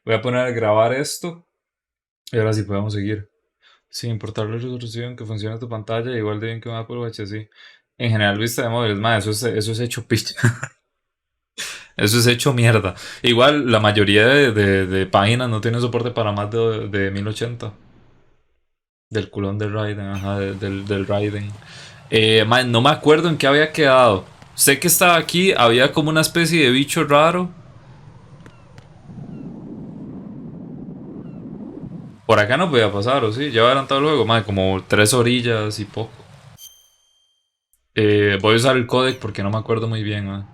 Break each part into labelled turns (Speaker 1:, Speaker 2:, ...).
Speaker 1: Voy a poner a grabar esto y ahora sí podemos seguir. Sin importar la resolución, que funcione tu pantalla igual de bien que un Apple Watch así. En general, vista de móviles, más, eso es hecho picha. Eso es hecho mierda. Igual, la mayoría de páginas no tienen soporte para más de 1080. Del culón del Raiden, ajá, del Raiden. No me acuerdo en qué había quedado. Sé que estaba aquí, había como una especie de bicho raro. Por acá no podía pasar, ¿o sí? Ya adelantado el juego, madre, como 3 orillas y poco. Voy a usar el codec porque no me acuerdo muy bien, madre.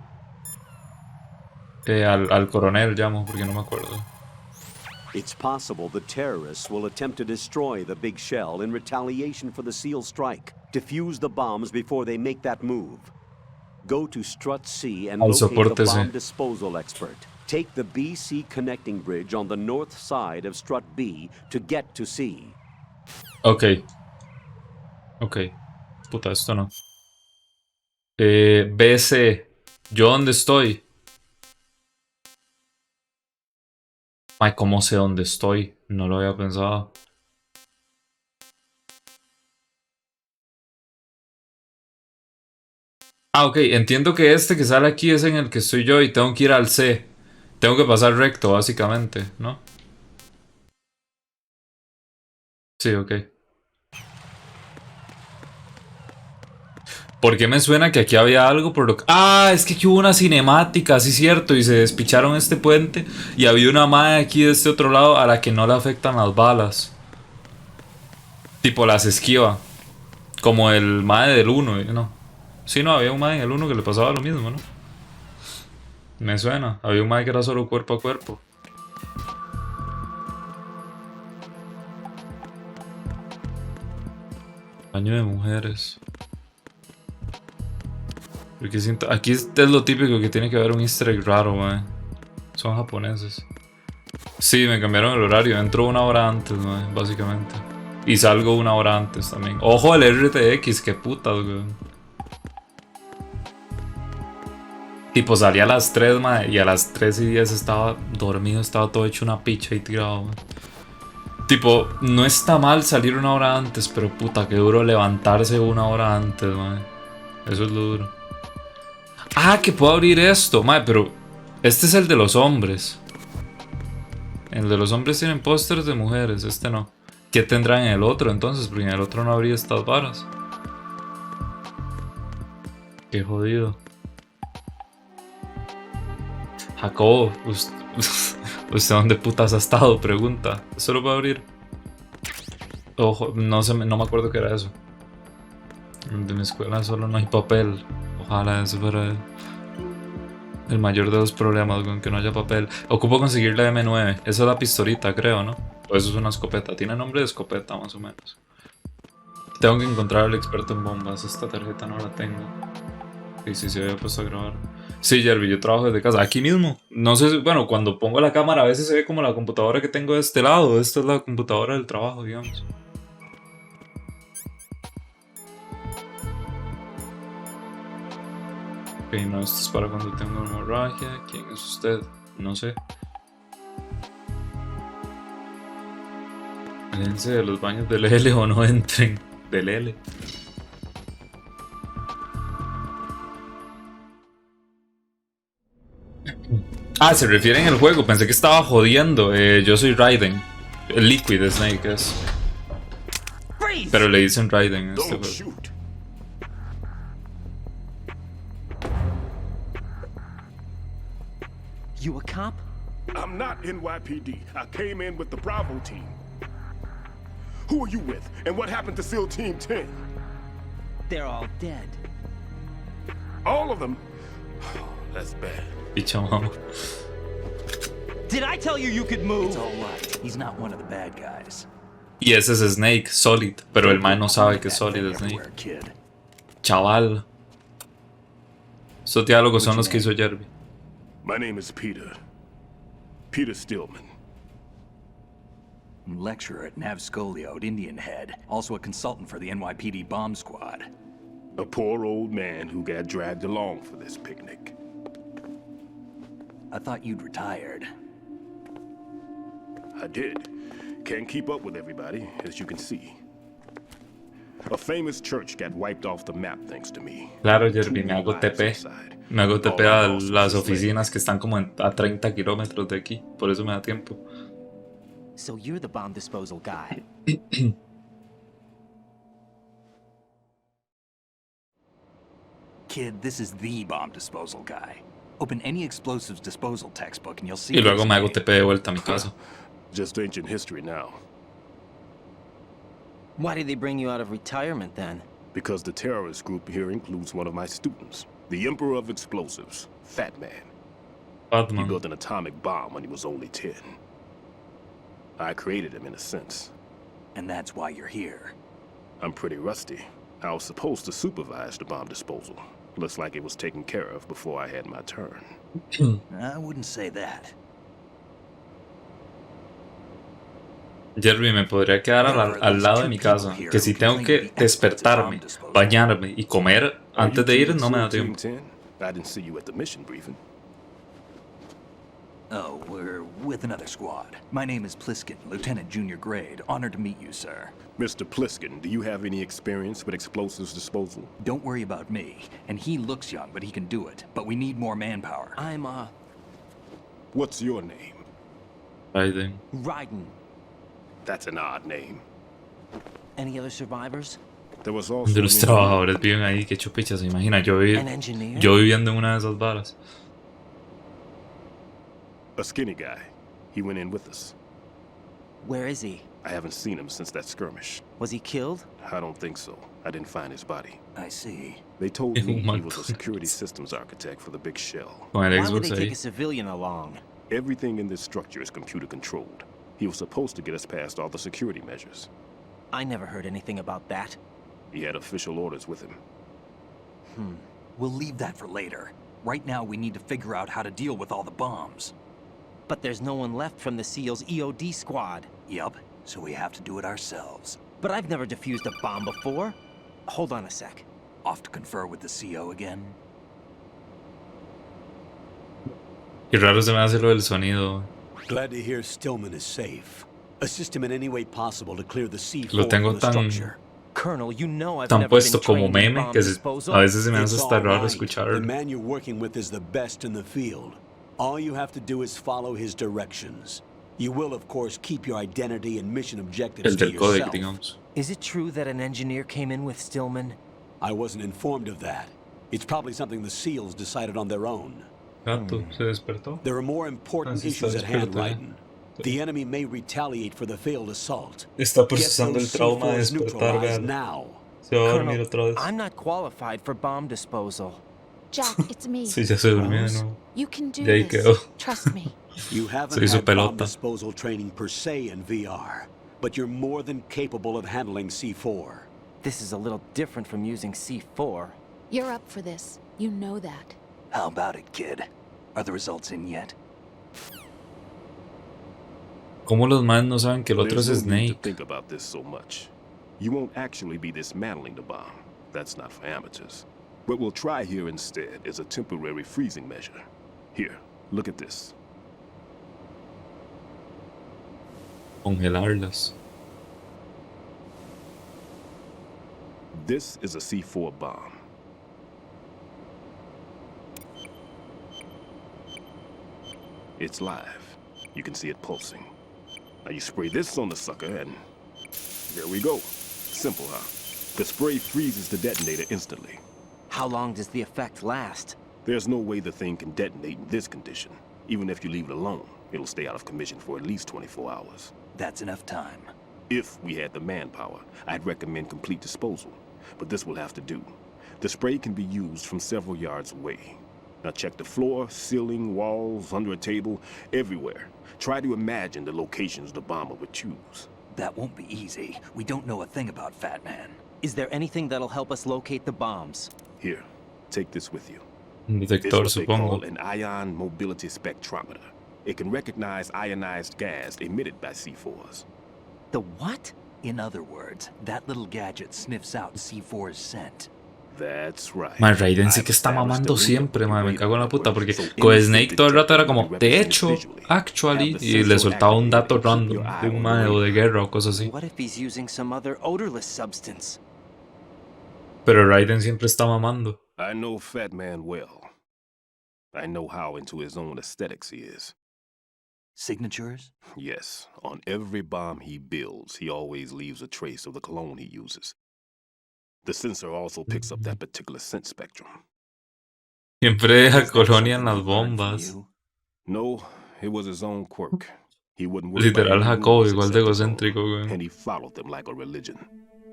Speaker 1: Al coronel llamo porque no me acuerdo.
Speaker 2: It's possible the terrorists will attempt to destroy the big shell in retaliation for the SEAL strike. Defuse the bombs before they make that move. Go to Strut C and
Speaker 1: Al
Speaker 2: locate the
Speaker 1: soporte C.
Speaker 2: bomb disposal expert. Take the BC connecting bridge on the north side of Strut B to get to C.
Speaker 1: Ok. Ok. Puta, esto no. BC. ¿Yo dónde estoy? Ay, ¿cómo sé dónde estoy? No lo había pensado. Ah, ok. Entiendo que este que sale aquí es en el que estoy yo y tengo que ir al C. Tengo que pasar recto, básicamente, ¿no? Sí, ok. ¿Por qué me suena que aquí había algo? Ah, es que aquí hubo una cinemática, sí cierto, y se despicharon este puente y había una madre aquí de este otro lado a la que no le afectan las balas. Tipo las esquiva. Como el mae del uno, ¿no? Sí, no, había un mae en el uno que le pasaba lo mismo, ¿no? Me suena, había un mae que era solo cuerpo a cuerpo. Baño de mujeres. Porque siento, aquí es lo típico que tiene que haber un easter egg raro, mae. Son japoneses. Sí, me cambiaron el horario. Entro una hora antes, mae, básicamente. Y salgo una hora antes también. Ojo el RTX, qué putas, weón. Tipo, salí a las 3, mae, y a las 3:10 estaba dormido, estaba todo hecho una picha y tirado, mae. Tipo, no está mal salir una hora antes, pero puta, qué duro levantarse una hora antes, mae. Eso es lo duro. Ah, que puedo abrir esto, mae, pero este es el de los hombres. El de los hombres tienen pósters de mujeres, este no. ¿Qué tendrán en el otro entonces? Porque en el otro no habría estas varas. Qué jodido. Jacobo, ¿usted dónde putas ha estado? Pregunta. ¿Esto lo puedo abrir? Ojo, no sé, no me acuerdo qué era eso. De mi escuela solo no hay papel. Ojalá eso fuera el mayor de los problemas, con que no haya papel. Ocupo conseguir la M9. Esa es la pistolita, creo, ¿no? O eso es una escopeta. Tiene nombre de escopeta, más o menos. Tengo que encontrar al experto en bombas. Esta tarjeta no la tengo. Y si se había puesto a grabar. Sí, Jerry, yo trabajo desde casa. Aquí mismo. No sé, bueno, cuando pongo la cámara a veces se ve como la computadora que tengo de este lado. Esta es la computadora del trabajo, digamos. Ok, no, esto es para cuando tengo hemorragia. ¿Quién es usted? No sé. Aléjense de los baños del L o no entren. Del L. Ah, se refiere en el juego. Pensé que estaba jodiendo. Yo soy Raiden. El Liquid Snake es. Pero le dicen Raiden en este
Speaker 3: Don't
Speaker 1: juego.
Speaker 3: shoot.
Speaker 4: You a cop?
Speaker 3: I'm not NYPD. I came in with the Bravo team. Who are you with? And what happened to SEAL Team 10?
Speaker 4: They're all dead.
Speaker 3: All of them? That's bad.
Speaker 1: Picha mama.
Speaker 4: Did I tell you you could move?
Speaker 5: It's all right. He's not one of the bad guys.
Speaker 1: Y ese es Snake, Solid. Pero el man no sabe que es Solid Snake.
Speaker 5: Everywhere, kid.
Speaker 1: Chaval. Estos diálogos son los que hizo Jerby.
Speaker 3: My name is Peter. Peter Stillman.
Speaker 5: Lecturer at Navscolio at Indian Head. Also a consultant for the NYPD bomb squad.
Speaker 3: A poor old man who got dragged along for this picnic.
Speaker 5: I thought you'd retired.
Speaker 3: I did. Can't keep up with everybody, as you can see. A famous church got wiped off the map thanks to me.
Speaker 1: Claro, Jeremy, me
Speaker 3: Too
Speaker 1: hago
Speaker 3: many lives
Speaker 1: TP.
Speaker 3: inside.
Speaker 1: Me hago
Speaker 3: All
Speaker 1: TP
Speaker 3: I
Speaker 1: a
Speaker 3: lost was
Speaker 1: las
Speaker 3: this lady.
Speaker 1: oficinas que están como a 30 kilómetros de aquí. Por eso me da tiempo.
Speaker 4: So you're the bomb disposal guy.
Speaker 5: Kid, this is the bomb disposal guy. Open any explosives disposal textbook and you'll see.
Speaker 1: Y luego
Speaker 5: his
Speaker 1: me hago
Speaker 5: name.
Speaker 1: TP de vuelta a mi casa.
Speaker 3: Just ancient history now.
Speaker 4: Why did they bring you out of retirement then?
Speaker 3: Because the terrorist group here includes one of my students, the Emperor of Explosives, Fat Man. He
Speaker 1: Batman.
Speaker 3: built an atomic bomb when he was only 10. I created him in a sense.
Speaker 5: And that's why you're here.
Speaker 3: I'm pretty rusty. I was supposed to supervise the bomb disposal. Looks like it was taken care of before I had my turn.
Speaker 5: I wouldn't say that.
Speaker 1: Jeremy, me podría quedar al lado de mi casa. Que si tengo que despertarme, bañarme y comer antes de ir, no me da
Speaker 3: Team
Speaker 1: tiempo.
Speaker 3: 10? I didn't see you at the mission briefing.
Speaker 5: Oh, we're with another squad. My name is Pliskin, Lieutenant Junior Grade. Honored to meet you, sir.
Speaker 3: Mr. Pliskin, do you have any experience with explosives disposal?
Speaker 5: Don't worry about me. And he looks young, but he can do it. But we need more manpower.
Speaker 4: I'm,
Speaker 3: What's your name?
Speaker 1: Raiden.
Speaker 4: Raiden.
Speaker 3: That's an odd name.
Speaker 4: Any other survivors?
Speaker 3: There was also
Speaker 1: De los
Speaker 3: an
Speaker 1: trabajadores viven ahí, que chupicha, se imagina.
Speaker 4: An engineer?
Speaker 1: Yo viviendo en una de esas varas.
Speaker 3: a skinny guy. He went in with us.
Speaker 4: Where is he?
Speaker 3: I haven't seen him since that skirmish.
Speaker 4: Was he killed?
Speaker 3: I don't think so. I didn't find his body.
Speaker 5: I see.
Speaker 3: They told me he was a
Speaker 1: McDonald's.
Speaker 3: security systems architect for the big shell.
Speaker 1: Con el
Speaker 4: Why would
Speaker 1: Xbox
Speaker 4: they take
Speaker 1: ahí.
Speaker 4: a civilian along?
Speaker 3: Everything in this structure is computer controlled. He was supposed to get us past all the security measures.
Speaker 4: I never heard anything about that.
Speaker 3: He had official orders with him.
Speaker 5: We'll leave that for later. Right now, we need to figure out how to deal with all the bombs.
Speaker 4: But there's no one left from the SEAL's EOD squad.
Speaker 5: Yup, so we have to do it ourselves.
Speaker 4: But I've never defused a bomb before. Hold on a sec.
Speaker 5: Off to confer with the CO again?
Speaker 1: Qué raro se me hace lo del sonido.
Speaker 2: Glad to hear Stillman is safe. Assist him in any way possible to clear the C4
Speaker 1: Lo tengo
Speaker 2: from the
Speaker 1: tan-
Speaker 2: structure.
Speaker 4: Colonel, you know I've
Speaker 1: Tan
Speaker 4: never
Speaker 1: puesto
Speaker 4: been
Speaker 1: como
Speaker 4: trained in
Speaker 1: meme
Speaker 4: bomb
Speaker 1: que
Speaker 4: disposal.
Speaker 1: a veces se me hace
Speaker 2: It's
Speaker 1: hasta
Speaker 2: all
Speaker 1: raro
Speaker 2: right.
Speaker 1: escuchar.
Speaker 2: The man you're working with is the best in the field. All you have to do is follow his directions. You will, of course, keep your identity and mission objectives
Speaker 1: El
Speaker 2: to
Speaker 1: del codec,
Speaker 2: yourself.
Speaker 1: digamos.
Speaker 4: Is it true that an engineer came in with Stillman?
Speaker 2: I wasn't informed of that. It's probably something the SEALs decided on their own.
Speaker 1: Gato, se despertó.
Speaker 2: There are more important
Speaker 1: Ah, sí está
Speaker 2: issues at hand,
Speaker 1: despierto ya.
Speaker 2: Raiden. The enemy may retaliate for the failed assault.
Speaker 1: Está
Speaker 2: Get
Speaker 1: procesando el
Speaker 2: those
Speaker 1: trauma de
Speaker 2: C4s
Speaker 1: despertar,
Speaker 2: neutralized
Speaker 1: vean.
Speaker 2: now.
Speaker 1: Se va a
Speaker 4: Colonel,
Speaker 1: dormir otra vez.
Speaker 4: I'm not qualified for bomb disposal.
Speaker 6: Jack, it's me.
Speaker 1: Sí, ya se durmió de
Speaker 2: Rose?
Speaker 1: nuevo.
Speaker 6: You can do
Speaker 1: Ya ahí
Speaker 6: this.
Speaker 1: quedó.
Speaker 6: Trust me.
Speaker 2: You haven't
Speaker 1: Se hizo
Speaker 2: had bomb
Speaker 1: pelota.
Speaker 2: disposal training per se in VR, but you're more than capable of handling C4.
Speaker 4: This is a little different from using C4.
Speaker 6: You're up for this. You know that.
Speaker 5: How about it, kid? Are the results in yet?
Speaker 1: ¿Cómo los más no saben que el otro es
Speaker 3: There's no need to
Speaker 1: Snake?
Speaker 3: think about this so much. You won't actually be dismantling the bomb. That's not for amateurs. What we'll try here instead is a temporary freezing measure. Here, look at this.
Speaker 1: Congelarlas.
Speaker 3: This is a C4 bomb. It's live. You can see it pulsing. Now you spray this on the sucker and there we go. Simple, huh? The spray freezes the detonator instantly.
Speaker 4: How long does the effect last?
Speaker 3: There's no way the thing can detonate in this condition. Even if you leave it alone, it'll stay out of commission for at least 24 hours.
Speaker 5: That's enough time.
Speaker 3: If we had the manpower, I'd recommend complete disposal. But this will have to do. The spray can be used from several yards away. Now check the floor, ceiling, walls, under a table, everywhere. Try to imagine the locations the bomber would choose.
Speaker 5: That won't be easy. We don't know a thing about Fat Man.
Speaker 4: Is there anything that'll help us locate the bombs?
Speaker 3: Here, take this with you.
Speaker 1: Un
Speaker 3: It's
Speaker 1: detector,
Speaker 3: what they call
Speaker 1: supongo.
Speaker 3: an ion mobility spectrometer. It can recognize ionized gas emitted by C4s.
Speaker 4: The what?
Speaker 5: In other words, that little gadget sniffs out C4's scent.
Speaker 3: That's right.
Speaker 1: Man, Raiden sí
Speaker 3: I've
Speaker 1: que está
Speaker 3: established
Speaker 1: mamando
Speaker 3: a window
Speaker 1: siempre,
Speaker 3: in
Speaker 1: man,
Speaker 3: the
Speaker 1: me cago en la
Speaker 3: radar
Speaker 1: puta,
Speaker 3: network,
Speaker 1: porque
Speaker 3: so
Speaker 1: con
Speaker 3: any
Speaker 1: Snake todo el rato era
Speaker 3: detector will
Speaker 1: como,
Speaker 3: be
Speaker 1: de
Speaker 3: represented
Speaker 1: hecho,
Speaker 3: visually.
Speaker 1: actually,
Speaker 3: Have the
Speaker 1: y le
Speaker 3: sensor
Speaker 1: soltaba un
Speaker 3: activated
Speaker 1: dato
Speaker 3: and keep
Speaker 1: random
Speaker 3: your
Speaker 1: de
Speaker 3: eye
Speaker 1: un
Speaker 3: on the
Speaker 1: mae o de
Speaker 3: radar.
Speaker 1: guerra o cosas así.
Speaker 4: What if he's using some other odorless substance?
Speaker 1: Pero Raiden siempre está mamando.
Speaker 3: I know Fat Man well. I know how into his own aesthetics he is.
Speaker 5: Signatures?
Speaker 3: Yes, on every bomb he builds, he always leaves a trace of the cologne he uses. The sensor also picks up that particular scent spectrum.
Speaker 1: Siempre deja
Speaker 5: Is that
Speaker 1: colonia en
Speaker 5: something
Speaker 1: las
Speaker 5: he learned from
Speaker 1: bombas.
Speaker 5: you?
Speaker 3: No, it was his own quirk. He wouldn't work by
Speaker 1: Literal
Speaker 3: any
Speaker 1: Jacobo,
Speaker 3: rules
Speaker 1: igual de
Speaker 3: except his own,
Speaker 1: egocéntrico, güey.
Speaker 3: and he followed them like a religion.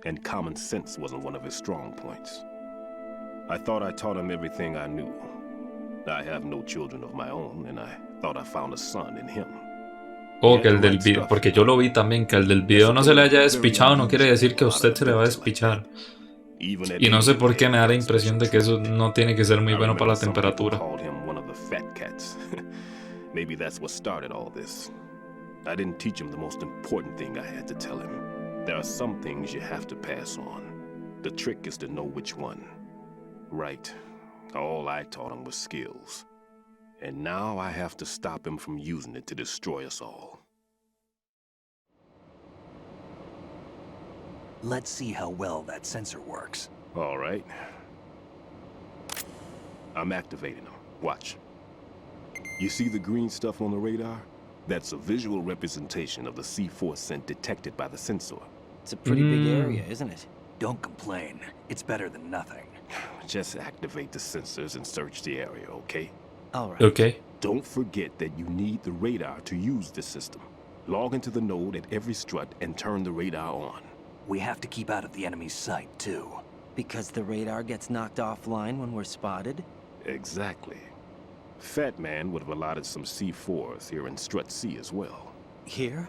Speaker 3: And common sense wasn't one of his strong points. I thought I taught him everything I knew. I have no children of my own, and I thought I found a son in him.
Speaker 1: O que el del video, porque yo lo vi también, que el del video no se le haya despichado no quiere decir que a usted se le va a despichar. Y no sé por qué me da la impresión de que eso no tiene que ser muy bueno para la temperatura.
Speaker 3: Maybe that's what started all this. I didn't teach him the most important thing I had to tell him. There are some things you have to pass on. The trick is to know which one. Right. All I taught him was skills. And now I have to stop him from using it to destroy us all.
Speaker 5: Let's see how well that sensor works.
Speaker 3: All right. I'm activating them. Watch. You see the green stuff on the radar? That's a visual representation of the C4 scent detected by the sensor.
Speaker 4: It's a pretty big area, isn't it?
Speaker 5: Don't complain. It's better than nothing.
Speaker 3: Just activate the sensors and search the area, okay?
Speaker 4: All right.
Speaker 1: Ok.
Speaker 3: Don't forget that you need the radar to use this system. Log into the node at every strut and turn the radar on.
Speaker 5: We have to keep out of the enemy's sight, too.
Speaker 4: Because the radar gets knocked offline when we're spotted?
Speaker 3: Exactly. Fat Man would have allotted some C4s here in Strut C as well.
Speaker 4: Here?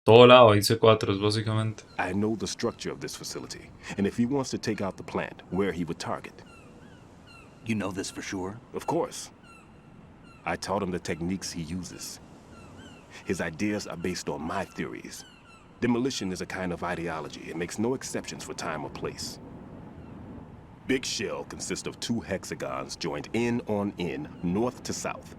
Speaker 1: Todo lado hay C4s, básicamente.
Speaker 3: I know the structure of this facility, and if he wants to take out the plant, where he would target.
Speaker 5: You know this for sure?
Speaker 3: Of course. I taught him the techniques he uses. His ideas are based on my theories. Demolition is a kind of ideology. It makes no exceptions for time or place. Big Shell consists of 2 hexagons joined end on end, north to south.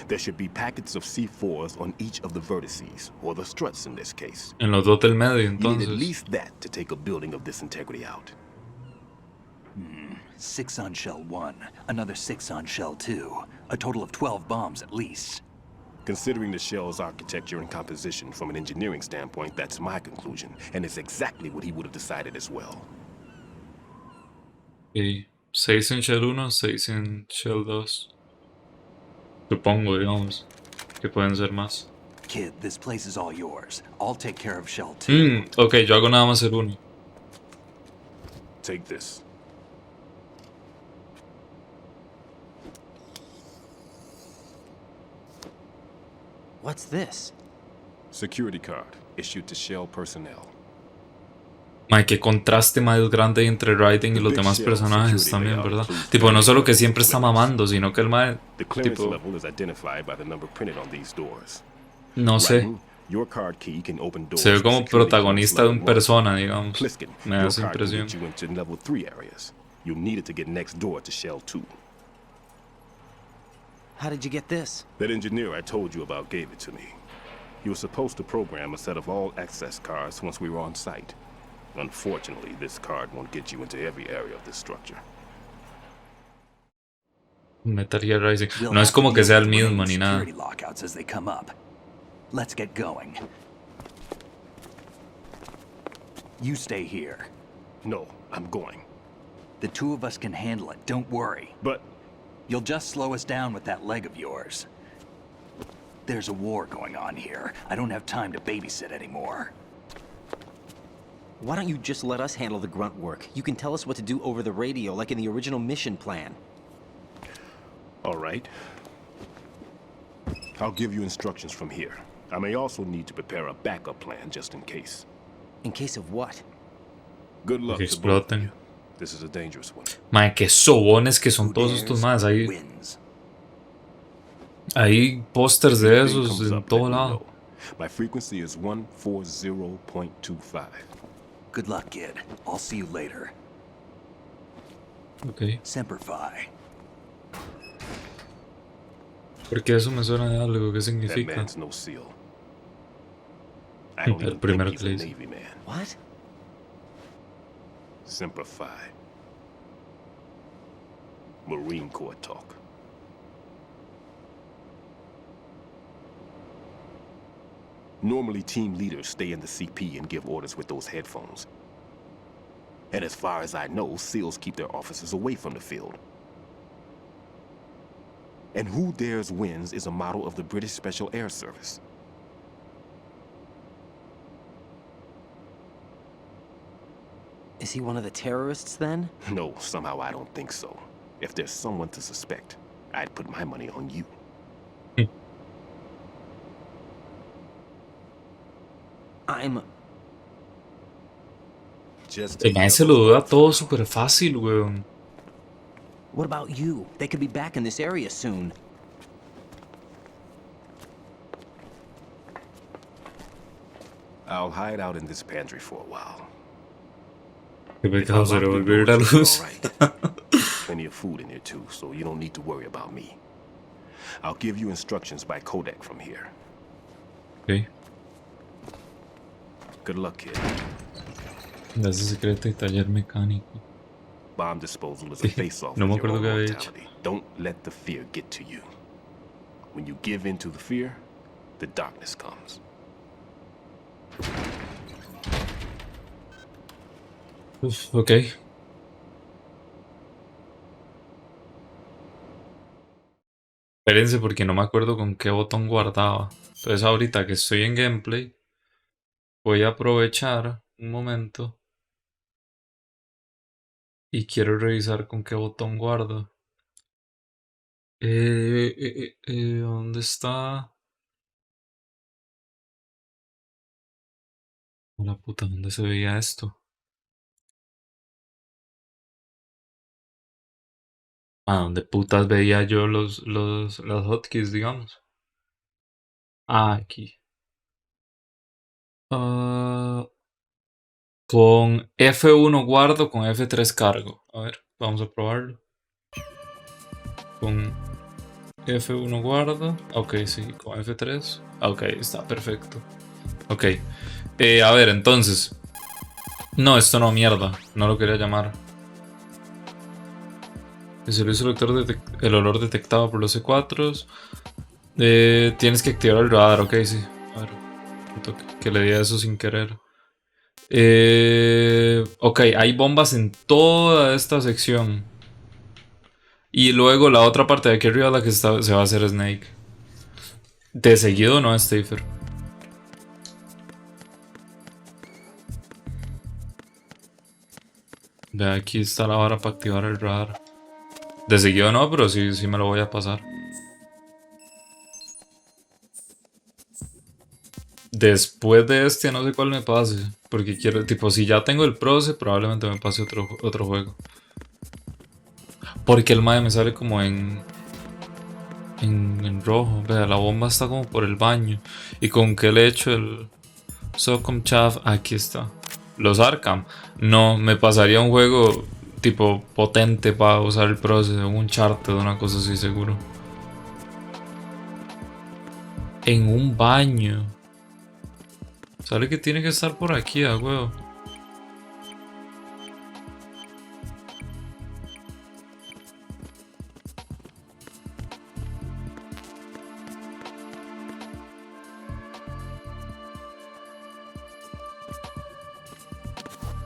Speaker 3: There should be packets of C4s on each of the vertices, or the struts in this case.
Speaker 1: En los dos del medio,
Speaker 3: You need
Speaker 1: entonces.
Speaker 3: at least that to take a building of this integrity out.
Speaker 5: 6 on Shell 1, another 6 on Shell 2. A total of 12 bombs at least.
Speaker 3: Considering the shell's architecture and composition from an engineering standpoint, that's my conclusion, and it's exactly what he would have decided as well.
Speaker 1: Ok. 6 en Shell 1, 6 en Shell 2. Supongo, digamos, que pueden ser más.
Speaker 5: Kid, this place is all yours. I'll take care of Shell 2.
Speaker 1: Ok, yo hago nada más el 1.
Speaker 3: Take this.
Speaker 4: What's this?
Speaker 3: Security card, issued to Shell personnel.
Speaker 1: Mae, qué contraste más grande hay entre Raiden y los demás personajes también, ¿verdad? Tipo, no solo que siempre está mamando, sino que el mae,
Speaker 3: The clearance
Speaker 1: tipo,
Speaker 3: level is identified by the number printed on these doors.
Speaker 1: no sé,
Speaker 3: Raiden, your card key can open doors
Speaker 1: se ve
Speaker 3: to
Speaker 1: como
Speaker 3: security
Speaker 1: protagonista de
Speaker 3: clearance
Speaker 1: un
Speaker 3: level 1.
Speaker 1: persona, digamos.
Speaker 3: Pliskin,
Speaker 1: Me da
Speaker 3: your
Speaker 1: esa
Speaker 3: card can
Speaker 1: impresión.
Speaker 3: get you into level 3 areas. You'll need it to get next door to Shell 2.
Speaker 4: How did you get this?
Speaker 3: That engineer I told you about gave it to me. He was supposed to program a set of all access cards once we were on site. Unfortunately, this card won't get you into every area of this structure.
Speaker 1: Metal Gear Rising.
Speaker 5: We'll
Speaker 1: No es
Speaker 5: have
Speaker 1: como
Speaker 5: to
Speaker 1: que
Speaker 5: deal
Speaker 1: sea
Speaker 5: with
Speaker 1: el
Speaker 5: the
Speaker 1: mismo
Speaker 5: remaining
Speaker 1: ni nada.
Speaker 5: security lockouts as they come up. Let's get going. You stay here.
Speaker 3: No, I'm going.
Speaker 5: The 2 of us can handle it, don't worry.
Speaker 3: But
Speaker 5: You'll just slow us down with that leg of yours. There's a war going on here. I don't have time to babysit anymore.
Speaker 4: Why don't you just let us handle the grunt work? You can tell us what to do over the radio, like in the original mission plan.
Speaker 3: all right. I'll give you instructions from here. I may also need to prepare a backup plan just in case.
Speaker 4: In case of what?
Speaker 3: Good luck
Speaker 1: Que
Speaker 3: to both of
Speaker 1: exploten.
Speaker 3: you. This is a dangerous one.
Speaker 1: Mae, qué sobones que son
Speaker 5: Who
Speaker 1: todos estos
Speaker 5: dares
Speaker 1: más.
Speaker 5: wins.
Speaker 1: Hay pósters de
Speaker 3: Anything
Speaker 1: esos
Speaker 3: comes
Speaker 1: en
Speaker 3: up,
Speaker 1: todo
Speaker 3: let me
Speaker 1: lado.
Speaker 3: know. My frequency is 140.25.
Speaker 5: Good luck, kid. I'll see you later.
Speaker 1: Ok.
Speaker 5: Semper Fi.
Speaker 1: Porque eso me suena de algo. ¿Qué
Speaker 3: That
Speaker 1: significa?
Speaker 3: man's no SEAL. I don't
Speaker 1: El
Speaker 3: even
Speaker 1: primero
Speaker 3: think
Speaker 1: que
Speaker 3: he's
Speaker 1: le
Speaker 3: a
Speaker 1: hice.
Speaker 3: Navy man.
Speaker 4: What?
Speaker 3: Semper Fi. Marine Corps talk. Normally, team leaders stay in the CP and give orders with those headphones. And as far as I know, SEALs keep their officers away from the field. And Who Dares Wins is a model of the British Special Air Service.
Speaker 4: Is he one of the terrorists then?
Speaker 3: No, somehow I don't think so. If there's someone to suspect, I'd put my money on you.
Speaker 4: I'm...
Speaker 3: Just
Speaker 1: El man se lo duda todo súper fácil, weón.
Speaker 4: What about you? They could be back in this area soon.
Speaker 3: I'll hide out in this pantry for a while.
Speaker 1: Qué
Speaker 3: If I
Speaker 1: pecado se
Speaker 3: lock
Speaker 1: le
Speaker 3: the
Speaker 1: volvió la
Speaker 3: doors,
Speaker 1: luz.
Speaker 3: it's all right. Plenty of food in here too, so you don't need to worry about me. I'll give you instructions by Kodak from here.
Speaker 1: Ok.
Speaker 3: Good luck, kid.
Speaker 1: Base secreta y taller mecánico.
Speaker 3: Bomb disposal is a
Speaker 1: Sí,
Speaker 3: face-off
Speaker 1: no me
Speaker 3: with your
Speaker 1: acuerdo
Speaker 3: own
Speaker 1: qué había hecho.
Speaker 3: mortality. Don't let the fear get to you. When you give in to the fear, the darkness comes.
Speaker 1: Uf, ok. Espérense porque no me acuerdo con qué botón guardaba. Entonces ahorita que estoy en gameplay, voy a aprovechar un momento y quiero revisar con qué botón guardo. ¿Dónde está? La puta, ¿dónde se veía esto? Ah, ¿dónde putas veía yo los hotkeys, digamos? Ah, aquí. Ah, con F1 guardo, con F3 cargo. A ver, vamos a probarlo. Con F1 guardo. Ok, sí, con F3. Ok, está perfecto. Ok. A ver, entonces. No, esto no, mierda. No lo quería llamar. El servicio el olor detectado por los C4s. Tienes que activar el radar, ok, sí. A ver, que le di a eso sin querer. Ok, hay bombas en toda esta sección. Y luego la otra parte de aquí arriba, la que se va a hacer Snake. De seguido no es Stafer. De aquí está la vara para activar el radar. De seguido no, pero sí me lo voy a pasar. Después de este no sé cuál me pase. Porque quiero, tipo, si ya tengo el Proce, probablemente me pase otro juego. Porque el mae me sale como en rojo. Vea, la bomba está como por el baño. Y con que le he hecho el Socom Chav, aquí está. Los Arkham. No, me pasaría un juego tipo potente para usar el Proce. Un Uncharted, una cosa así seguro. En un baño. Sale que tiene que estar por aquí, a huevo.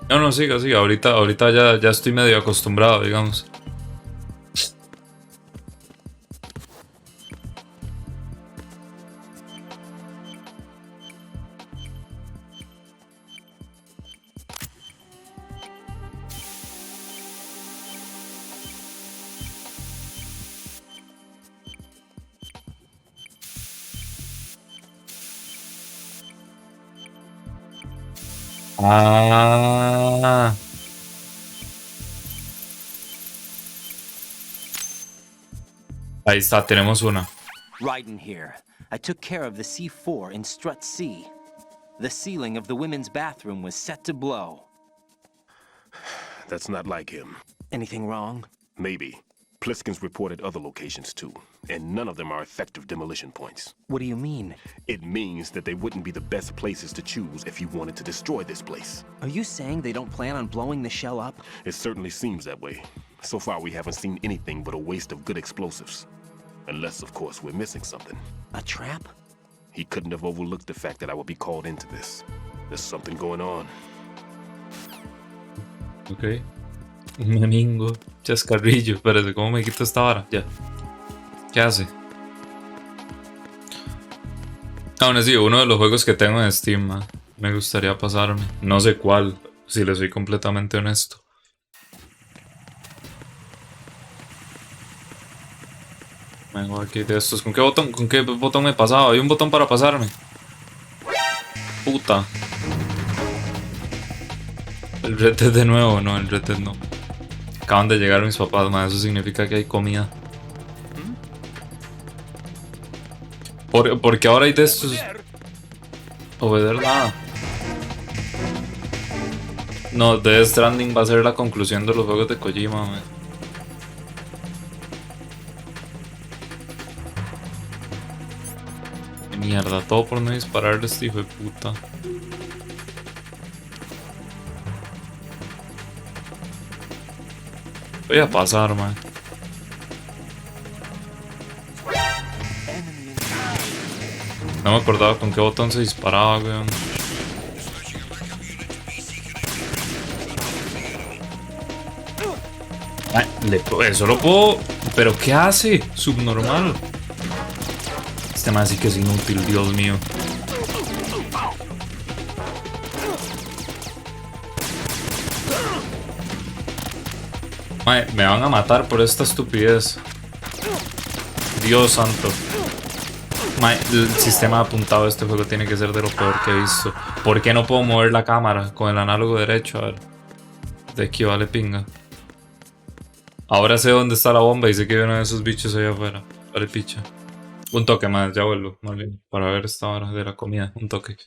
Speaker 1: No, siga. Ahorita ya estoy medio acostumbrado, digamos. Ah. Ahí está, tenemos una.
Speaker 4: Raiden here. I took care of the C4 in Strut C. The ceiling of the women's bathroom was set to blow.
Speaker 3: That's not like him.
Speaker 4: Anything wrong?
Speaker 3: Maybe. Pliskin's reported other locations too, and none of them are effective demolition points.
Speaker 4: What do you mean?
Speaker 3: It means that they wouldn't be the best places to choose if you wanted to destroy this place.
Speaker 4: Are you saying they don't plan on blowing the shell up?
Speaker 3: It certainly seems that way. So far, we haven't seen anything but a waste of good explosives. Unless, of course, we're missing something.
Speaker 4: A trap?
Speaker 3: He couldn't have overlooked the fact that I would be called into this. There's something going on.
Speaker 1: Ok. Un memingo. Chascarrillo. Espérate, ¿cómo me quito esta vara? Ya. ¿Qué hace? Aún así, uno de los juegos que tengo en Steam, me gustaría pasarme. No sé cuál, si le soy completamente honesto. Vengo aquí de estos. ¿Con qué botón me pasaba? Hay un botón para pasarme. Puta. El Red Dead de nuevo, no, el Red Dead no. Acaban de llegar mis papás, eso significa que hay comida. Porque ahora hay de estos. Obeder nada. No, Death Stranding va a ser la conclusión de los juegos de Kojima, man. Mierda, todo por no dispararle a este hijo de puta. Voy a pasar, man. No me acordaba con qué botón se disparaba, weón. Eso lo puedo... ¿Pero qué hace? Subnormal. Este man sí que es inútil, Dios mío. Mae, me van a matar por esta estupidez. Dios santo. Mae, el sistema de apuntado de este juego tiene que ser de lo peor que he visto. ¿Por qué no puedo mover la cámara con el análogo derecho? A ver. De aquí vale pinga. Ahora sé dónde está la bomba y sé que hay uno de esos bichos allá afuera. Vale picha. Un toque más, ya vuelvo. Más bien, para ver esta hora de la comida. Un toque.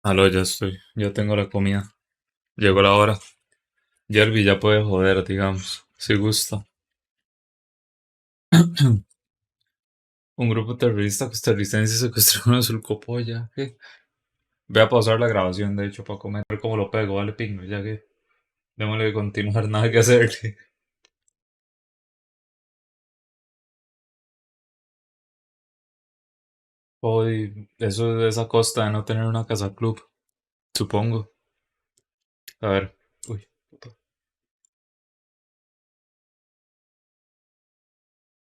Speaker 1: Aló, ya estoy. Ya tengo la comida. Llegó la hora. Jerby ya puede joder, digamos. Si gusta. Un grupo terrorista costarricense secuestró una sulcopolla. ¿Qué? Voy a pausar la grabación, de hecho, para comer cómo lo pego. Vale, pingo, ya que. Démosle continuar, nada que hacerle. Hoy, eso es a costa de no tener una casa club. Supongo. A ver. Uy, puta.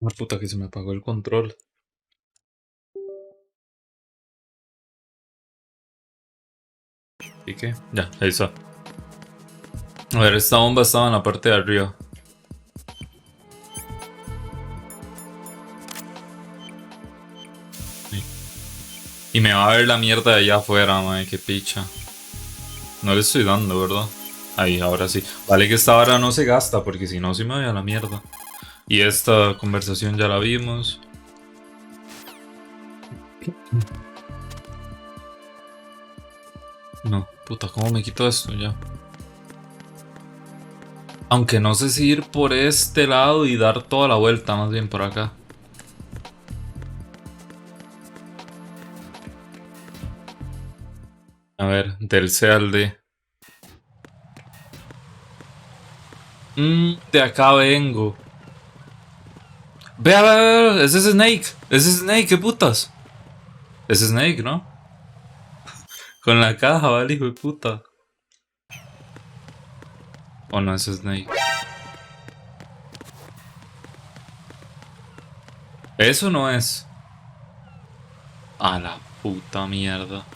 Speaker 1: Una puta que se me apagó el control. ¿Y qué? Ya, ahí está. A ver, esta bomba estaba en la parte de arriba. Y me va a ver la mierda de allá afuera, madre, qué picha. No le estoy dando, ¿verdad? Ahí, ahora sí. Vale que esta hora no se gasta, porque si no, sí me voy a la mierda. Y esta conversación ya la vimos. No, puta, ¿cómo me quito esto ya? Aunque no sé si ir por este lado y dar toda la vuelta, más bien por acá. A ver, del C al D. De acá vengo. Vea, vea, vea, ese es Snake. Ese es Snake, qué putas. Es Snake, ¿no? Con la caja, vale, hijo de puta. O no es Snake. Eso no es. A la puta mierda.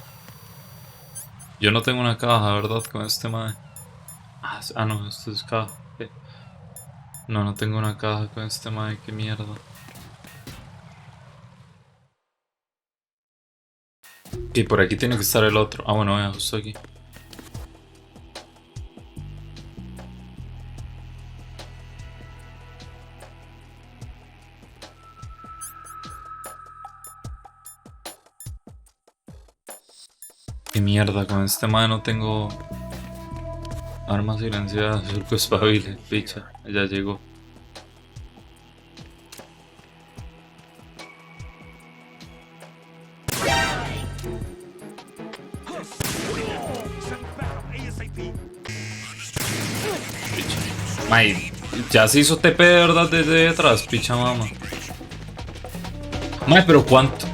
Speaker 1: Yo no tengo una caja, ¿verdad? Con este mae. Ah, no, esto es caja. Ok. No, no tengo una caja con este mae, qué mierda. Y por aquí tiene que estar el otro. Ah, bueno, vea, justo aquí. Qué mierda, con este mae no tengo armas silenciadas. Surco espabile, picha. Ya llegó. Picha. Mae, ya se hizo TP de verdad desde atrás, picha mama. Mae, pero ¿cuánto?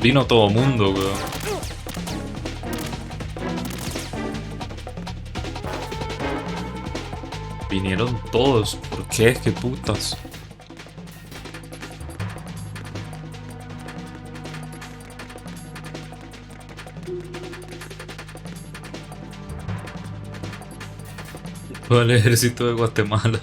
Speaker 1: Vino todo mundo, weón. Vinieron todos. ¿Por qué? ¿Qué putas? Todo el ejército de Guatemala.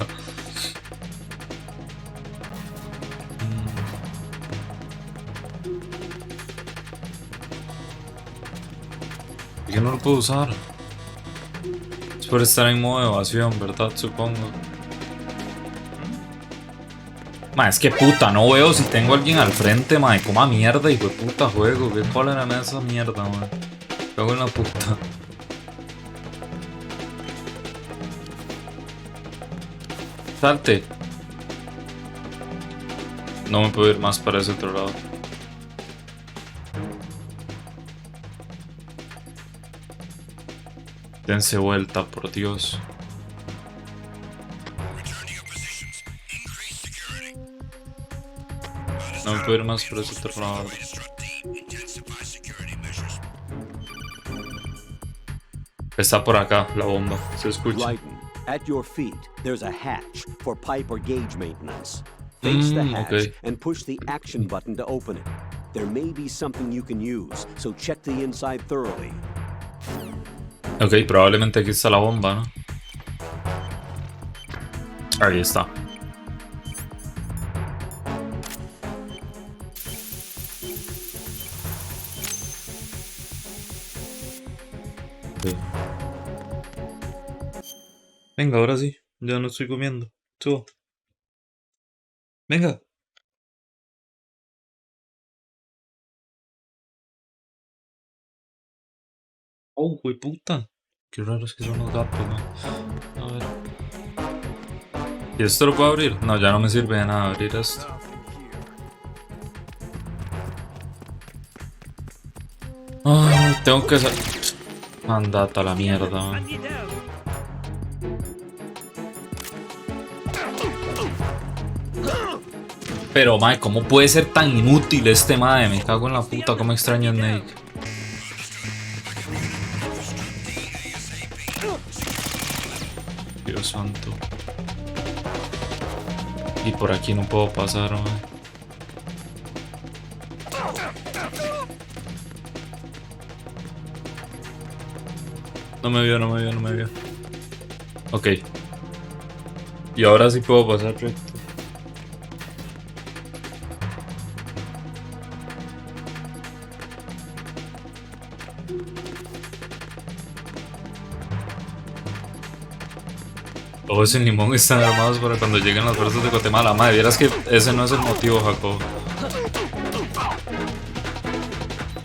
Speaker 1: ¿Por qué no lo puedo usar? Es por estar en modo de evasión, ¿verdad? Supongo. Ma, es que puta, no veo si tengo a alguien al frente, ma. Coma mierda, hijo de puta juego. ¿Qué cólera me da esa mierda, ma? Cago en la puta. Salte. No me puedo ir más para ese otro lado. Dense vuelta, por Dios. No me puedo ir más por ese otro lado. Está por acá la bomba, se escucha.
Speaker 2: Raiden, at your feet, there's a hatch for pipe or gauge maintenance. Face the hatch
Speaker 1: Okay.
Speaker 2: and push the action button to open it. There may be something you can use, so check the inside thoroughly.
Speaker 1: Ok, probablemente aquí está la bomba, ¿no? Ahí está. Ok. Venga, ahora sí. Ya no estoy comiendo. Subo. Venga. Oh, puta. Qué raros que son los gatos, ¿no? A ver. ¿Y esto lo puedo abrir? No, ya no me sirve de nada abrir esto. Ay, tengo que andate a la mierda, man. Pero, mae, ¿cómo puede ser tan inútil este mae? Me cago en la puta, cómo extraño a Snake. Dios santo. Y por aquí no puedo pasar, mae. No me vio, no me vio, no me vio. Ok. Y ahora sí puedo pasar recto. Todos en Limón están armados para cuando lleguen las fuerzas de Guatemala. Madre, vieras que ese no es el motivo, Jacob.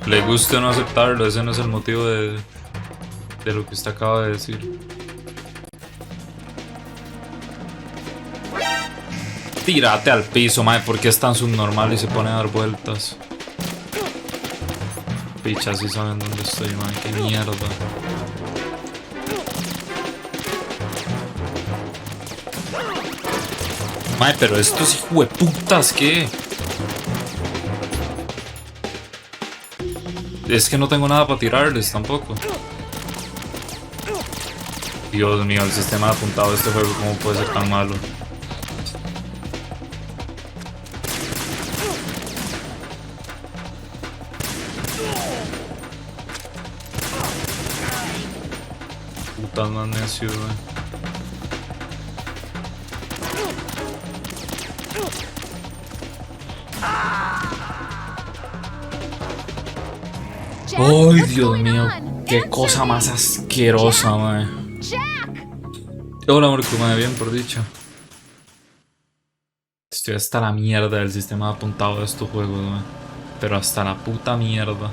Speaker 1: Le guste o no aceptarlo, ese no es el motivo de lo que usted acaba de decir. Tírate al piso, madre, porque es tan subnormal y se pone a dar vueltas. Picha, si saben dónde estoy, madre, qué mierda. Mae, pero estos hijueputas, ¿qué? Es que no tengo nada para tirarles tampoco. Dios mío, el sistema de apuntado de este juego, ¿cómo puede ser tan malo? Putas más necio, ¡ay, Dios mío! ¡Qué cosa más asquerosa, mae! Hola, Marco, mae, bien por dicho. Estoy hasta la mierda del sistema de apuntado de estos juegos, mae. Pero hasta la puta mierda.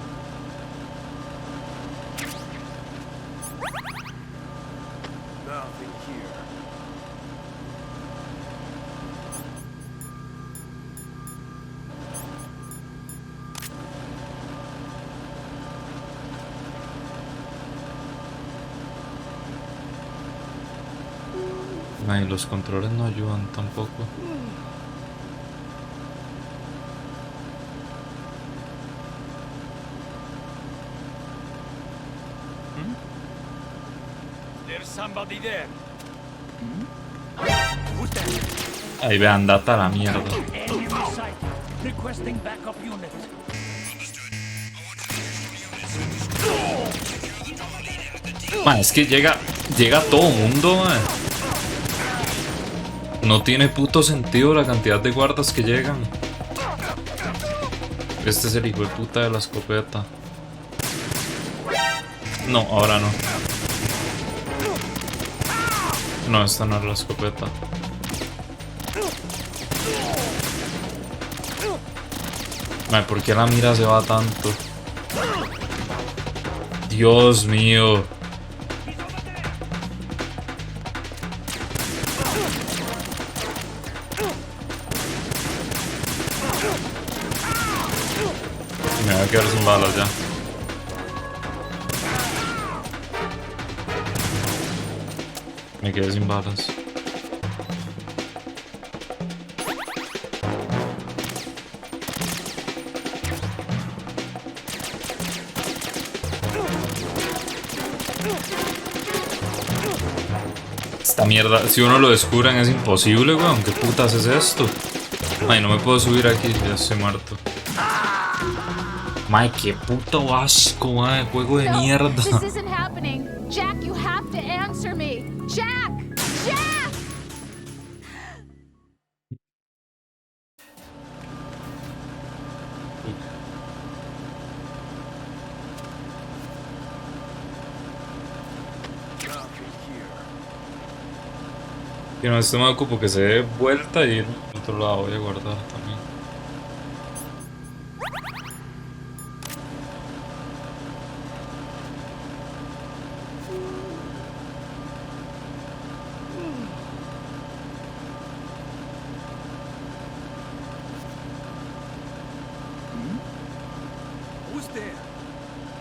Speaker 1: Y los controles no ayudan tampoco. Ahí ve, andate a la mierda. Man, es que llega todo mundo, man. No tiene puto sentido la cantidad de guardas que llegan. Este es el hijo de puta de la escopeta. No, ahora no. No, esta no es la escopeta. Ay, ¿por qué la mira se va tanto? Dios mío. Me voy a quedar sin balas ya. Me quedé sin balas. Esta mierda, si uno lo descubren es imposible, weón. ¿Qué putas es esto? Ay, no me puedo subir aquí, ya estoy muerto. Mae, qué puto asco, mae, juego de mierda.
Speaker 6: This isn't happening. Jack, you have to answer me. Jack! Jack!
Speaker 1: Y no, esto me ocupo que se dé vuelta y ir al otro lado. Voy a guardar también.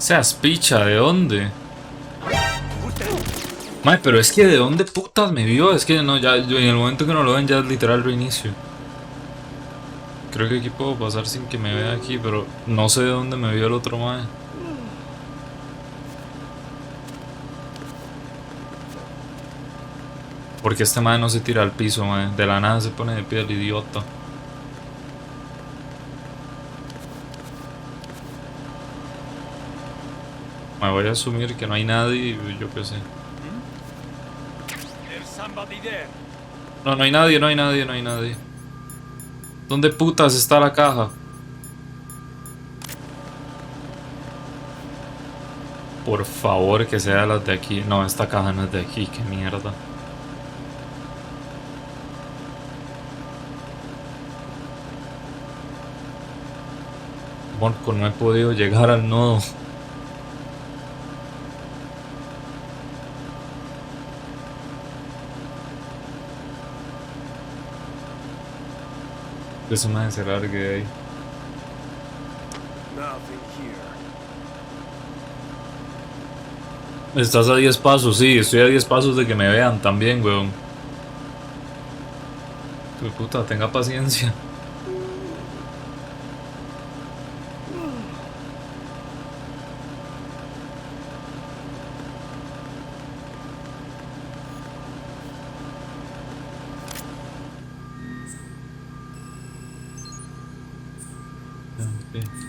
Speaker 1: Seas picha, ¿de dónde? Mae, pero es que ¿de dónde putas me vio? Es que no, ya en el momento que no lo ven ya es literal reinicio. Creo que aquí puedo pasar sin que me vea aquí, pero no sé de dónde me vio el otro mae. Porque este mae no se tira al piso, mae. De la nada se pone de pie el idiota. Me voy a asumir que no hay nadie y yo qué sé. No, no hay nadie, no hay nadie, no hay nadie. ¿Dónde putas está la caja? Por favor que sea las de aquí. No, esta caja no es de aquí, qué mierda. Morco, no he podido llegar al nodo. Eso me hace largue de ahí. Estás a 10 pasos, sí, estoy a 10 pasos de que me vean también, weón. Tu puta, tenga paciencia.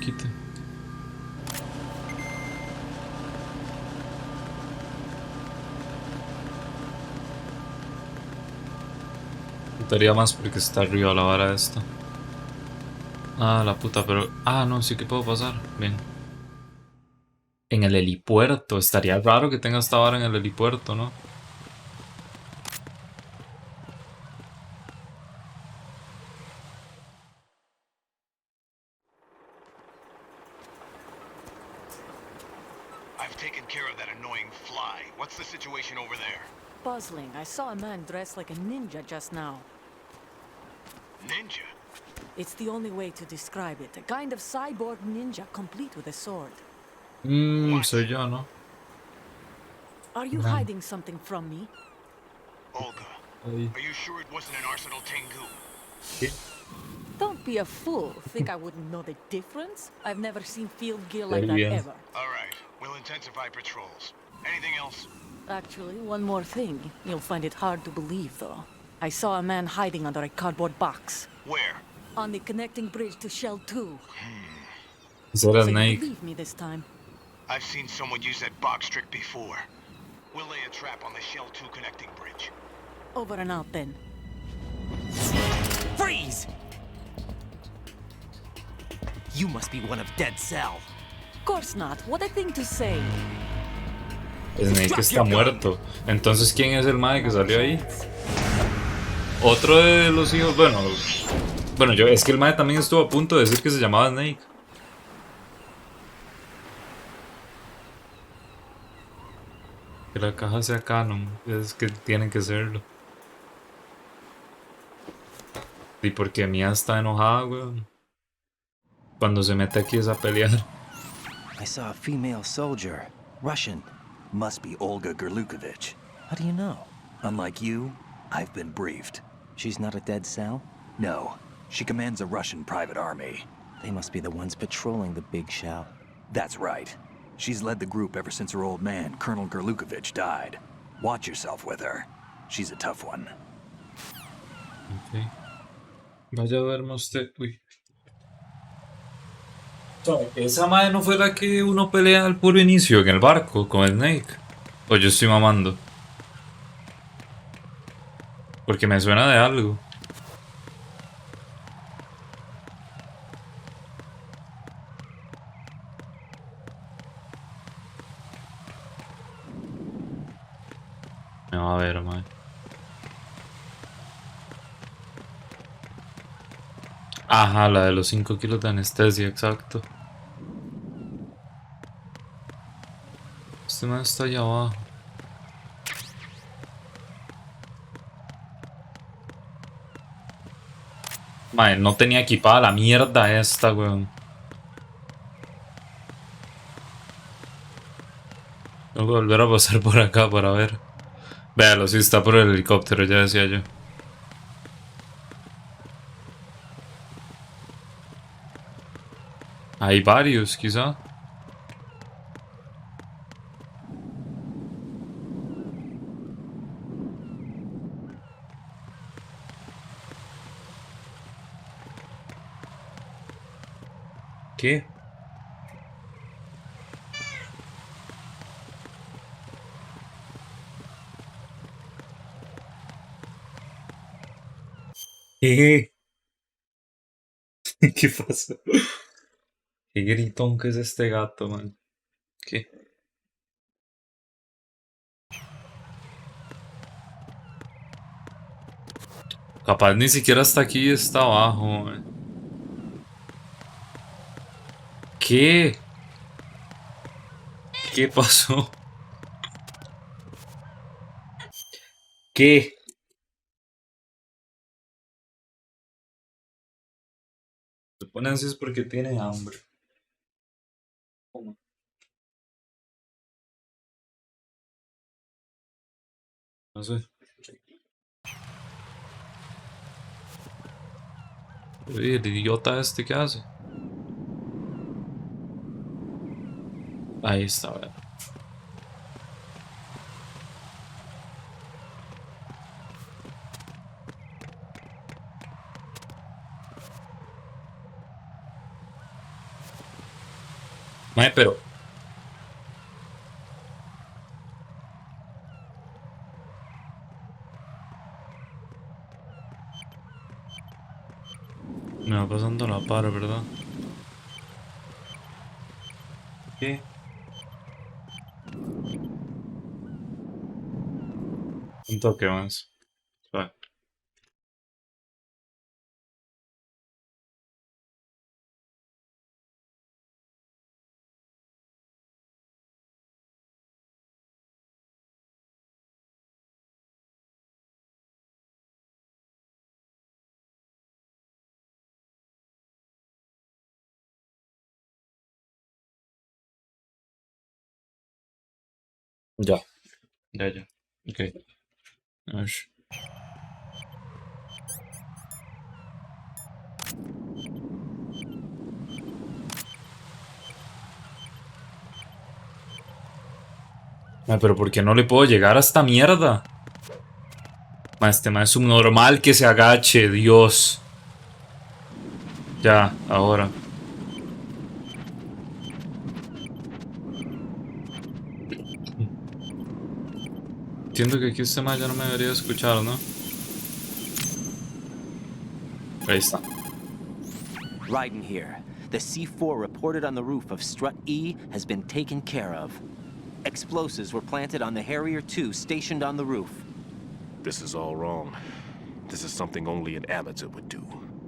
Speaker 1: Quite. Quitaría más porque está arriba la vara esta. Ah, la puta, pero... Ah, no, sí que puedo pasar. Bien. En el helipuerto. Estaría raro que tenga esta vara en el helipuerto, ¿no?
Speaker 7: I've taken care of that annoying fly. What's the situation over there?
Speaker 8: Puzzling. I saw a man dressed like a ninja just now.
Speaker 7: Ninja?
Speaker 8: It's the only way to describe it. A kind of cyborg ninja, complete with a sword.
Speaker 1: Soy yo, ¿no?
Speaker 8: Are you hiding something from me?
Speaker 7: Olga,
Speaker 1: Ahí.
Speaker 7: are you sure it wasn't an Arsenal Tengu?
Speaker 8: Don't be a fool. Think I wouldn't know the difference? I've never seen field gear like that
Speaker 1: bien.
Speaker 8: ever.
Speaker 7: All right, we'll intensify patrols. Anything else?
Speaker 8: Actually, one more thing. You'll find it hard to believe, though. I saw a man hiding under a cardboard box.
Speaker 7: Where?
Speaker 8: On the connecting bridge to Shell 2.
Speaker 1: Is that a
Speaker 8: So you
Speaker 1: snake?
Speaker 8: believe me this time.
Speaker 7: I've seen someone use that box trick before. We'll lay a trap on the Shell 2 connecting bridge.
Speaker 8: Over and out, then.
Speaker 4: Freeze! You must be one of Dead Cell.
Speaker 8: Of course not. What a thing to say.
Speaker 1: Snake está muerto. Entonces, ¿quién es el mae que salió ahí? Otro de los hijos. Bueno, yo es que el mae también estuvo a punto de decir que se llamaba Snake. Que la caja sea canon, es que tienen que serlo. Y porque Mia está enojada, weón. Cuando se mete aquí es a pelear.
Speaker 4: I saw a female soldier. Russian.
Speaker 5: Must be Olga Gerlukovich.
Speaker 4: How do you know?
Speaker 5: Unlike you, I've been briefed.
Speaker 4: She's not a Dead Cell?
Speaker 5: No, she commands a Russian private army.
Speaker 4: They must be the ones patrolling the Big Shell.
Speaker 5: That's right. She's led the group ever since her old man, Colonel Gerlukovich, died. Watch yourself with her. She's a tough one.
Speaker 1: Ok. Vaya duerma usted. Uy. Esa madre no fue la que uno pelea al puro inicio en el barco con el Snake. O yo estoy mamando. Porque me suena de algo. Me va a ver, madre. Ajá, la de los 5 kilos de anestesia, exacto. Este man está allá abajo. Madre, no tenía equipada la mierda esta, weón. Tengo que volver a pasar por acá para ver. Véalo, si está por el helicóptero, ya decía yo. Hay varios, quizá. ¿Qué? ¿Qué? ¿Qué pasó? Qué gritón que es este gato, man. ¿Qué? Capaz ni siquiera hasta aquí está abajo, man. ¿Qué? ¿Qué pasó? ¿Qué? Se pone así es porque tiene hambre. ¿Cómo? No sé. Uy, el idiota este que hace. Ahí está, a ver. Mae, pero... Me va pasando la par, ¿verdad? ¿Qué? Un toque más. Suave. Ya. Ya, ya. Ok. A ver. Mae, pero ¿por qué no le puedo llegar a esta mierda? Mae, este mae es subnormal que se agache, Dios. Ya, ahora. Entiendo que aquí este mae ya no me debería escuchar, ¿no? Ahí está.
Speaker 4: Raiden here. The C4 reported on the roof of Strut E has been taken care of. Explosives were planted on the Harrier 2 stationed on the roof.
Speaker 3: This is all wrong. This is something only an amateur would do.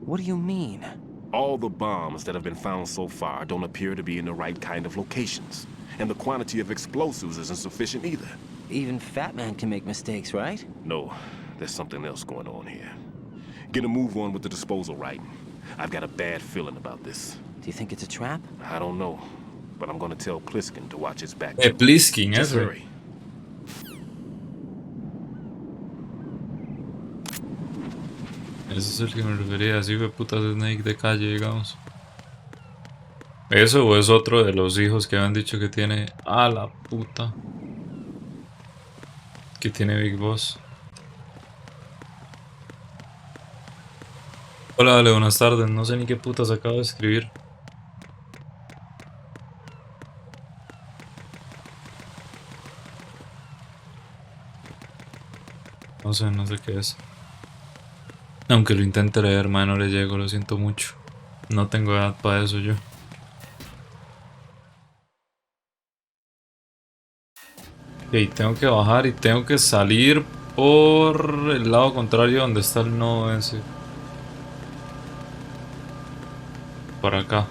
Speaker 4: What do you mean?
Speaker 3: All the bombs that have been found so far don't appear to be in the right kind of locations. And the quantity of explosives isn't sufficient either.
Speaker 4: Even Fat Man can make mistakes, right?
Speaker 3: No, there's something else going on here. Get a move on with the disposal, Raiden. I've got a bad feeling about this.
Speaker 4: Do you think it's a trap?
Speaker 3: I don't know, but I'm gonna tell Pliskin to watch his back.
Speaker 1: Pliskin,
Speaker 3: Just
Speaker 1: eso.
Speaker 3: hurry.
Speaker 1: Ese es el que me refería, así fue puta Snake de calle, digamos. ¿Eso o es otro de los hijos que habían dicho que tiene... ¡Ah, la puta! Que tiene Big Boss. Hola, vale, buenas tardes. No sé ni qué putas acabo de escribir. No sé qué es. Aunque lo intente leer, man, no le llego, lo siento mucho. No tengo edad para eso yo. Ok, tengo que bajar y tengo que salir por el lado contrario donde está el nodo ese. Por acá.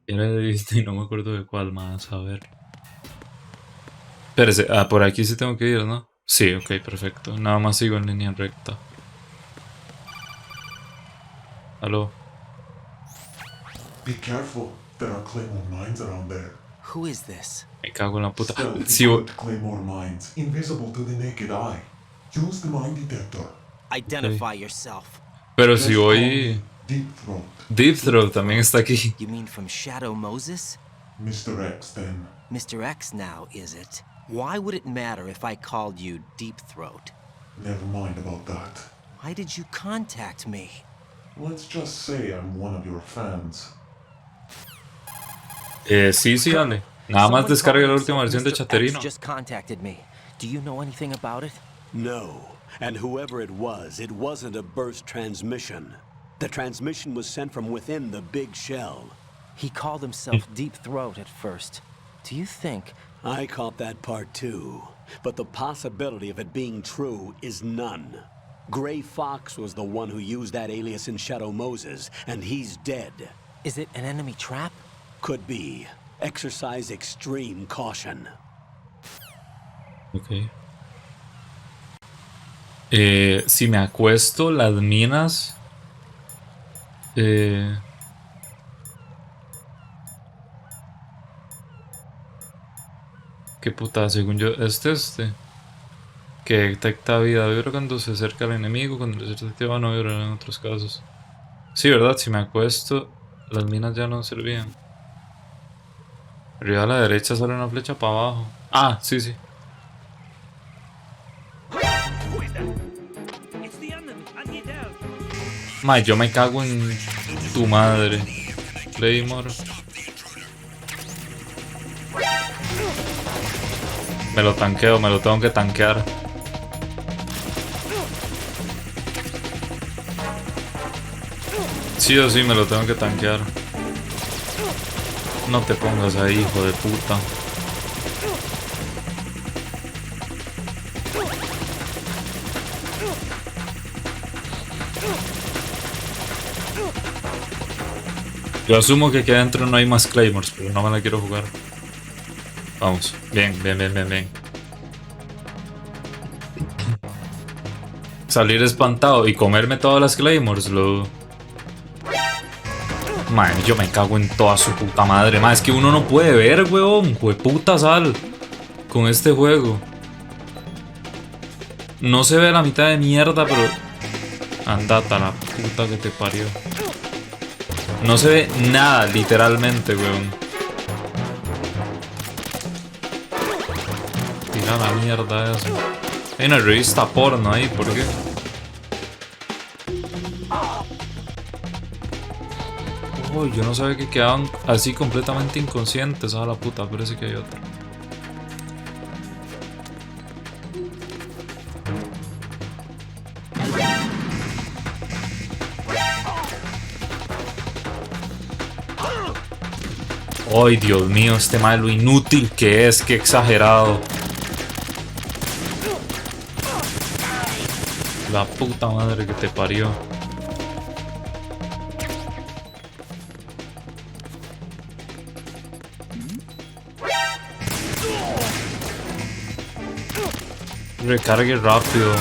Speaker 1: Era de Disney, no me acuerdo de cuál más, a ver. Espérese, por aquí sí tengo que ir, ¿no? Sí, ok, perfecto. Nada más sigo en línea recta. Aló.
Speaker 9: Be careful. There are Claymore mines around there.
Speaker 4: Who is this?
Speaker 1: Me cago en la puta.
Speaker 9: Stealth
Speaker 1: Si vo-
Speaker 9: equipped Claymore mines, invisible to the naked eye. Use the mine detector.
Speaker 4: Identify yourself.
Speaker 1: Pero
Speaker 9: Just
Speaker 1: si
Speaker 9: call
Speaker 1: voy...
Speaker 9: me Deep Throat.
Speaker 1: Deep Throat también está aquí.
Speaker 4: You mean from Shadow Moses?
Speaker 9: Mr. X, then.
Speaker 4: Mr. X now, is it? Why would it matter if I called you Deep Throat?
Speaker 9: Never mind about that.
Speaker 4: Why did you contact me?
Speaker 9: Let's just say I'm one of your fans.
Speaker 1: Sí, dale. Nada más
Speaker 4: Someone
Speaker 1: descarga la
Speaker 4: calling
Speaker 1: última versión
Speaker 4: himself
Speaker 1: de
Speaker 4: Mr. X
Speaker 1: Chaterino.
Speaker 4: just contacted me. Do you know anything about it?
Speaker 2: No, and whoever it wasn't a burst transmission. The transmission was sent from within the big shell.
Speaker 4: He called himself Deep Throat at first. Do you think...
Speaker 2: I caught that part too, but the possibility of it being true is none. Gray Fox was the one who used that alias in Shadow Moses, and he's dead.
Speaker 4: Is it an enemy trap?
Speaker 2: Could be. Exercise extreme caution.
Speaker 1: Ok. Si me acuesto, las minas... Qué puta, según yo, que detecta vida vibra cuando se acerca al enemigo, cuando se detecta no vibra en otros casos. Sí, ¿verdad? Si me acuesto, las minas ya no servían. Arriba a la derecha sale una flecha para abajo. Ah, sí, sí. Mae, yo me cago en tu madre. Claymore. Me lo tanqueo, me lo tengo que tanquear. Sí o sí me lo tengo que tanquear. No te pongas ahí, hijo de puta. Yo asumo que aquí adentro no hay más Claymores, pero no me la quiero jugar. Vamos, bien. Salir espantado y comerme todas las Claymores, Man, yo me cago en toda su puta madre. Man, es que uno no puede ver, weón. Jueputa sal. Con este juego. No se ve la mitad de mierda, pero... Andata la puta que te parió. No se ve nada, literalmente, weón. Tira la mierda eso. Hay una revista porno ahí, ¿por qué? Oh, yo no sabía que quedaban así completamente inconscientes. A la puta, parece que hay otra. Ay, Dios mío, este mae lo inútil que es, qué exagerado. La puta madre que te parió. Recargue rápido.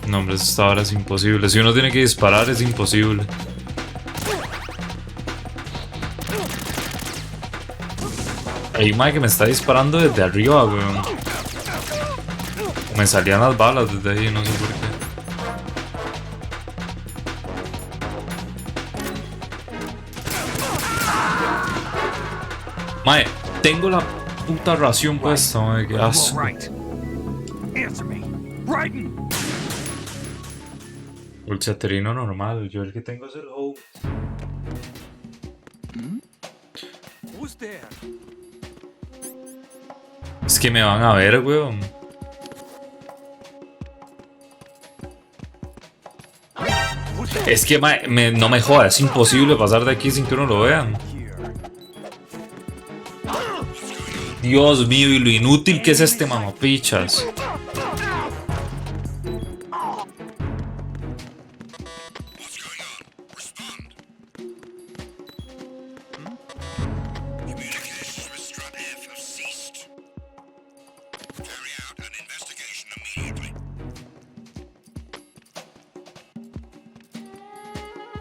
Speaker 1: No, hombre, esta hora es imposible. Si uno tiene que disparar, es imposible. Hay mae que me está disparando desde arriba, weón. Me salían las balas desde ahí, no sé por qué. Mae, tengo la puta ración puesta, mae, qué asco. El Chaterino normal, yo el que tengo es el Hope. Es que me van a ver, weón. Es que no me jodas, es imposible pasar de aquí sin que uno lo vean. Dios mío, y lo inútil que es este mamapichas.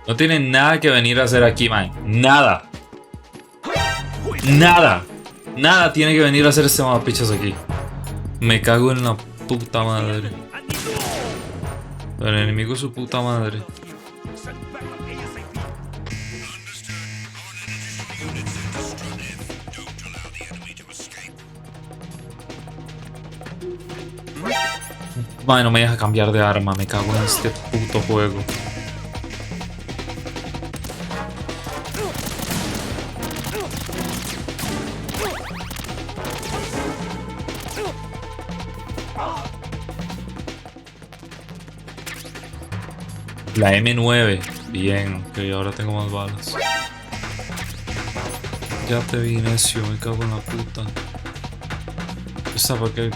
Speaker 1: No tiene nada que venir a hacer aquí, man. Nada. Nada. Nada tiene que venir a hacer este mamapichas aquí. Me cago en la puta madre. El enemigo es su puta madre. Madre, no me deja cambiar de arma. Me cago en este puto juego. La M9. Bien, ok, ahora tengo más balas. Ya te vi, necio, me cago en la puta. Esta para qué.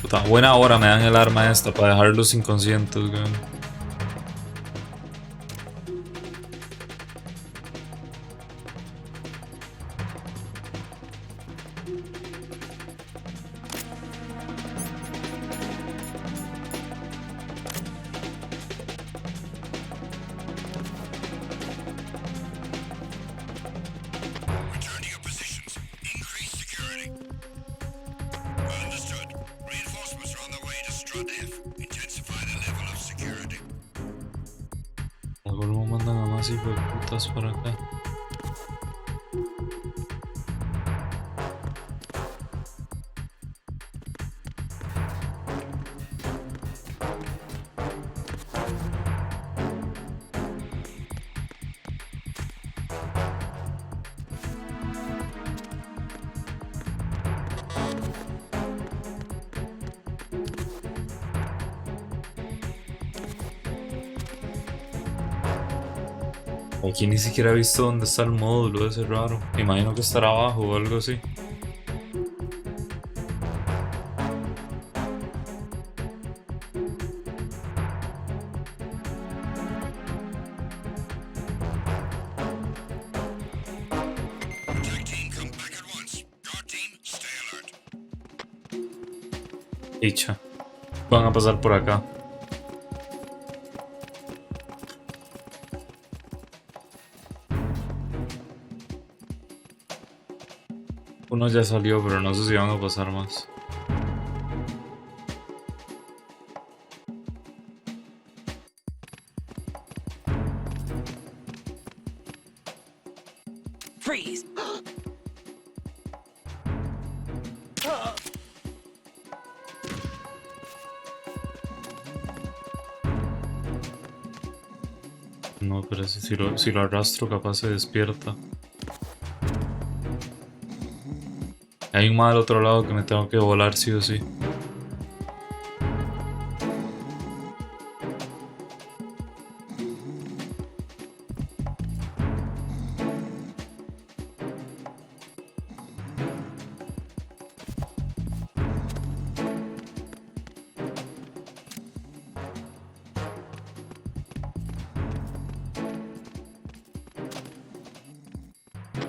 Speaker 1: Puta, buena hora me dan el arma esta para dejarlos inconscientes, weón. Luego mandan a más hijos de putas por acá. Aquí ni siquiera he visto dónde está el módulo ese raro. Me imagino que estará abajo o algo así. Dicha. Van a pasar por acá. Uno ya salió, pero no sé si van a pasar más.
Speaker 4: Freeze!
Speaker 1: No, pero si lo arrastro capaz se despierta. Hay un más al otro lado que me tengo que volar sí o sí.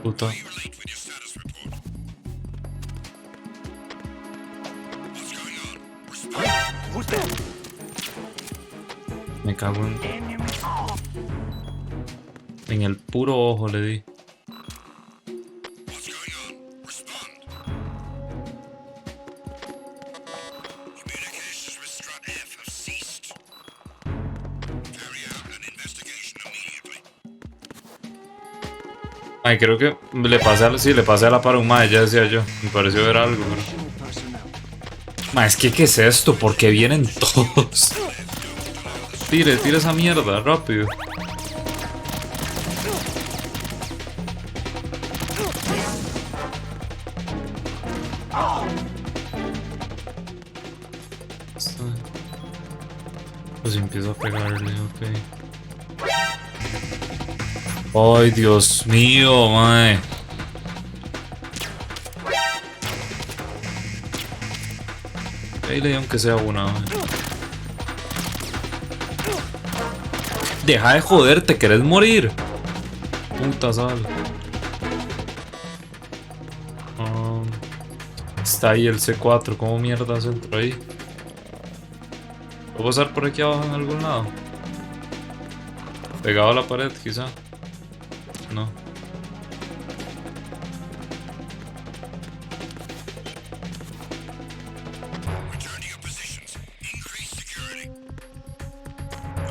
Speaker 1: Puta. Me cago en el puro ojo le di. Ay, creo que le pasé a la par a un mae, ya decía yo. Me pareció ver algo, pero... Ma, es que ¿qué es esto? ¿Por qué vienen todos? Tire esa mierda, rápido. Pues empiezo a pegarle, ok. Ay, Dios mío, mae. Ahí le di aunque sea una, mae. Deja de joder, ¿te querés morir? Puta sal. Está ahí el C4, ¿cómo mierda entro ahí? ¿Puedo pasar por aquí abajo en algún lado? Ok, Pegado a la pared, quizá. No.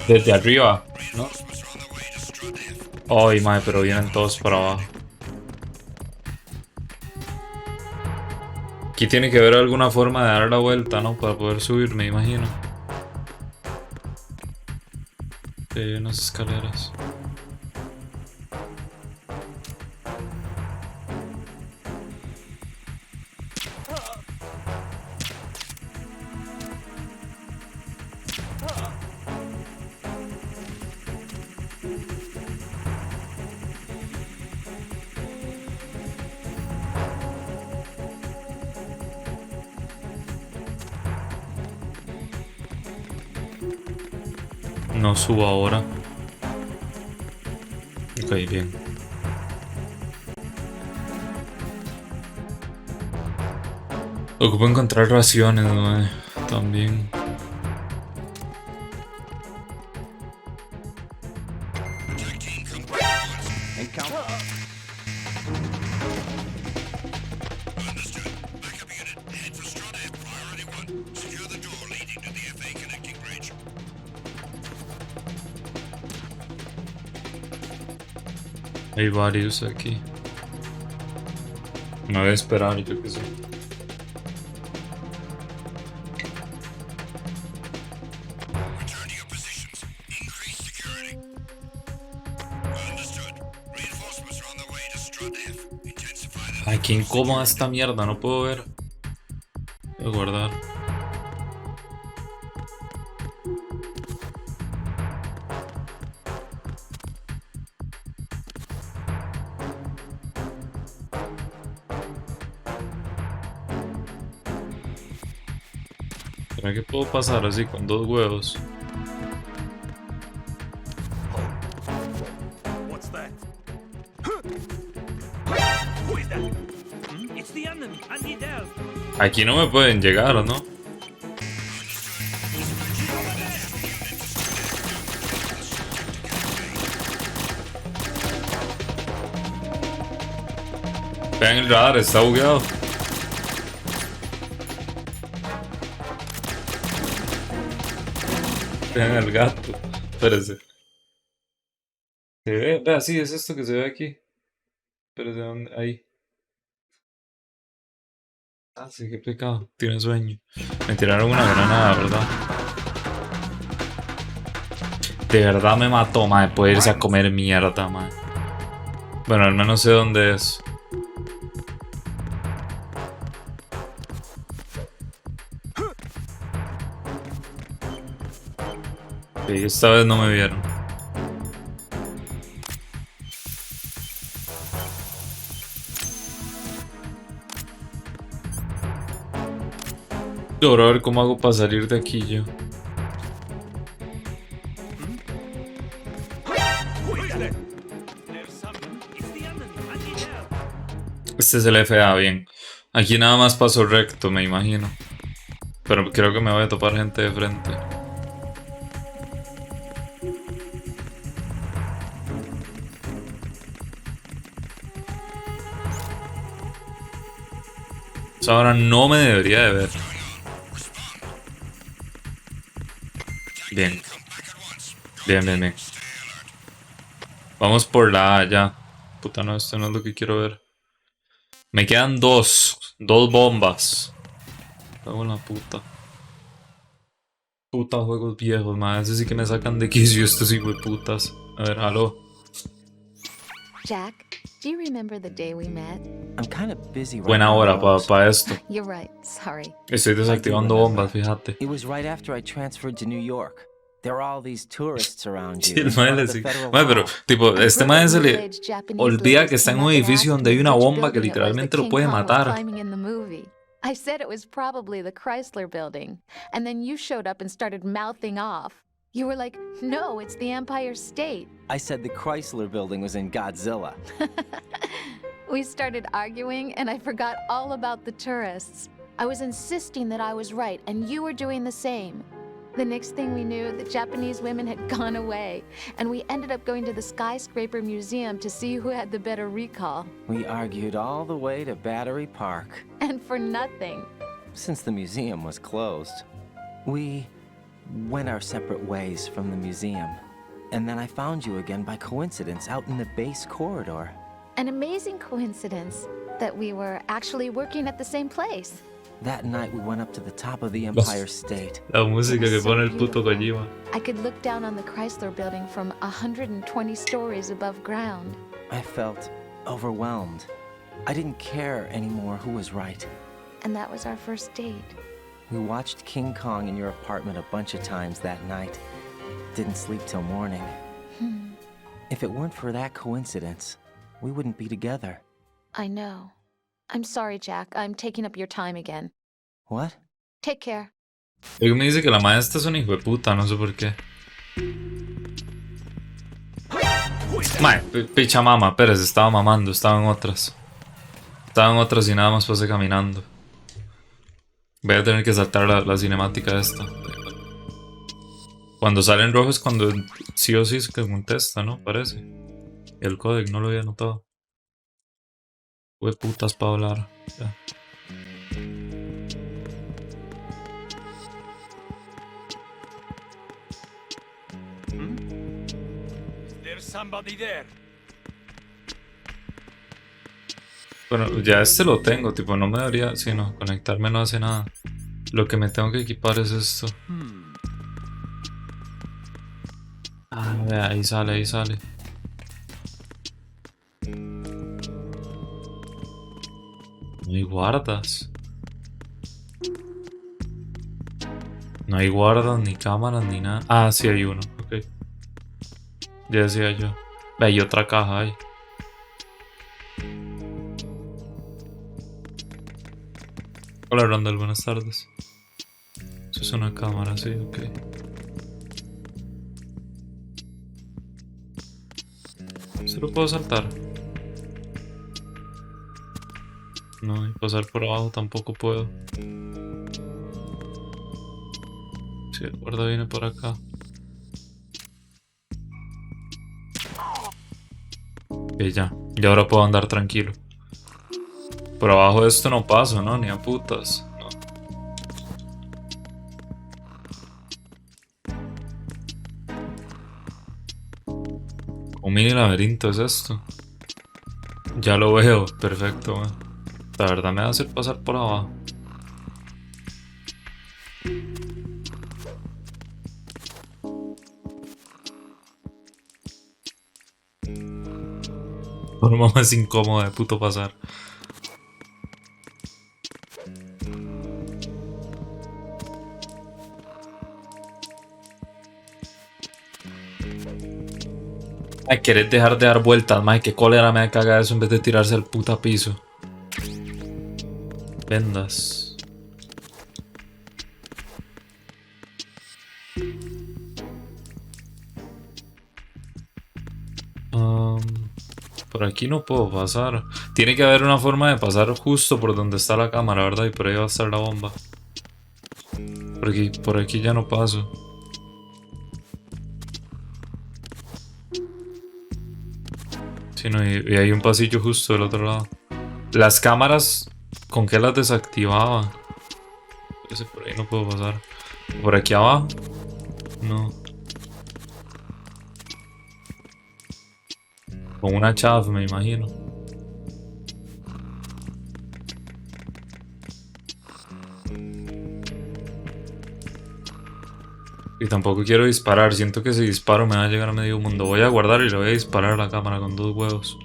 Speaker 1: Desde arriba, ¿no? Ay, madre, pero vienen todos para abajo. Aquí tiene que haber alguna forma de dar la vuelta, ¿no? Para poder subir, me imagino. Sí, hay unas escaleras. No subo ahora. Ok, bien. Ocupo encontrar raciones, ¿no? También. Hay varios aquí. Me voy a esperar, yo qué sé. Ay, qué incómoda esta mierda, no puedo ver. Voy a guardar. ¿Será que puedo pasar así con 2 huevos? Aquí no me pueden llegar, ¿o no? Vean el radar, está bugueado. Vean el gato. Espérese. Se ve, vea, sí, es esto que se ve aquí. Espérese, ¿dónde? Ahí. Ah, sí, qué pecado. Tiene sueño. Me tiraron una granada, ¿verdad? De verdad me mató, madre. Puede irse a comer mierda, madre. Bueno, al menos sé dónde es. Sí, esta vez no me vieron. Yo ahora a ver cómo hago para salir de aquí yo. Este es el FA, bien. Aquí nada más paso recto, me imagino. Pero creo que me voy a topar gente de frente. Ahora no me debería de ver. Bien. Bien, bien, bien. Vamos por la A ya. Puta, no, esto no es lo que quiero ver. Me quedan 2. 2 bombas. Cago en la puta. Puta, juegos viejos, man. Ese sí que me sacan de quicio estos hijueputas. A ver, aló.
Speaker 10: Jack, do you remember the day we met?
Speaker 4: I'm kind of busy right
Speaker 1: Buena
Speaker 4: now,
Speaker 1: hora
Speaker 4: Rose.
Speaker 1: para esto.
Speaker 10: You're right. Sorry.
Speaker 1: Estoy desactivando bombas, fíjate.
Speaker 4: It was right after I transferred to New York. There are all these tourists around
Speaker 1: Sí,
Speaker 4: you.
Speaker 1: el
Speaker 4: in
Speaker 1: mae
Speaker 4: front
Speaker 1: le
Speaker 4: of the
Speaker 1: dice.
Speaker 4: federal
Speaker 1: Mae, pero,
Speaker 4: wall.
Speaker 1: tipo, este mae se le
Speaker 10: Middle-aged Japanese
Speaker 1: olvida
Speaker 10: ladies
Speaker 1: que está en
Speaker 10: came
Speaker 1: un
Speaker 10: up and
Speaker 1: edificio
Speaker 10: asked
Speaker 1: donde hay
Speaker 10: me
Speaker 1: una
Speaker 10: which
Speaker 1: bomba que
Speaker 10: building it was that
Speaker 1: literalmente lo
Speaker 10: King
Speaker 1: puede
Speaker 10: Kong was
Speaker 1: matar.
Speaker 10: climbing in the movie. I said it was probably the Chrysler Building, and then you showed up and started mouthing off. You were like, no, it's the Empire State.
Speaker 4: I said the Chrysler Building was in Godzilla.
Speaker 10: We started arguing, and I forgot all about the tourists. I was insisting that I was right, and you were doing the same. The next thing we knew, the Japanese women had gone away, and we ended up going to the Skyscraper Museum to see who had the better recall.
Speaker 4: We argued all the way to Battery Park.
Speaker 10: And for nothing.
Speaker 4: Since the museum was closed, we went our separate ways from the museum. And then I found you again by coincidence out in the base corridor.
Speaker 10: An amazing coincidence that we were actually working at the same place.
Speaker 4: That night we went up to the top of the Empire State.
Speaker 1: La música que pone el puto Kojima.
Speaker 10: I could look down on the Chrysler Building from 120 stories above ground.
Speaker 4: I felt overwhelmed. I didn't care anymore who was right.
Speaker 10: And that was our first date.
Speaker 4: We watched King Kong in your apartment a bunch of times that night. Didn't sleep till morning. If it weren't for that coincidence, we wouldn't be together.
Speaker 10: I know. I'm sorry, Jack. I'm taking up your time again.
Speaker 4: What?
Speaker 10: Take care.
Speaker 1: Luego me dice que la maestra es un hijo de puta, no sé por qué. Mae, picha mama, Pérez, estaba mamando, estaba en otras. Estaba en otras y nada más pasé caminando. Voy a tener que saltar la cinemática esta. Cuando sale en rojo es cuando sí o sí se contesta, ¿no? Parece. El códec no lo había notado. Fue putas para hablar. Ya.
Speaker 5: There's somebody there.
Speaker 1: Bueno, ya este lo tengo, tipo, no me debería, si no, conectarme no hace nada. Lo que me tengo que equipar es esto. Ah, vea, ahí sale, ahí sale. No hay guardas. No hay guardas, ni cámaras, ni nada. Ah, sí hay uno, ok. Ya decía yo. Ve, hay otra caja ahí. Hola Randall, buenas tardes. Eso es una cámara, sí, ok. ¿Se lo puedo saltar? No, y pasar por abajo tampoco puedo. Si el guarda viene por acá. Ok, ya. Y ahora puedo andar tranquilo. Por abajo de esto no paso, ¿no? Ni a putas. No. Un mini laberinto es esto. Ya lo veo. Perfecto, man. La verdad me va a hacer pasar por abajo. Forma más incómoda de puto pasar. Ay, querés dejar de dar vueltas, mae, qué cólera me caga eso en vez de tirarse al puta piso. Vendas. Por aquí no puedo pasar. Tiene que haber una forma de pasar justo por donde está la cámara, ¿verdad? Y por ahí va a estar la bomba. Por aquí ya no paso. Sí, no, y hay un pasillo justo del otro lado. Las cámaras, ¿con qué las desactivaba? Por ahí no puedo pasar. ¿Por aquí abajo? No. Con una chav, me imagino. Y tampoco quiero disparar. Siento que si disparo me va a llegar a medio mundo. Voy a guardar y le voy a disparar a la cámara con 2 huevos.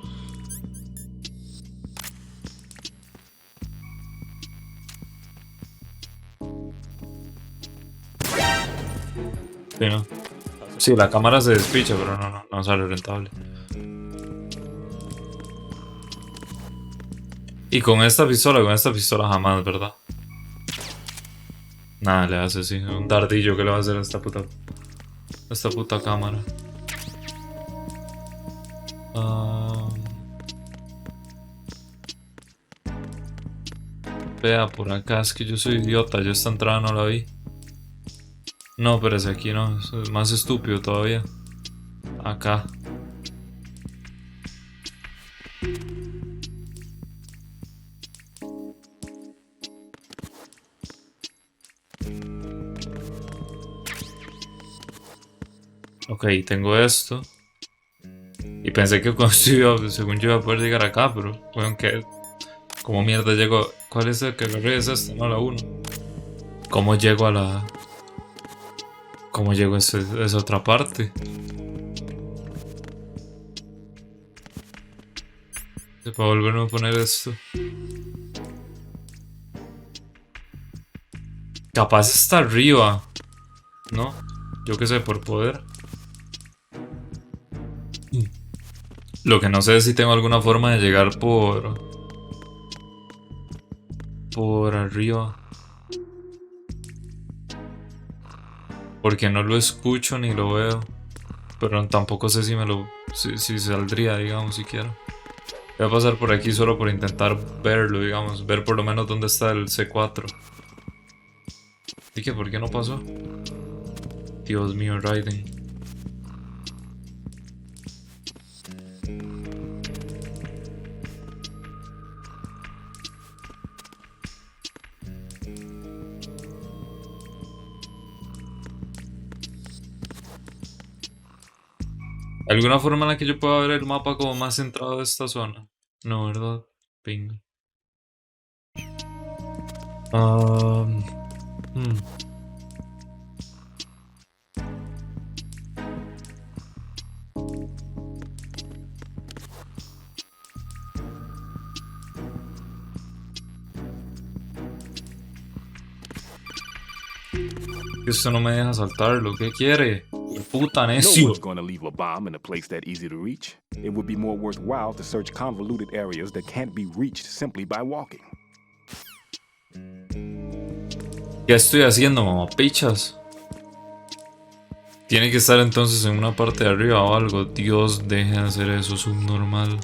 Speaker 1: Sí, ¿no? Sí, la cámara se despicha, pero no sale rentable. Y con esta pistola jamás, ¿verdad? Nada, le hace así, un dardillo que le va a hacer a esta puta cámara. Vea, por acá, es que yo soy idiota, yo esta entrada no la vi. No, pero es aquí no, es más estúpido todavía. Acá. Ok, tengo esto. Y pensé que con esto según yo iba a poder llegar acá, pero bueno, que como mierda llego. ¿Cuál es el que agarré? Es este, no la 1. ¿Cómo llego a la... ¿Cómo llego a esa otra parte? Para volverme a poner esto. Capaz está arriba. ¿No? Yo qué sé, por poder. Lo que no sé es si tengo alguna forma de llegar por arriba. Porque no lo escucho ni lo veo. Pero tampoco sé si si saldría, digamos, siquiera. Voy a pasar por aquí solo por intentar verlo, digamos. Ver por lo menos dónde está el C4. ¿Y qué? ¿Por qué no pasó? Dios mío, Raiden. ¿Alguna forma en la que yo pueda ver el mapa como más centrado de esta zona? No, ¿verdad? Ping. Esto no me deja saltarlo. ¿Qué quiere? Puta
Speaker 3: No
Speaker 1: necio.
Speaker 3: one's going to leave a bomb in a place that easy to reach. It would be more worthwhile to search convoluted areas that can't be reached simply by walking.
Speaker 1: ¿Qué estoy haciendo, mamapichas? Tiene que estar entonces en una parte de arriba o algo. Dios, deje de hacer eso, subnormal.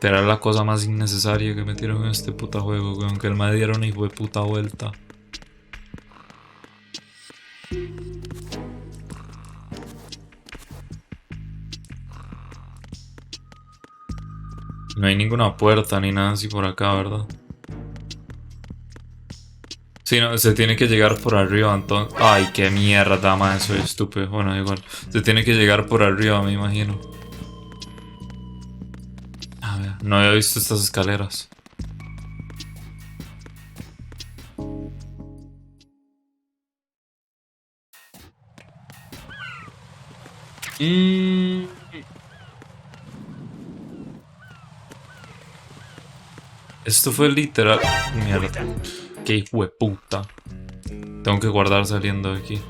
Speaker 1: Era la cosa más innecesaria que metieron en este puta juego, weón. Que el me diera una hijo de puta vuelta. No hay ninguna puerta ni nada así por acá, ¿verdad? Sí, no, se tiene que llegar por arriba, entonces... Ay, qué mierda, más soy estúpido. Bueno, igual. Se tiene que llegar por arriba, me imagino. A ver, no había visto estas escaleras. Esto fue literal... Mierda. Qué hijo de puta. Tengo que guardar saliendo de aquí.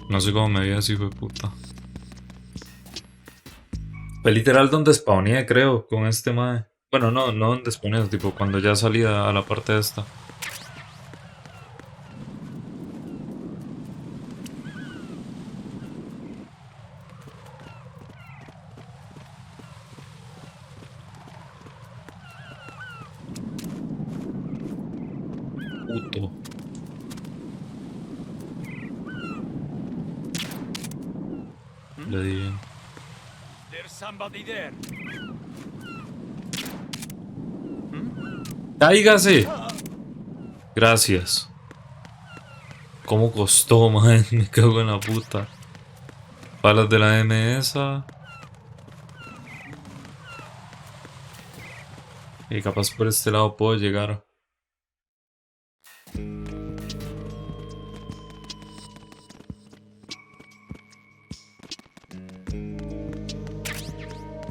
Speaker 1: No sé cómo me vi así, hijo de puta. Fue literal donde spawné, creo, con este mae. Bueno, no donde spawné, tipo cuando ya salí a la parte esta. Puto. Le di bien. ¡Cáigase! Gracias. ¿Cómo costó, man? Me cago en la puta. Balas de la MS. Y capaz por este lado puedo llegar.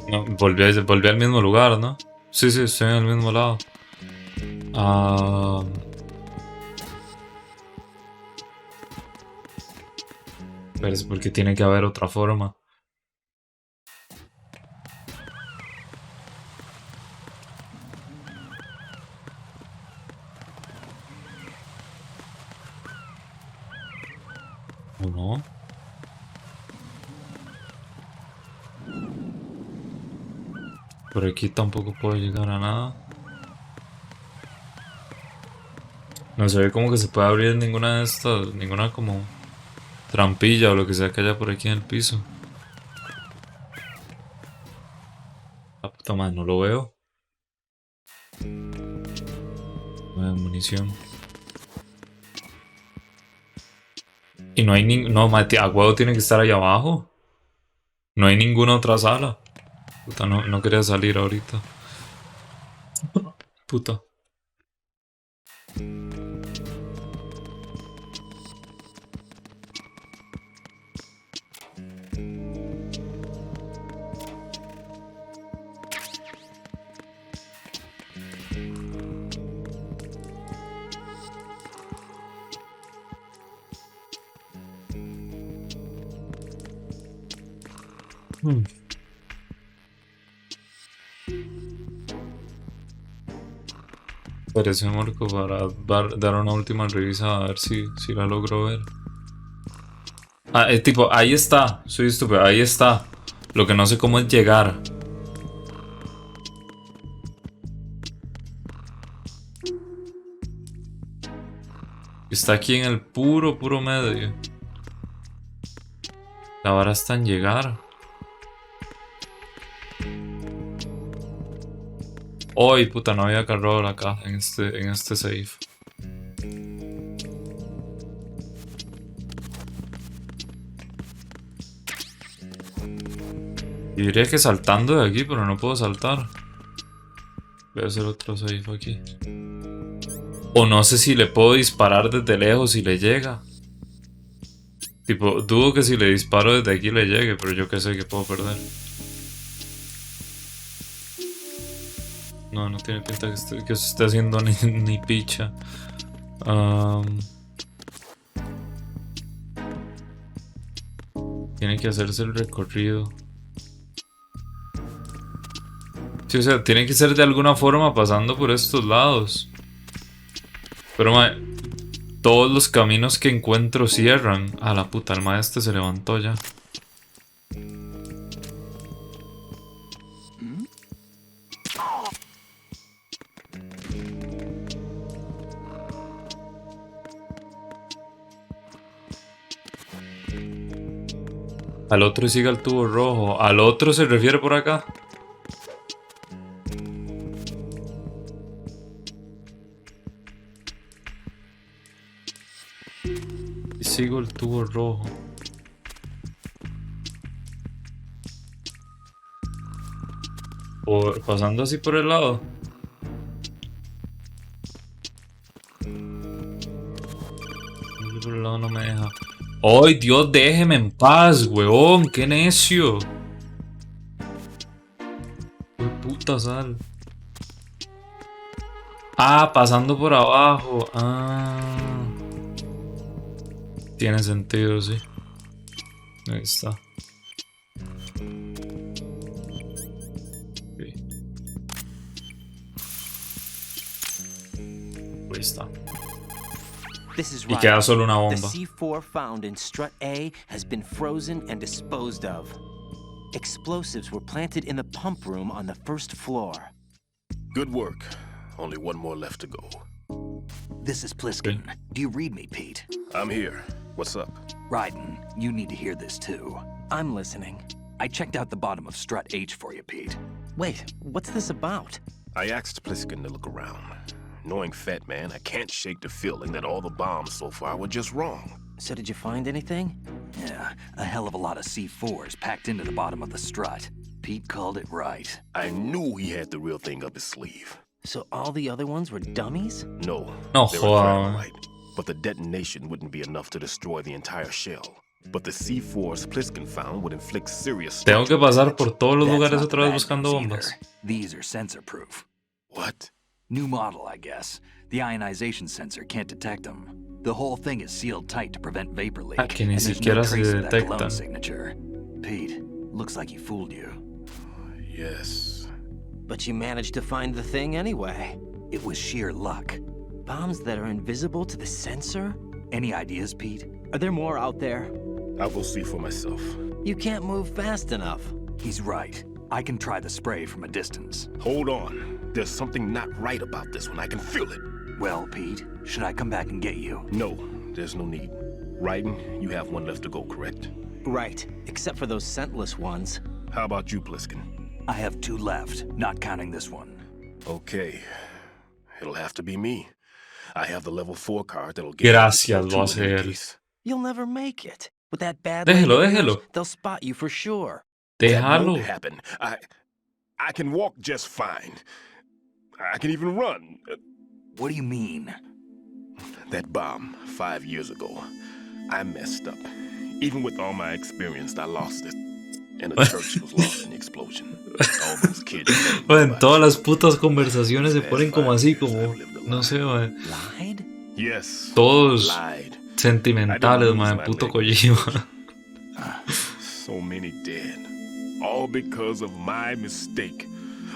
Speaker 1: No, volví al mismo lugar, ¿no? Sí, estoy en el mismo lado. Pero es porque tiene que haber otra forma. ¿O no? Por aquí tampoco puedo llegar a nada. No se ve como que se puede abrir ninguna de estas, ninguna como trampilla o lo que sea que haya por aquí en el piso. Ah, puta madre, no lo veo. No hay munición. Y no hay no, mate, a huevo tiene que estar ahí abajo. No hay ninguna otra sala. Puta, no quería salir ahorita. Puta. Parece Marco para dar una última revisada a ver si la logro ver. Ah, tipo, ahí está. Soy estúpido, ahí está. Lo que no sé cómo es llegar. Está aquí en el puro medio. La vara está en llegar. Ay, puta, no había cargado la caja en este save. Y diría que saltando de aquí, pero no puedo saltar. Voy a hacer otro save aquí. O no sé si le puedo disparar desde lejos y le llega. Tipo, dudo que si le disparo desde aquí le llegue, pero yo que sé que puedo perder. No tiene pinta que se esté haciendo ni picha. Tiene que hacerse el recorrido. Sí, o sea, tiene que ser de alguna forma pasando por estos lados. Pero todos los caminos que encuentro cierran. A la puta, el maestro se levantó ya. Al otro sigue el tubo rojo. ¿Al otro se refiere por acá? Y sigo el tubo rojo. Pasando así por el lado. Por el lado no me deja. ¡Ay, Dios, déjeme en paz, huevón! ¡Qué necio! ¡Qué puta sal! Ah, pasando por abajo. Ah. Tiene sentido, sí. Ahí está. Okay. Ahí está. Y queda solo una bomba.
Speaker 4: The C4 found in Strut A has been frozen and disposed of. Explosives were planted in the pump room on the first floor.
Speaker 3: Good work. Only one more left to go.
Speaker 5: This is Pliskin. Do you read me, Pete?
Speaker 3: I'm here. What's up?
Speaker 5: Raiden, you need to hear this too.
Speaker 4: I'm listening.
Speaker 5: I checked out the bottom of Strut H for you, Pete.
Speaker 4: Wait, what's this about?
Speaker 3: I asked Pliskin to look around. Knowing Fat Man, I can't shake the feeling that all the bombs so far were just wrong.
Speaker 4: So did you find anything?
Speaker 5: Yeah, a hell of a lot of C4s packed into the bottom of the strut. Pete called it right.
Speaker 3: I knew he had the real thing up his sleeve.
Speaker 4: So all the other ones were dummies?
Speaker 3: No,
Speaker 1: no,
Speaker 3: they were right. But the detonation wouldn't be enough to destroy the entire shell. But the C4s Pliskin found would inflict serious.
Speaker 1: Tengo que pasar por todos los lugares otra vez buscando bombas.
Speaker 5: These are sensor proof.
Speaker 3: What?
Speaker 5: New model, I guess. The ionization sensor can't detect them. The whole thing is sealed tight to prevent vapor leak.
Speaker 1: Que ni siquiera se detectan.
Speaker 5: Signature. Pete, looks like he fooled you.
Speaker 3: Yes.
Speaker 4: But you managed to find the thing anyway.
Speaker 5: It was sheer luck.
Speaker 4: Bombs that are invisible to the sensor?
Speaker 5: Any ideas, Pete?
Speaker 4: Are there more out there?
Speaker 3: I'll go see for myself.
Speaker 4: You can't move fast enough.
Speaker 5: He's right. I can try the spray from a distance.
Speaker 3: Hold on. There's something not right about this one. I can feel it.
Speaker 5: Well, Pete, should I come back and get you?
Speaker 3: No, there's no need. Raiden, you have one left to go, correct?
Speaker 4: Right, except for those scentless ones.
Speaker 3: How about you, Pliskin?
Speaker 5: I have 2 left, not counting this one.
Speaker 3: Okay. It'll have to be me. I have the level 4 card that'll get
Speaker 1: Gracias,
Speaker 3: you
Speaker 1: lo hace
Speaker 3: in any
Speaker 1: él.
Speaker 3: case.
Speaker 4: You'll never make it. With that bad
Speaker 1: Déjelo,
Speaker 4: leg of
Speaker 1: déjelo.
Speaker 4: yours, they'll spot you for sure.
Speaker 3: That
Speaker 1: Déjalo.
Speaker 3: won't happen. I can walk just fine. I can even run.
Speaker 5: What do you mean?
Speaker 3: That bomb 5 years ago, I messed up. Even with all my experience, I lost it. And the church was lost in the explosion. All those kids.
Speaker 1: Bueno, en todas las putas conversaciones se ponen como así, como, no sé, mae.
Speaker 4: Lied?
Speaker 3: Yes.
Speaker 1: Todos
Speaker 3: Lied.
Speaker 1: sentimentales, mae, puto Kojima.
Speaker 3: So many dead. All because of my mistake.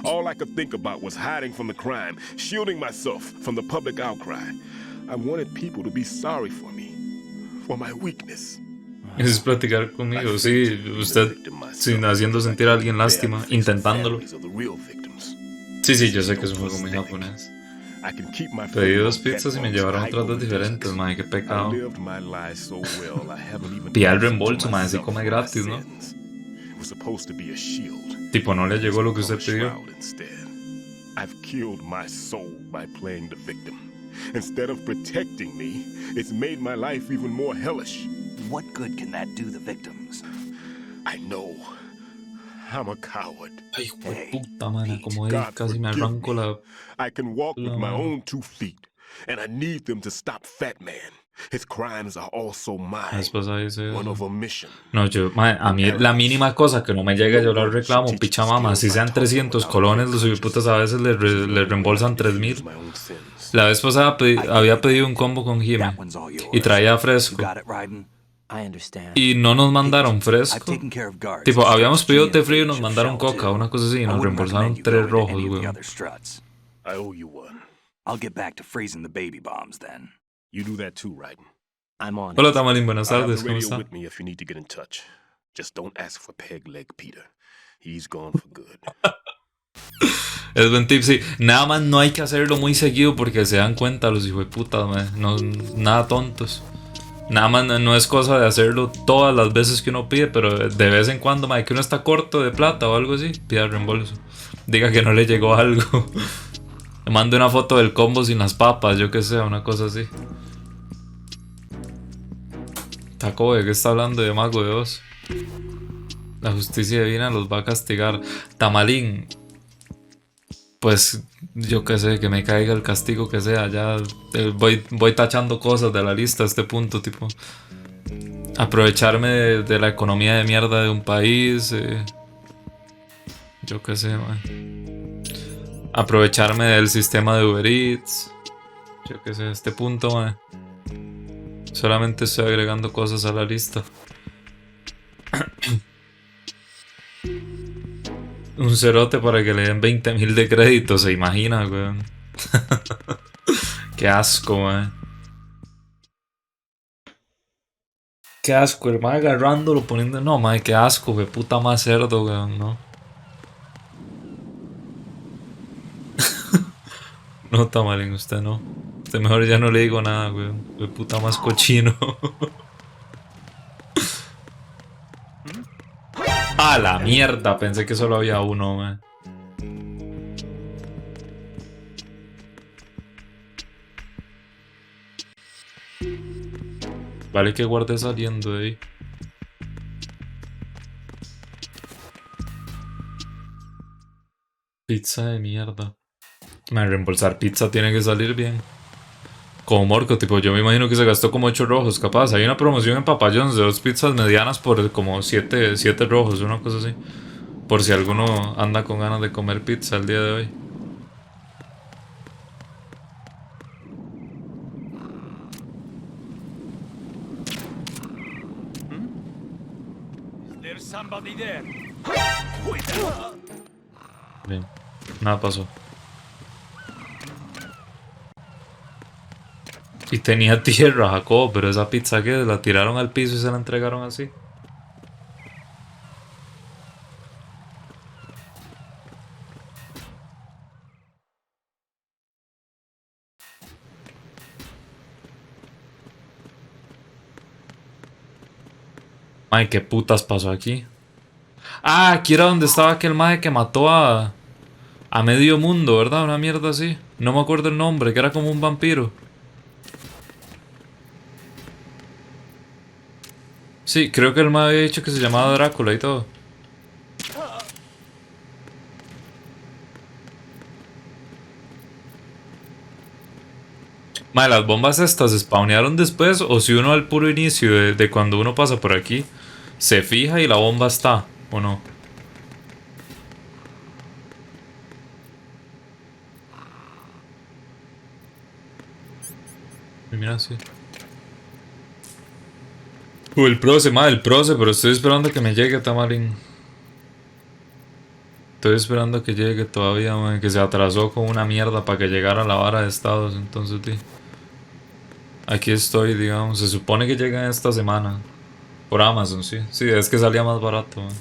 Speaker 3: All I could think about was hiding from the crime, shielding myself from the public outcry. I wanted people to be sorry for me, for my weakness.
Speaker 1: Es platicar conmigo, sí, usted sin haciendo sentir a alguien lástima, intentándolo. Sí, sí, yo sé que es un juego muy japonés. Pedí 2 pizzas y me llevaron otras 2 diferentes, madre, qué pecado. Pida el reembolso, madre, si come gratis, ¿no? Tipo, no le llegó lo que usted pidió.
Speaker 3: I've killed my soul by playing the victim. Instead of protecting me, it's made my life even more hellish.
Speaker 5: What good can that do the victims?
Speaker 3: I know. I'm a coward.
Speaker 1: Ay, hijo de puta, mana, como él casi me arranco la...
Speaker 3: I can walk with my own 2 feet, and I need them to stop Fat Man. His crimes are also mine. One of omission.
Speaker 1: No, yo, mae, a mí la mínima cosa que no me llega yo la reclamo, picha mama, si sean 300 colones, los putas a veces le reembolsan 3,000. La vez pasada había pedido un combo con Jimmy y traía fresco. Y no nos mandaron fresco. Tipo, habíamos pedido té frío y nos mandaron coca, una cosa así, y nos reembolsaron 3 rojos, weón.
Speaker 3: I owe you one.
Speaker 5: I'll get back to freezing the baby bombs then.
Speaker 3: You do that too, Raiden.
Speaker 4: I'm on
Speaker 1: Hola,
Speaker 4: it.
Speaker 1: Tamalín, buenas
Speaker 3: I have
Speaker 1: tardes,
Speaker 3: the
Speaker 1: ¿cómo
Speaker 3: radio
Speaker 1: está?
Speaker 3: with me if you need to get in touch. Just don't ask for Peg Leg Peter. He's gone for good.
Speaker 1: Es buen tip, sí. Nada más no hay que hacerlo muy seguido porque se dan cuenta los hijos de puta, no, nada tontos. Nada más no es cosa de hacerlo todas las veces que uno pide, pero de vez en cuando, mae, que uno está corto de plata o algo así, pida reembolso. Diga que no le llegó algo. Le mande una foto del combo sin las papas, yo que sé, una cosa así. Taco, ¿de qué está hablando de Mago de Oz? La justicia divina los va a castigar. Tamalín. Pues yo qué sé, que me caiga el castigo que sea. Ya voy tachando cosas de la lista a este punto, tipo aprovecharme de la economía de mierda de un país, yo qué sé, man. Aprovecharme del sistema de Uber Eats, yo qué sé, a este punto, man. Solamente estoy agregando cosas a la lista. Un cerote para que le den 20,000 de crédito, se imagina, weón. Qué asco, weón. Qué asco, el mae agarrándolo, poniendo... No, mae, qué asco, we puta más cerdo, weón, no. No, Tamalín, usted no. Usted mejor ya no le digo nada, weón. We puta más cochino. ¡A la mierda! Pensé que solo había uno, man. Vale que guarde saliendo de ahí. Pizza de mierda. Man, reembolsar pizza tiene que salir bien. Como Morco, tipo, yo me imagino que se gastó como 8 rojos, capaz. Hay una promoción en Papa John's de 2 pizzas medianas por como 7 rojos, una cosa así. Por si alguno anda con ganas de comer pizza el día de hoy. Bien, nada pasó. Y tenía tierra, Jacob, pero esa pizza que la tiraron al piso y se la entregaron así. Mae, ¿qué putas pasó aquí? Ah, aquí era donde estaba aquel mae que mató a medio mundo, ¿verdad? Una mierda así. No me acuerdo el nombre, que era como un vampiro. Sí, creo que el mae había dicho que se llamaba Drácula y todo. Mae, las bombas estas spawnearon después, o si uno al puro inicio de cuando uno pasa por aquí se fija y la bomba está, ¿o no? Y mira así. El proce, madre, el proce, pero estoy esperando que me llegue Tamalín. Estoy esperando que llegue todavía, madre, que se atrasó con una mierda para que llegara la vara de estados, entonces, tío. Aquí estoy, digamos, se supone que llega esta semana. Por Amazon, sí. Sí, es que salía más barato, madre.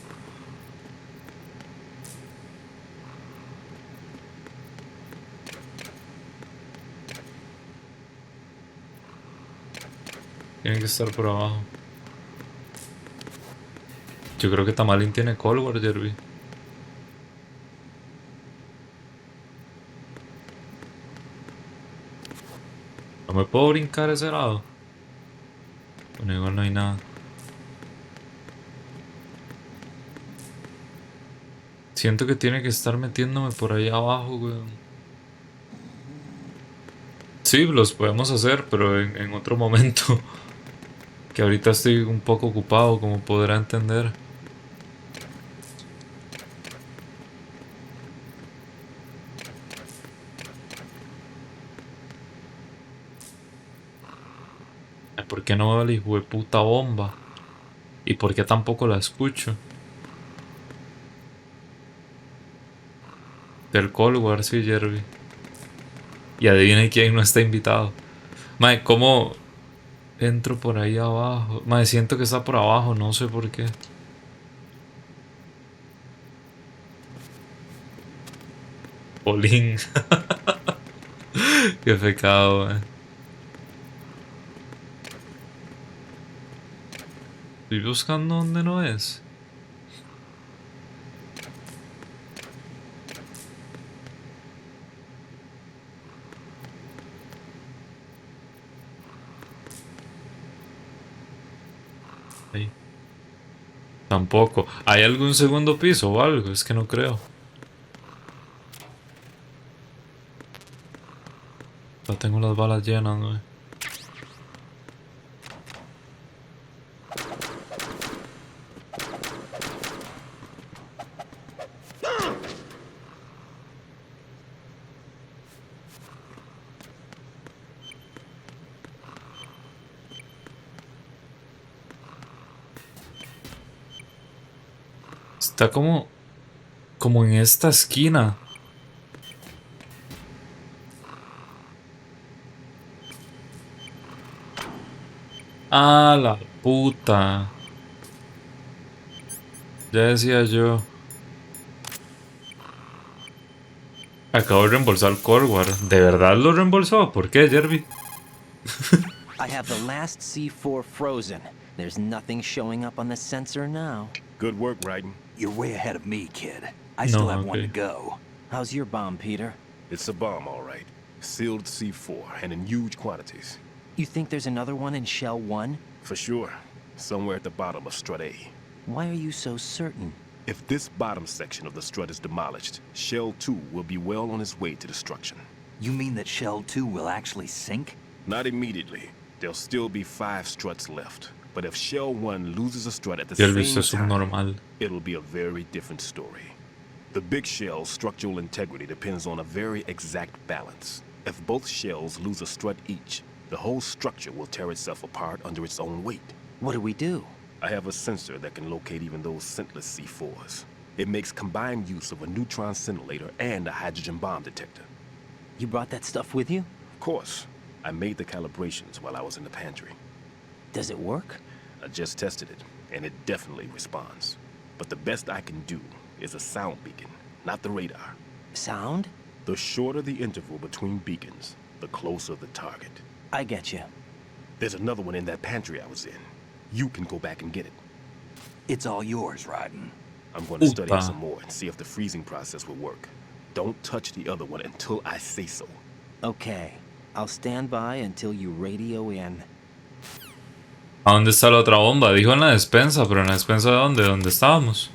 Speaker 1: Tiene que estar por abajo. Yo creo que Tamalín tiene Cold War, Jerby. No me puedo brincar ese lado. Bueno, igual no hay nada. Siento que tiene que estar metiéndome por ahí abajo, weón. Sí, los podemos hacer, pero en otro momento. Que ahorita estoy un poco ocupado, como podrá entender. ¿Por qué no veo la hijueputa bomba? ¿Y por qué tampoco la escucho? Del Cold War, sí, Jerby. Y adivinen quién no está invitado. Mae, ¿cómo entro por ahí abajo? Mae, siento que está por abajo, no sé por qué. Polín. Qué pecado, mae. Estoy buscando donde no es. Ahí. Tampoco. ¿Hay algún segundo piso o algo? Es que no creo. Ya tengo las balas llenas, ¿no? Está como en esta esquina. Ah, la puta. Ya decía yo. Acabo de reembolsar el Cold War. ¿De verdad lo reembolsó? ¿Por qué, Jerby?
Speaker 4: I have the last C4 frozen. There's nothing showing up on the sensor now.
Speaker 3: Good work, Raiden.
Speaker 5: You're way ahead of me, kid. I still have one to go.
Speaker 4: How's your bomb, Peter?
Speaker 3: It's a bomb, all right. Sealed C4, and in huge quantities.
Speaker 4: You think there's another one in Shell 1?
Speaker 3: For sure. Somewhere at the bottom of Strut A.
Speaker 4: Why are you so certain?
Speaker 3: If this bottom section of the strut is demolished, Shell 2 will be well on its way to destruction.
Speaker 5: You mean that Shell 2 will actually sink?
Speaker 3: Not immediately. There'll still be 5 struts left. But if Shell 1 loses a strut at the same time, it'll be a very different story. The big shell's structural integrity depends on a very exact balance. If both shells lose a strut each, the whole structure will tear itself apart under its own weight.
Speaker 4: What do we do?
Speaker 3: I have a sensor that can locate even those scentless C4s. It makes combined use of a neutron scintillator and a hydrogen bomb detector.
Speaker 4: You brought that stuff with you?
Speaker 3: Of course. I made the calibrations while I was in the pantry.
Speaker 4: Does it work?
Speaker 3: I just tested it, and it definitely responds. But the best I can do is a sound beacon, not the radar.
Speaker 4: Sound?
Speaker 3: The shorter the interval between beacons, the closer the target.
Speaker 4: I get you.
Speaker 3: There's another one in that pantry I was in. You can go back and get it.
Speaker 5: It's all yours, Raiden.
Speaker 3: I'm going to study it
Speaker 1: Upa.
Speaker 3: some more and see if the freezing process will work. Don't touch the other one until I say so.
Speaker 4: Okay. I'll stand by until you radio in.
Speaker 1: ¿A dónde está la otra bomba? Dijo en la despensa, pero en la despensa ¿de dónde? ¿Dónde estábamos?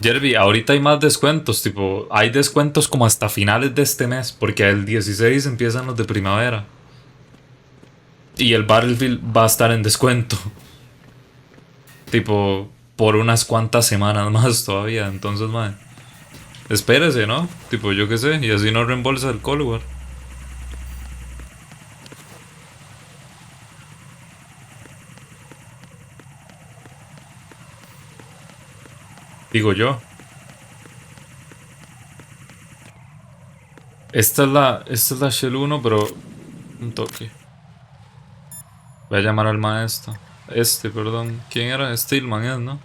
Speaker 1: Jerby, ahorita hay más descuentos, tipo, hay descuentos como hasta finales de este mes, porque el 16 empiezan los de primavera. Y el Battlefield va a estar en descuento. Tipo, por unas cuantas semanas más todavía, entonces, man, espérese, ¿no? Tipo, yo qué sé, y así no reembolsa el Cold War. Digo yo. Esta es la Shell 1, pero un toque. Voy a llamar al maestro. Perdón. ¿Quién era? Stillman, ¿no?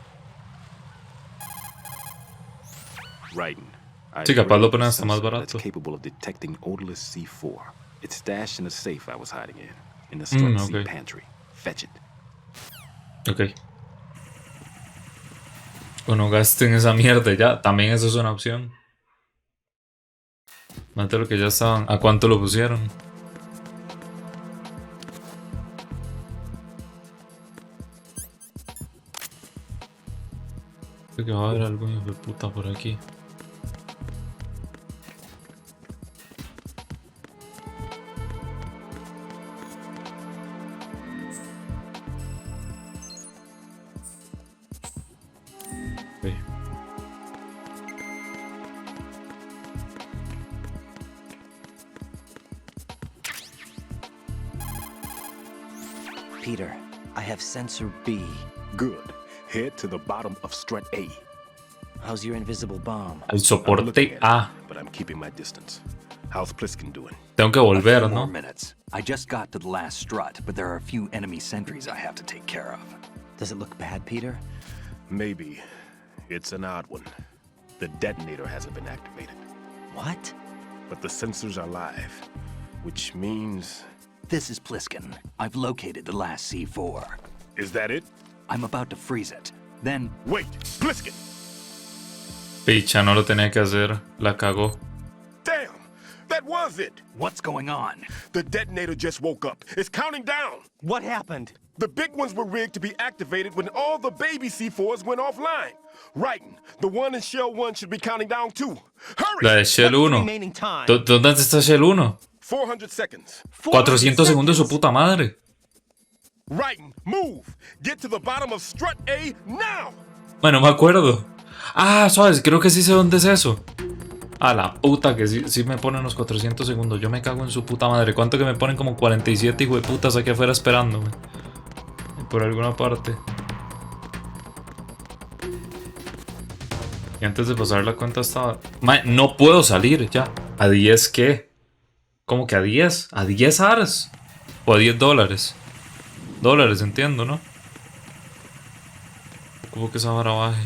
Speaker 3: Raiden.
Speaker 1: Sí, capaz lo ponen hasta más barato.
Speaker 3: That's capable of detecting odorless C4. It's stashed in a safe I was hiding in the Strut C
Speaker 1: okay.
Speaker 3: pantry. Fetch it.
Speaker 1: Ok. O no gasten esa mierda ya. También eso es una opción. Más de lo que ya estaban. ¿A cuánto lo pusieron? Creo que va a haber algún hijo de puta por aquí. Okay.
Speaker 4: Peter, I have sensor B.
Speaker 3: Good. Head to the bottom of Strut A.
Speaker 4: How's your invisible bomb?
Speaker 1: El
Speaker 3: I'm
Speaker 1: soporte
Speaker 3: looking at
Speaker 1: A.
Speaker 3: it, but I'm keeping my distance. How's Pliskin doing?
Speaker 1: Tengo que
Speaker 5: A
Speaker 1: volver,
Speaker 5: few
Speaker 1: ¿no?
Speaker 5: more minutes. I just got to the last strut, but there are a few enemy sentries I have to take care of.
Speaker 4: Does it look bad, Peter?
Speaker 3: Maybe. It's an odd one. The detonator hasn't been activated.
Speaker 4: What?
Speaker 3: But the sensors are live, which means...
Speaker 5: This is Pliskin. I've located the last C4.
Speaker 3: Is that it?
Speaker 5: I'm about to freeze it. Then...
Speaker 3: Wait! Pliskin!
Speaker 1: Picha, no lo tenía que hacer. La cagó.
Speaker 3: Damn! That was it!
Speaker 5: What's going on?
Speaker 3: The detonator just woke up. It's counting down!
Speaker 4: What happened?
Speaker 3: The big ones were rigged to be activated when all the baby C4s went offline. Raiden, the one in Shell 1 should be counting down too. Hurry!
Speaker 1: La de Shell 1.
Speaker 4: Remaining time.
Speaker 1: ¿Dónde está Shell 1?
Speaker 3: 400 seconds.
Speaker 1: 400 segundos su puta madre.
Speaker 3: Raiden, move! Get to the bottom of Strut A now!
Speaker 1: Bueno, me acuerdo. Ah, sabes, creo que sí sé dónde es eso. A la puta que sí me ponen los 400 segundos. Yo me cago en su puta madre. ¿Cuánto que me ponen como 47 hijo de putas aquí afuera esperándome? Por alguna parte. Y antes de pasar la cuenta estaba... no puedo salir ya. ¿A 10 qué? ¿Cómo que a 10? ¿A 10 ARS? ¿O a 10 dólares? Dólares, entiendo, ¿no? ¿Cómo que esa vara baje?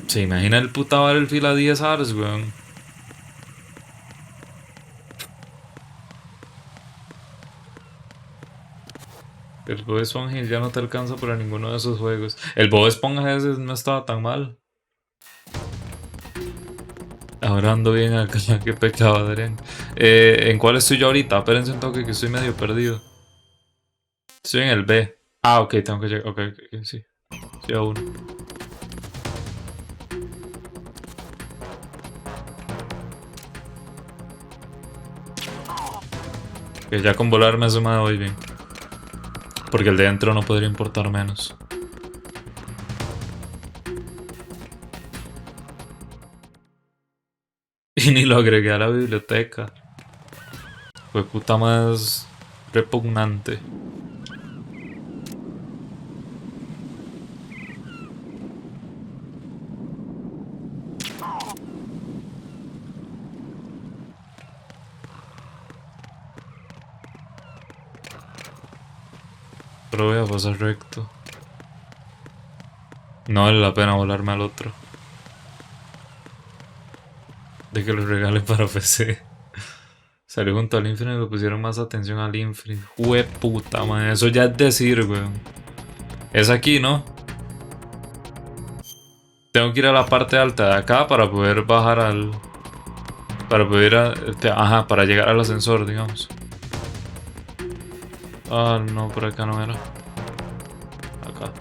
Speaker 1: ¿Se imagina el puta Battlefield a 10 ARS, weón? El Bob Esponja ya no te alcanza para ninguno de esos juegos. El Bob Esponja ese no estaba tan mal. Ahora ando bien acá, qué pecado, Adrián. ¿En cuál estoy yo ahorita? Espérense un toque que estoy medio perdido. Estoy en el B. Ah, ok, tengo que llegar. Ok, sí. Sí, a uno. Que ya con volarme se me voy bien. Porque el de dentro no podría importar menos. Y ni lo agregué a la biblioteca. Fue puta más repugnante. Pero voy a pasar recto. No vale la pena volarme al otro. De que lo regalen para PC. Salió junto al Infinite y le pusieron más atención al Infinite. Jueputa, man. Eso ya es decir, weón. Es aquí, ¿no? Tengo que ir a la parte alta de acá para poder bajar al... Para poder ir a... Ajá, para llegar al ascensor, digamos. Ah, no, por acá no era. Acá.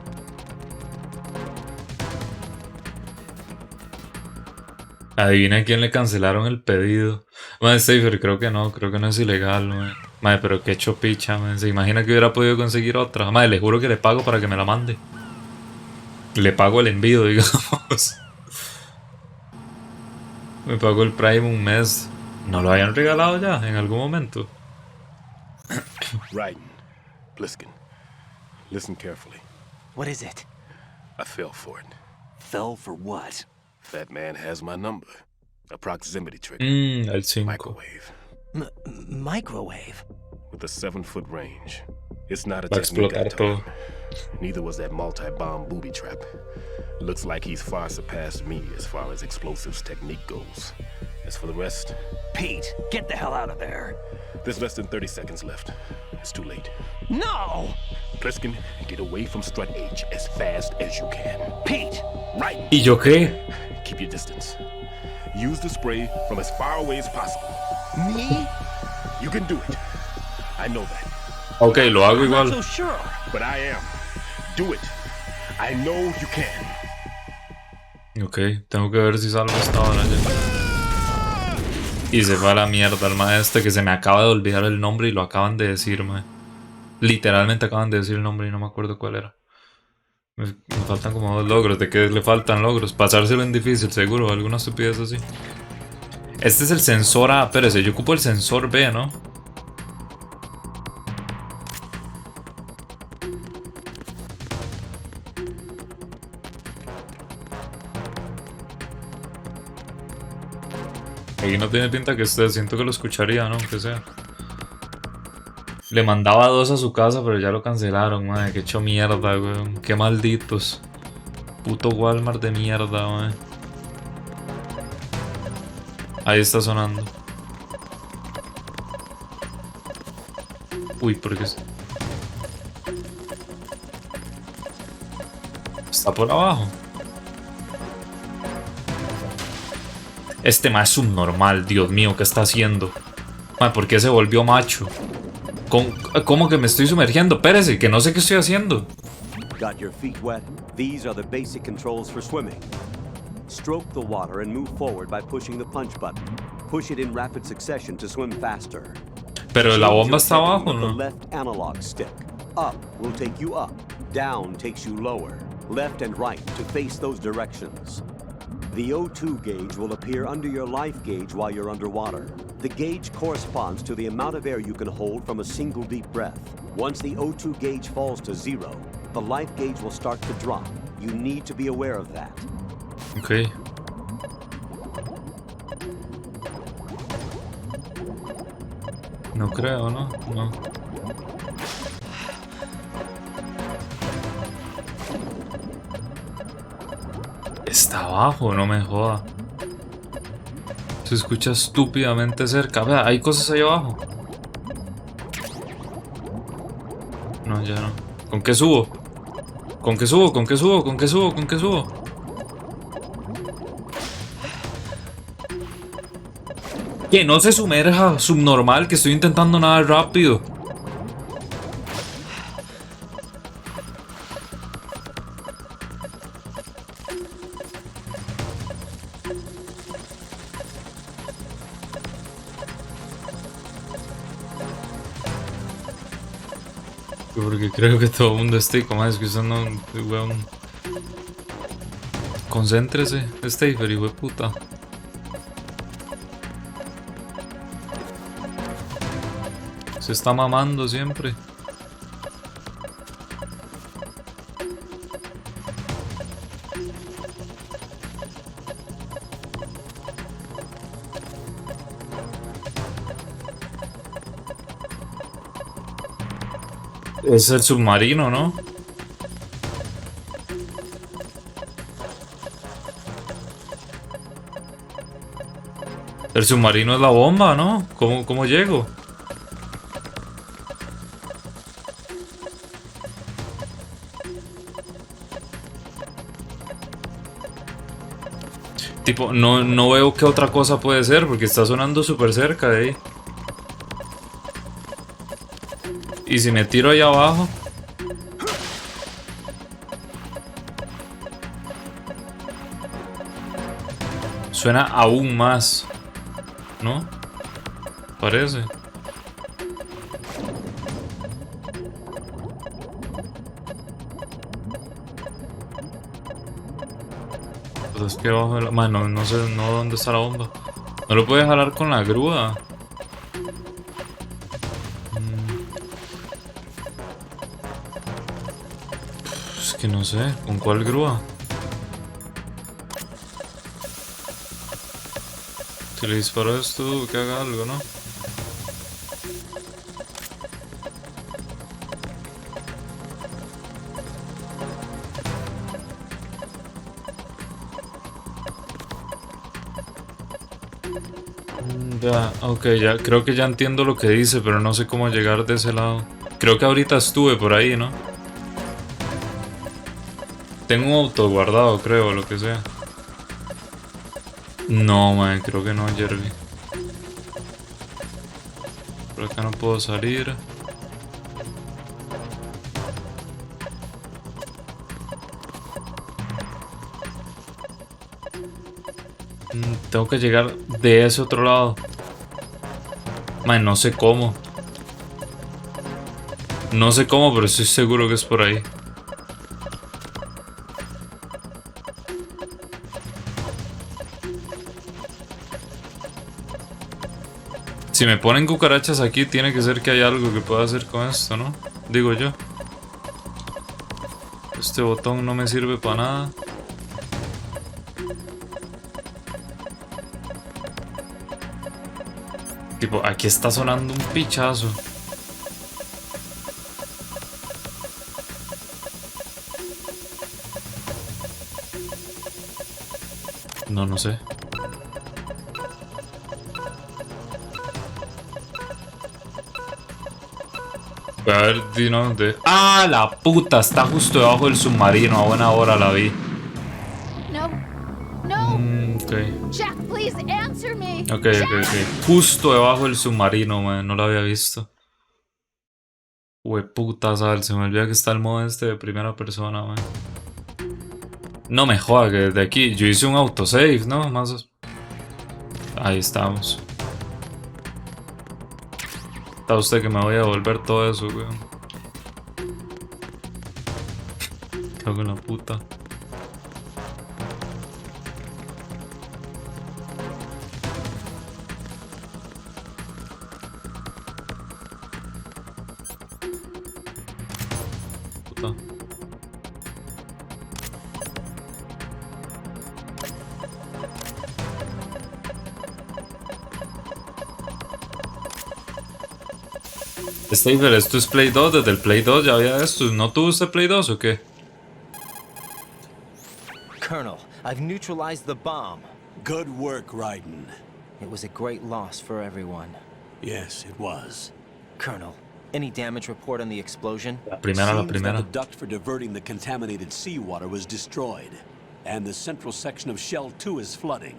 Speaker 1: Adivina a quién le cancelaron el pedido. Madre, Safer, creo que no es ilegal, madre. Madre, pero qué chopicha, madre. ¿Se imagina que hubiera podido conseguir otra? Madre, le juro que le pago para que me la mande. Le pago el envío, digamos. Me pago el Prime un mes. ¿No lo hayan regalado ya en algún momento?
Speaker 3: Raiden, Bliskin, listen carefully.
Speaker 4: What is it?
Speaker 3: I fell for it.
Speaker 5: Fell for what?
Speaker 3: That man has my number. A proximity trigger.
Speaker 1: El 5.
Speaker 3: Microwave.
Speaker 4: Microwave?
Speaker 3: With a 7-foot range. It's not a
Speaker 1: Va a
Speaker 3: technique I
Speaker 1: explotar todo.
Speaker 3: taught him. Neither was that multi-bomb booby trap. Looks like he's far surpassed me as far as explosives technique goes. As for the rest...
Speaker 5: Pete, get the hell out of there.
Speaker 3: There's less than 30 seconds left. It's too late.
Speaker 4: No!
Speaker 3: Pliskin, get away from Strut H as fast as you can.
Speaker 5: Pete!
Speaker 3: Right!
Speaker 1: ¿Y yo qué?
Speaker 3: Keep your distance. Use the spray from as far away as possible.
Speaker 4: Me?
Speaker 3: You can do it. I know that.
Speaker 1: Ok, lo hago
Speaker 4: I'm not
Speaker 1: igual.
Speaker 4: so sure.
Speaker 3: But I am. Do it. I know you can.
Speaker 1: Ok, tengo que ver si salgo esta hora ya. Y se fue a la mierda el maestro, que se me acaba de olvidar el nombre y lo acaban de decir, mae. Literalmente acaban de decir el nombre y no me acuerdo cuál era. Me faltan como 2 logros. ¿De qué le faltan logros? Pasárselo en difícil, seguro. Alguna estupidez así. Este es el sensor A. Espérese, yo ocupo el sensor B, ¿no? Aquí no tiene pinta que esté. Siento que lo escucharía, ¿no? Aunque sea. Le mandaba 2 a su casa, pero ya lo cancelaron, madre. Que hecho mierda, weón. Qué malditos. Puto Walmart de mierda, madre. Ahí está sonando. Uy, ¿por qué? Está por abajo. Este ma es subnormal, Dios mío, ¿qué está haciendo? Ma, ¿por qué se volvió macho? ¿Cómo que me estoy sumergiendo? Espérese, que no sé qué estoy haciendo.
Speaker 2: Got your feet wet? These are the basic controls for swimming. Stroke the water and move forward by pushing the punch button. Push it in rapid succession to swim faster.
Speaker 1: Pero la bomba está abajo,
Speaker 2: The
Speaker 1: ¿no?
Speaker 2: left analog stick. Up will take you up. Down takes you lower. Left and right to face those directions. The O2 gauge will appear under your life gauge while you're underwater. The gauge corresponds to the amount of air you can hold from a single deep breath. Once the O2 gauge falls to 0, the life gauge will start to drop. You need to be aware of that.
Speaker 1: Ok. No creo, ¿no? No. Está abajo, no me joda. Se escucha estúpidamente cerca. Vea, hay cosas ahí abajo. No, ya no. ¿Con qué subo? ¿Con qué subo? ¿Con qué subo? ¿Con qué subo? ¿Con qué subo? Que no se sumerja, subnormal, que estoy intentando nadar rápido. Porque creo que todo el mundo esté como escuchando, weón. Concéntrese, Stafer, hijo de puta. Se está mamando siempre. Es el submarino, ¿no? El submarino es la bomba, ¿no? ¿Cómo llego? Tipo, no veo qué otra cosa puede ser porque está sonando súper cerca de ahí. Y si me tiro ahí abajo. Suena aún más, ¿no? Parece. Pues es que abajo de la... Bueno, no sé dónde está la bomba. ¿No lo puedes jalar con la grúa? Es que no sé, ¿con cuál grúa? Si le disparo esto, que haga algo, ¿no? Ya, ok, ya creo que ya entiendo lo que dice, pero no sé cómo llegar de ese lado. Creo que ahorita estuve por ahí, ¿no? Tengo un auto guardado, creo, lo que sea. No, man, creo que no, Jerry. Por acá no puedo salir. Tengo que llegar de ese otro lado. Man, no sé cómo. No sé cómo, pero estoy seguro que es por ahí. Si me ponen cucarachas aquí, tiene que ser que hay algo que pueda hacer con esto, ¿no? Digo yo. Este botón no me sirve para nada. Tipo, aquí está sonando un pichazo. No sé. Voy a ver, Dino, ¿dónde? ¡Ah, la puta! Está justo debajo del submarino. A buena hora la vi.
Speaker 6: No.
Speaker 1: Ok.
Speaker 6: Jack, please answer me.
Speaker 1: Ok. Justo debajo del submarino, man. No lo había visto. Puta, sal. Se me olvida que está el modo este de primera persona, man. No me joda que desde aquí. Yo hice un autosave, ¿no? Más. Ahí estamos. Está usted que me voy a devolver todo eso, weón. Cago en la puta. Staver, esto es Play 2, desde el Play 2 ya había esto. ¿No tuvo usted Play 2 o qué?
Speaker 4: Colonel, I've neutralized the bomb.
Speaker 11: Good work, Raiden.
Speaker 4: It was a great loss for everyone.
Speaker 11: Yes, it was.
Speaker 4: Colonel, any damage report on the explosion?
Speaker 1: La primera.
Speaker 11: The duct for diverting the contaminated seawater was destroyed, and the central section of Shell 2 is flooding.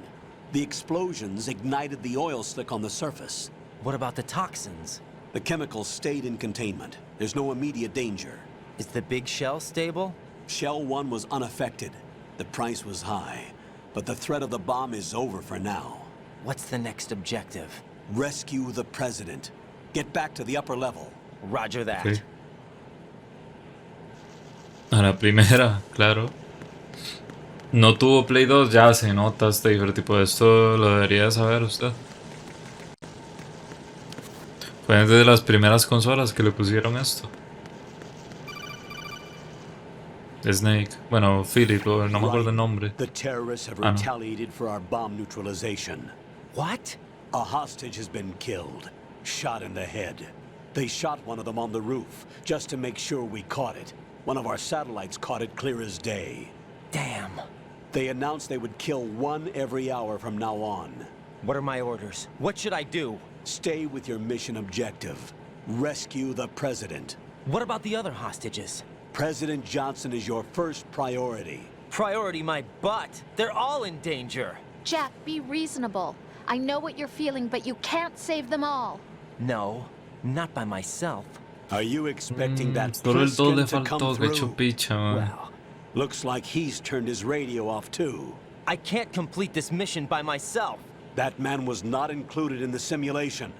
Speaker 11: The explosions ignited the oil slick on the surface.
Speaker 4: What about the toxins?
Speaker 11: The chemicals stayed in containment. There's no immediate danger.
Speaker 4: Is the big shell stable?
Speaker 11: Shell 1 was unaffected. The price was high, but the threat of the bomb is over for now.
Speaker 4: What's the next objective?
Speaker 11: Rescue the President. Get back to the upper level.
Speaker 4: Roger that.
Speaker 1: Okay. A la primera, claro. No tuvo Play 2, ya se nota, Staver. Tipo, esto lo debería saber usted. Fue de las primeras consolas que le pusieron esto. Snake. Bueno, Philip, no me acuerdo el nombre.
Speaker 11: The terrorists have retaliated for our bomb neutralization.
Speaker 4: What?
Speaker 11: A hostage has been killed, shot in the head. They shot one of them on the roof, just to make sure we caught it. One of our satellites caught it clear as day.
Speaker 4: Damn.
Speaker 11: They announced they would kill one every hour from now on.
Speaker 4: What are my orders? What should I do?
Speaker 11: Stay with your mission objective. Rescue the president.
Speaker 4: What about the other hostages?
Speaker 11: President Johnson is your first priority.
Speaker 4: Priority my butt. They're all in danger.
Speaker 10: Jack, be reasonable. I know what you're feeling, but you can't save them all.
Speaker 4: No, not by myself.
Speaker 11: Are you expecting that
Speaker 1: Solo el 2 le
Speaker 11: Friskin to come
Speaker 1: faltó, que hecho
Speaker 11: through?
Speaker 1: picha, man.
Speaker 11: Well, looks like he's turned his radio off too.
Speaker 4: I can't complete this mission by myself.
Speaker 11: That man was not included in the simulation.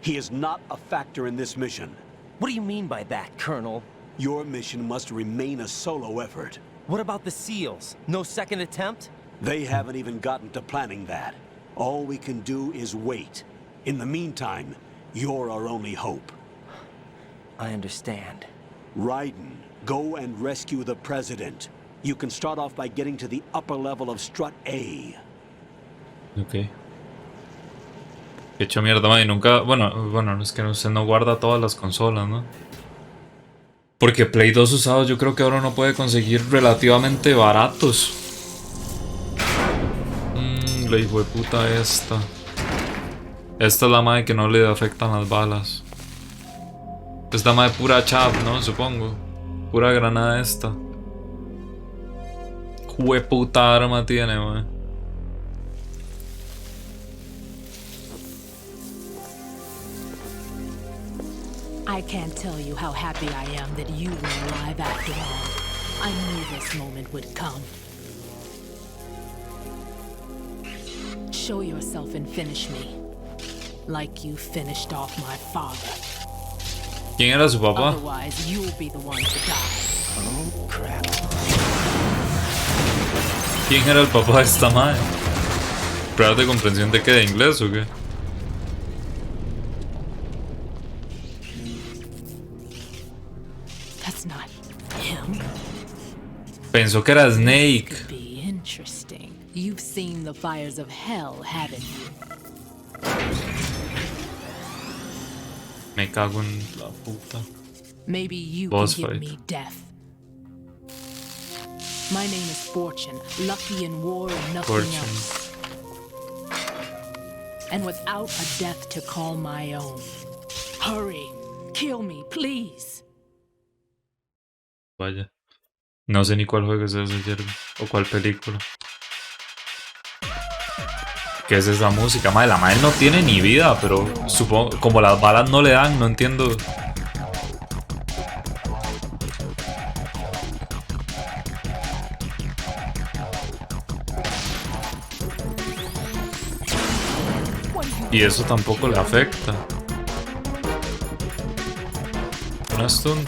Speaker 11: He is not a factor in this mission.
Speaker 4: What do you mean by that, Colonel?
Speaker 11: Your mission must remain a solo effort.
Speaker 4: What about the SEALs? No second attempt?
Speaker 11: They haven't even gotten to planning that. All we can do is wait. In the meantime, you're our only hope.
Speaker 4: I understand.
Speaker 11: Raiden, go and rescue the president. You can start off by getting to the upper level of Strut A.
Speaker 1: Ok. He hecho mierda, man, y nunca... Bueno, es que usted no guarda todas las consolas, ¿no? Porque Play 2 usados yo creo que ahora uno puede conseguir relativamente baratos. La hijueputa esta. Esta es la madre que no le afectan las balas. Esta madre pura chap, ¿no? Supongo. Pura granada esta. Jueputa arma tiene, man.
Speaker 8: I can't tell you how happy I am that you were alive after all. I knew this moment would come. Show yourself and finish me. Like you finished off my father.
Speaker 1: ¿Quién era su papá?
Speaker 8: Otherwise, you'll be the one to die.
Speaker 4: Oh, crap.
Speaker 1: ¿Quién era el papá de esta madre? ¿Pruebas de comprensión de qué? ¿De inglés o qué?
Speaker 8: That's not him.
Speaker 1: Pensó que era Snake.
Speaker 8: Could be interesting. You've seen the fires of hell, haven't you?
Speaker 1: Me cago en la puta.
Speaker 8: Maybe you
Speaker 1: Boss
Speaker 8: can give
Speaker 1: fight.
Speaker 8: me death. My name is Fortune, lucky in war and nothing
Speaker 1: Fortune.
Speaker 8: else. And without a death to call my own. Hurry, kill me, please.
Speaker 1: Vaya. No sé ni cuál juego es ese, Jeremy. O cuál película. ¿Qué es esa música? Madre, la madre no tiene ni vida, pero supongo, como las balas no le dan, no entiendo. Y eso tampoco le afecta. Una stun.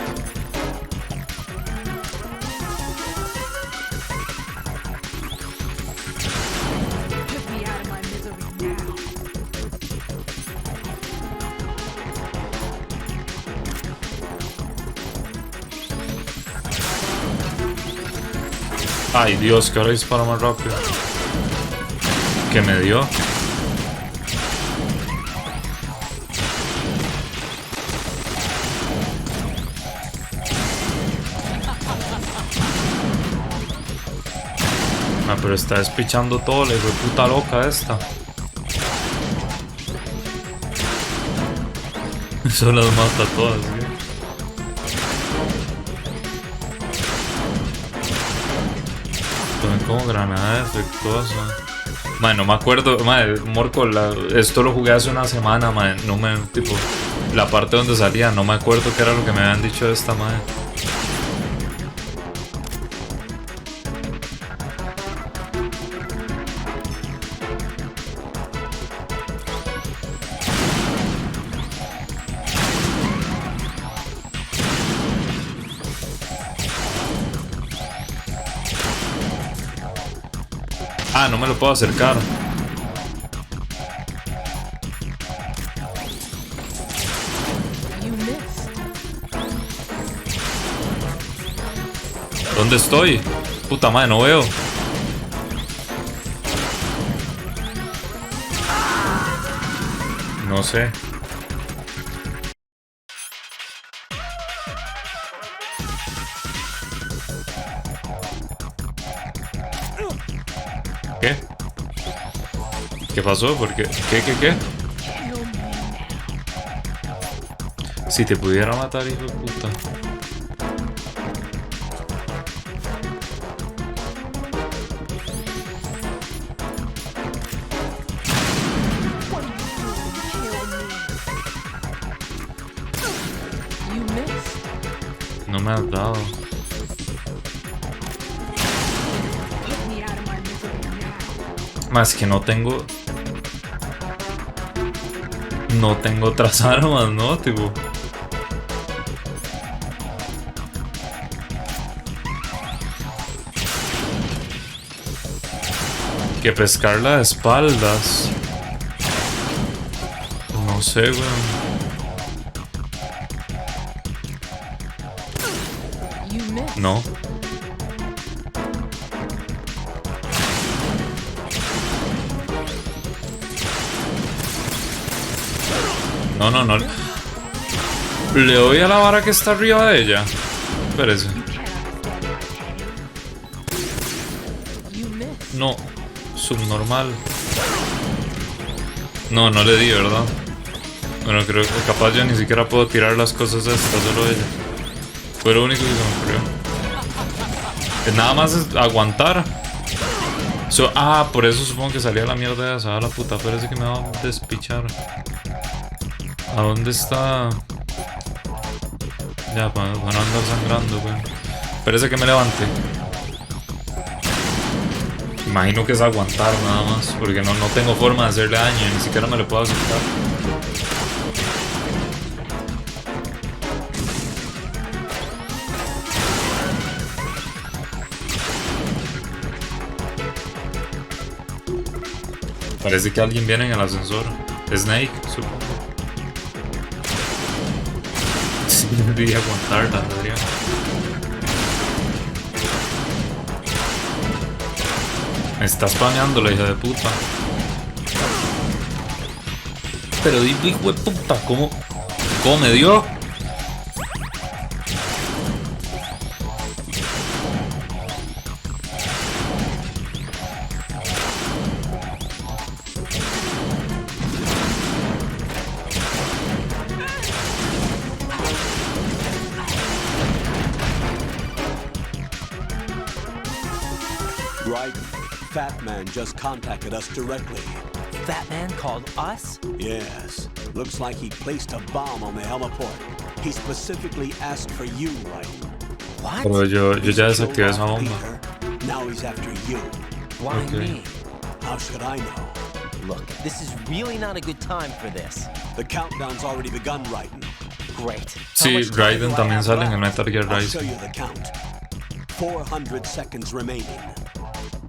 Speaker 1: Ay Dios, que ahora dispara más rápido. ¿Qué me dio? Ah, pero está despichando todo, la puta loca esta. Eso las mata a todas, ¿sí? Como granada defectuosa. Man, no me acuerdo. Man, Morco, esto lo jugué hace una semana, man. No me. Tipo, la parte donde salía, no me acuerdo qué era lo que me habían dicho de esta madre. Ah, no me lo puedo acercar. ¿Dónde estoy? Puta madre, no veo. No sé. ¿Qué? ¿Qué pasó? ¿Por qué? ¿Qué? Si te pudiera matar, hijo de puta. No me has dado. Más que no tengo otras armas, ¿no? Tipo. Que pescarla de espaldas. No sé, weón. No. No. Le doy a la vara que está arriba de ella. Espérese. No. Subnormal. No le di, ¿verdad? Bueno, creo que capaz yo ni siquiera puedo tirar las cosas estas, solo ella. Fue lo único que se me ocurrió. Nada más es aguantar. Por eso supongo que salía la mierda esa. La puta, parece que me va a despichar. ¿A dónde está? Ya, para no andar sangrando, güey. Parece que me levante. Imagino que es aguantar nada más, porque no tengo forma de hacerle daño, ni siquiera me lo puedo aceptar. Parece que alguien viene en el ascensor. Snake, supongo. Sí, debería aguantarla, Adrián. Me está spameando la hija de puta. Pero digo, hijo de puta, ¿cómo me dio?
Speaker 11: Fat Man just contacted us directly.
Speaker 4: Fat Man called us?
Speaker 11: Yes. Looks like he placed a bomb on the heliport. He specifically asked for you, right?
Speaker 4: What?
Speaker 1: Pero yo ya desactivé esa bomba.
Speaker 11: Now he's after you.
Speaker 4: Why me?
Speaker 11: How should I know?
Speaker 4: Look, this is really not a good time for this.
Speaker 11: The countdown's already begun, Raiden.
Speaker 4: Great.
Speaker 1: Sí, Raiden también sale en el Metal Gear
Speaker 11: I'll show
Speaker 1: Rising.
Speaker 11: you the count. 400 seconds remaining.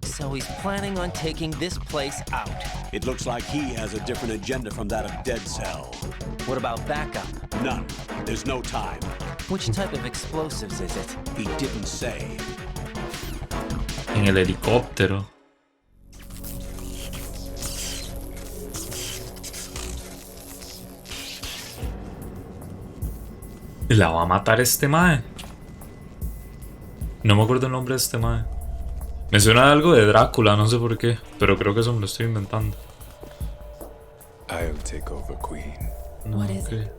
Speaker 4: So he's planning on taking this place out.
Speaker 11: It looks like he has a different agenda from that of Dead Cell.
Speaker 4: What about backup?
Speaker 11: None. There's no time.
Speaker 4: Which type of explosives is it?
Speaker 11: He didn't say.
Speaker 1: En el helicóptero. ¿La va a matar este mae? No me acuerdo el nombre de este mae. Me suena algo de Drácula, no sé por qué, pero creo que eso me lo estoy inventando.
Speaker 12: I'll take over, Queen.
Speaker 8: What is it?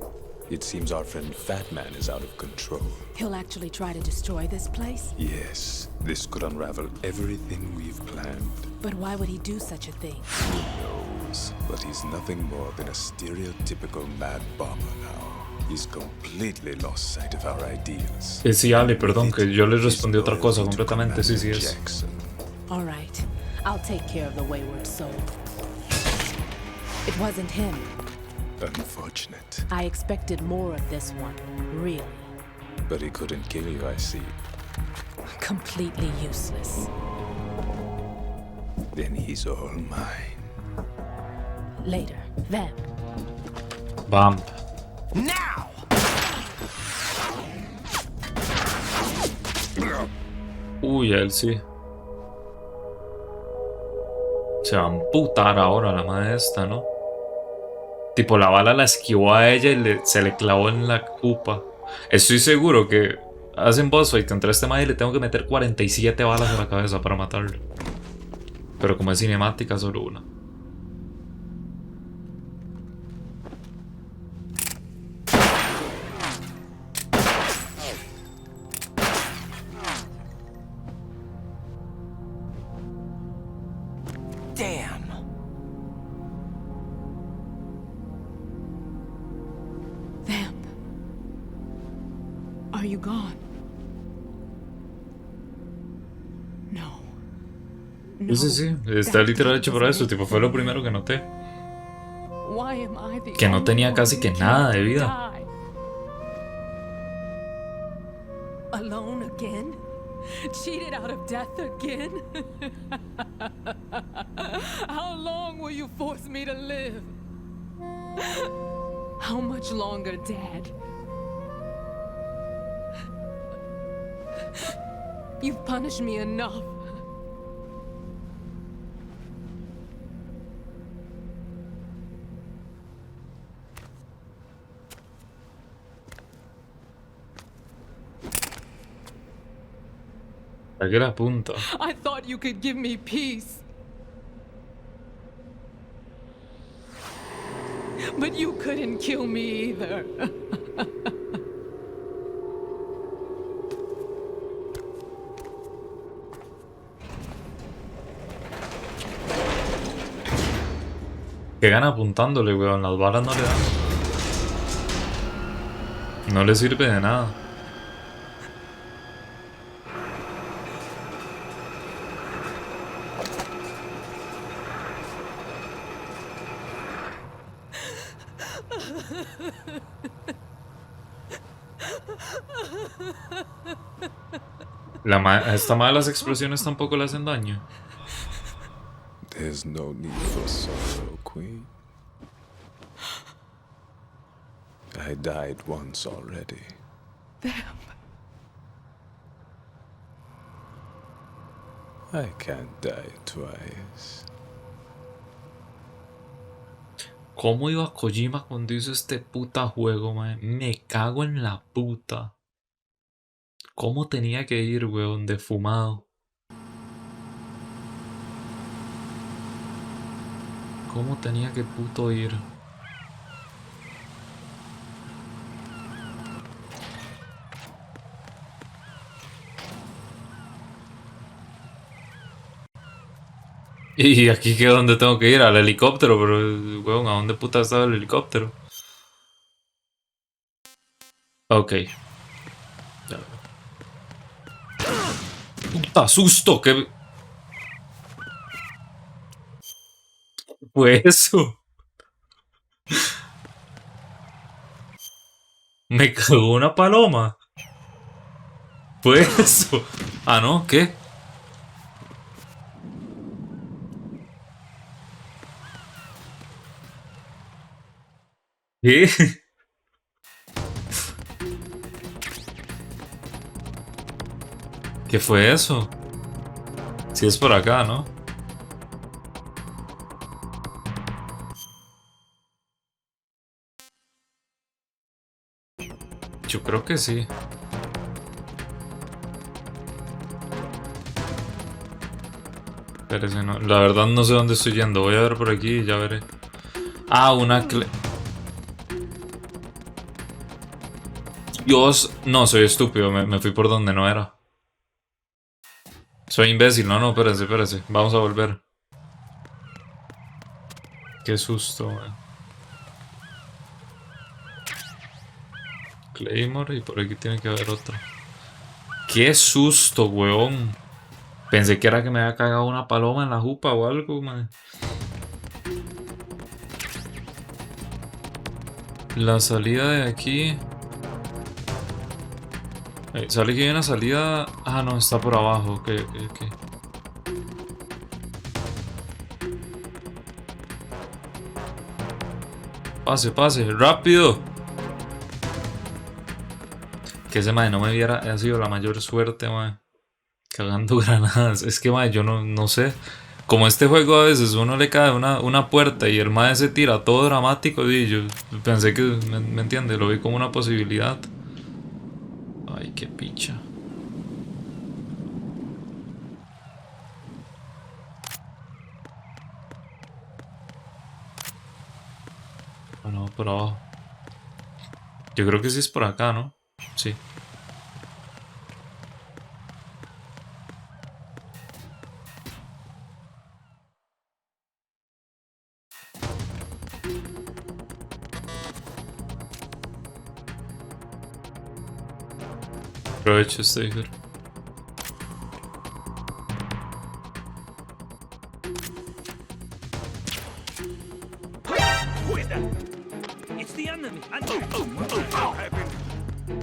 Speaker 12: It seems our friend Fat Man is out of control.
Speaker 8: He'll actually try to destroy this place?
Speaker 12: Yes, this could unravel everything we've planned.
Speaker 8: But why would he do such a thing?
Speaker 12: Who knows? But he's nothing more than a stereotypical mad bomber now. He's completely lost sight of our ideals.
Speaker 1: Sí, Ale, perdón, que yo le respondí otra cosa completamente, sí es.
Speaker 8: All right, I'll take care of the wayward soul. It wasn't him.
Speaker 12: Unfortunate.
Speaker 8: I expected more of this one, really.
Speaker 12: But he couldn't kill you, I see.
Speaker 8: Completely useless.
Speaker 12: Then he's all mine.
Speaker 8: Later, then.
Speaker 1: Bam.
Speaker 4: Now!
Speaker 1: Uy, él sí. Se va a amputar ahora la madre esta, ¿no? Tipo, la bala la esquivó a ella y se le clavó en la cupa. Estoy seguro que hacen boss fight contra este madre y le tengo que meter 47 balas en la cabeza para matarlo. Pero como es cinemática, solo una.
Speaker 4: Damn.
Speaker 8: Vamp. Are you gone? No.
Speaker 1: Sí, sí, sí. Está literal hecho para eso. Tipo, fue lo primero que noté.
Speaker 8: Why am I the
Speaker 1: Que no
Speaker 8: only
Speaker 1: tenía
Speaker 8: one
Speaker 1: casi
Speaker 8: who
Speaker 1: que
Speaker 8: can't
Speaker 1: nada de vida.
Speaker 8: die? Alone again? Cheated out of death again? How long will you force me to live? How much longer, Dad? You've punished me enough.
Speaker 1: ¿A qué la apunta?
Speaker 8: I thought you could give me peace. But you couldn't kill me either.
Speaker 1: Que gana apuntándole, weón. Las balas no le dan. No le sirve de nada. Esta madre las explosiones tampoco le hacen daño.
Speaker 12: There's no need for sorrow, Queen. I died once already. I can't die twice.
Speaker 1: ¿Cómo iba Kojima cuando hizo este puta juego, man? Me cago en la puta. ¿Cómo tenía que ir, weón, de fumado? ¿Cómo tenía que puto ir? Y aquí que dónde tengo que ir, al helicóptero, pero weón, ¿a dónde puta estaba el helicóptero? Ok. Puta susto, ¿qué fue eso? Me cagó una paloma. ¿Fue eso? Ah, no, ¿qué? ¿Qué? ¿Qué fue eso? Si es por acá, ¿no? Yo creo que sí. Espérese, no. La verdad no sé dónde estoy yendo. Voy a ver por aquí y ya veré. Ah, una... Dios, no, soy estúpido, me fui por donde no era. Soy imbécil, no, espérense, espérense. Vamos a volver. Qué susto, man. Claymore y por aquí tiene que haber otro. Qué susto, weón. Pensé que era que me había cagado una paloma en la jupa o algo, man. La salida de aquí... sale que hay una salida... Ah, no, está por abajo. Ok. Pase, rápido. Que ese mae no me viera, ha sido la mayor suerte, mae. Cagando granadas. Es que, mae, yo no sé. Como este juego a veces uno le cae una puerta y el mae se tira todo dramático, y yo pensé que, ¿me entiende? Lo vi como una posibilidad. Ay, qué picha. Bueno, por abajo. Yo creo que sí es por acá, ¿no? Sí. Provecho, Staker.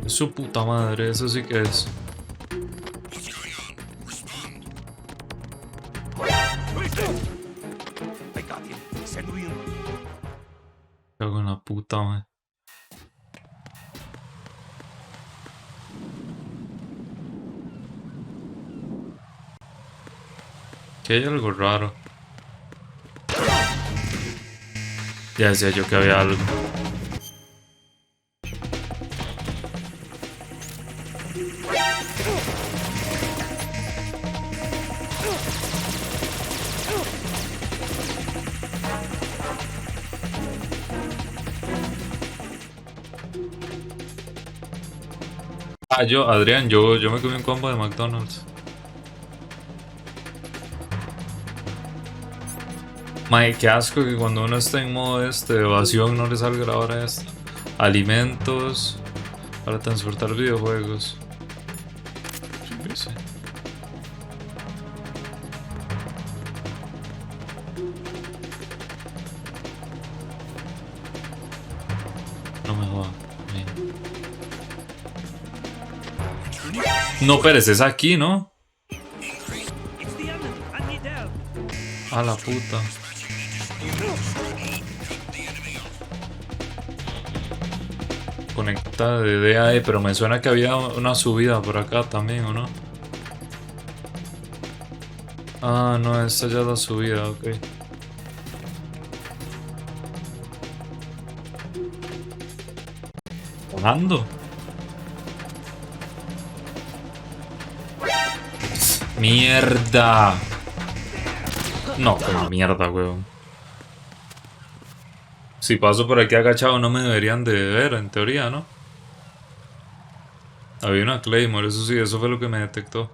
Speaker 1: Su puta madre, eso sí que es. Cago en la puta madre. Que hay algo raro. Ya decía yo que había algo. Ah, Adrián, yo me comí un combo de McDonald's. Mae, qué asco que cuando uno está en modo de evasión no le salga la hora esta. Alimentos para transportar videojuegos. ¿Qué sé? No me jodas. No, Pérez, es aquí, ¿no? A la puta. Conecta de DAE, pero me suena que había una subida por acá también, ¿o no? Ah, no, esta ya es la subida, ok. ¿Volando? ¡Mierda! No, como mierda, weón. Si paso por aquí agachado no me deberían de ver, en teoría, ¿no? Había una Claymore, eso sí, eso fue lo que me detectó.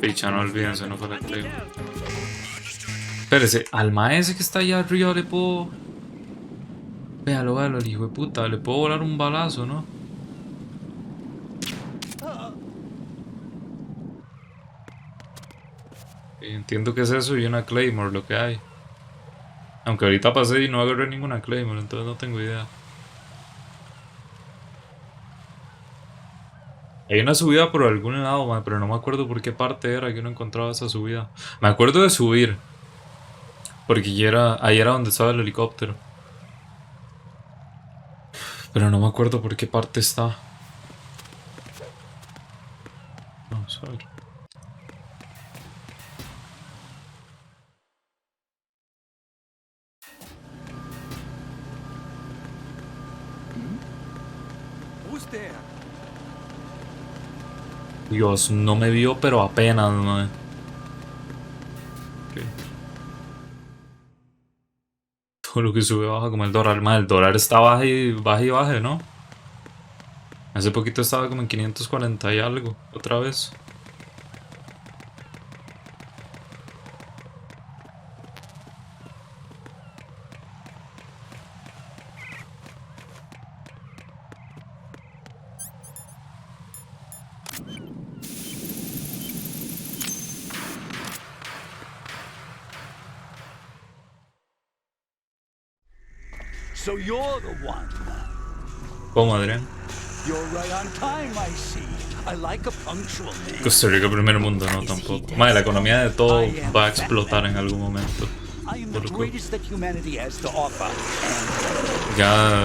Speaker 1: Picha, no olvídense, no fue la Claymore. Espérese, al maese que está allá arriba le puedo... Véalo, el hijo de puta, le puedo volar un balazo, ¿no? Entiendo que es eso y una Claymore lo que hay. Aunque ahorita pasé y no agarré ninguna Claymore, entonces no tengo idea. Hay una subida por algún lado, man, pero no me acuerdo por qué parte era que uno encontraba esa subida. Me acuerdo de subir, porque ahí era donde estaba el helicóptero. Pero no me acuerdo por qué parte está. Vamos a ver. Dios, no me vio, pero apenas, man. Okay. Todo lo que sube baja como el dólar. Man, el dólar está baja y baja, ¿no? Hace poquito estaba como en 540 y algo, otra vez.
Speaker 13: So you're the one.
Speaker 1: ¿Cómo, Adrián?
Speaker 13: You're right on time, I see. I like a punctual man.
Speaker 1: Costa Rica, primer mundo, no tampoco. Madre, la economía de todo va a explotar en algún momento. Ya,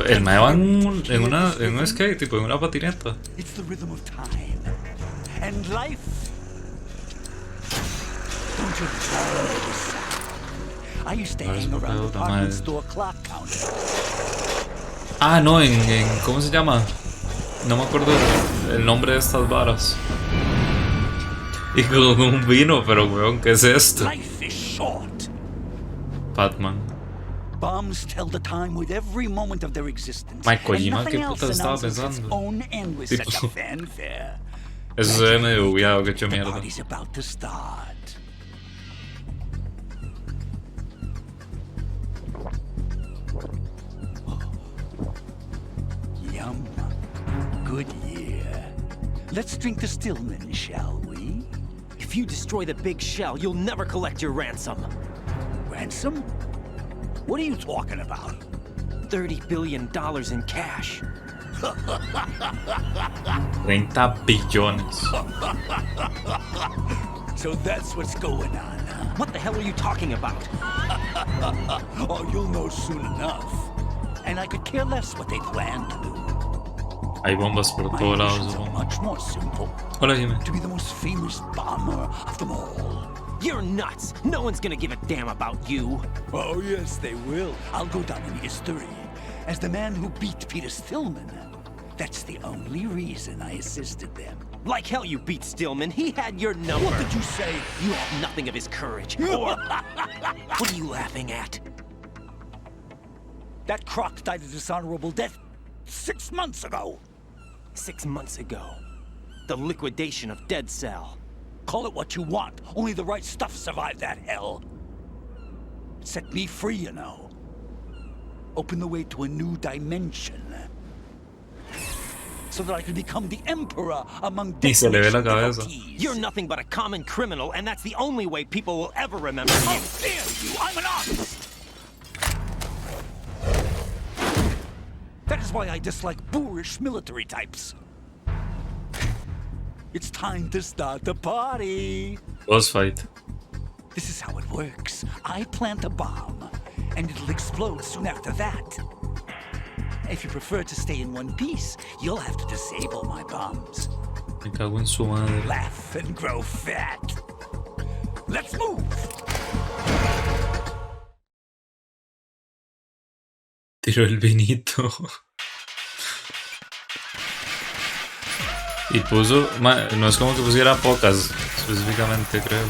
Speaker 1: el mae va en un skate, tipo en una patineta.
Speaker 13: It's the rhythm of time and life. Don't you love this sound? I used to hang around the department store clock counter.
Speaker 1: Ah, no, ¿cómo se llama? No me acuerdo el nombre de estas varas. Y con un vino, pero weón, ¿qué es esto?
Speaker 13: Life is short.
Speaker 1: Batman.
Speaker 13: Bombs tell the time with every moment of their existence.
Speaker 1: Mike Kojima, ¿qué puta estaba pensando? Tipo, eso se ve medio bugueado, que hecho mierda.
Speaker 13: good year. Let's drink to Stillman, shall we?
Speaker 4: If you destroy the big shell, you'll never collect your ransom.
Speaker 13: Ransom? What are you talking about?
Speaker 4: $30 billion in cash.
Speaker 1: 30 billones.
Speaker 13: So that's what's going on, huh?
Speaker 4: What the hell are you talking about?
Speaker 13: Oh, you'll know soon enough. And I could care less what they plan to do.
Speaker 1: Hay bombas por todos lados.
Speaker 13: Much more simple.
Speaker 1: Hola, Jimmy.
Speaker 13: To be the most famous bomber of them all.
Speaker 4: You're nuts. No one's gonna give a damn about you.
Speaker 13: Oh, yes, they will. I'll go down in history as the man who beat Peter Stillman. That's the only reason I assisted them.
Speaker 4: Like hell you beat Stillman. He had your number.
Speaker 13: What did you say?
Speaker 4: You have nothing of his courage. Or... What are you laughing at?
Speaker 13: That croc died a dishonorable death 6 months ago.
Speaker 4: 6 months ago. The liquidation of Dead Cell.
Speaker 13: Call it what you want. Only the right stuff survived that hell. It set me free, you know. Opened the way to a new dimension. So that I could become the emperor among
Speaker 4: You're nothing but a common criminal, and that's the only way people will ever remember you.
Speaker 13: How dare you! I'm an artist! That is why I dislike boorish military types. It's time to start the party.
Speaker 1: Boss fight.
Speaker 13: This is how it works. I plant a bomb, and it'll explode soon after that. If you prefer to stay in one piece, you'll have to disable my bombs.
Speaker 1: Me cago en su madre.
Speaker 13: Laugh and grow fat. Let's move.
Speaker 1: Tiró el vinito. Y puso... No es como que pusiera pocas, específicamente, creo.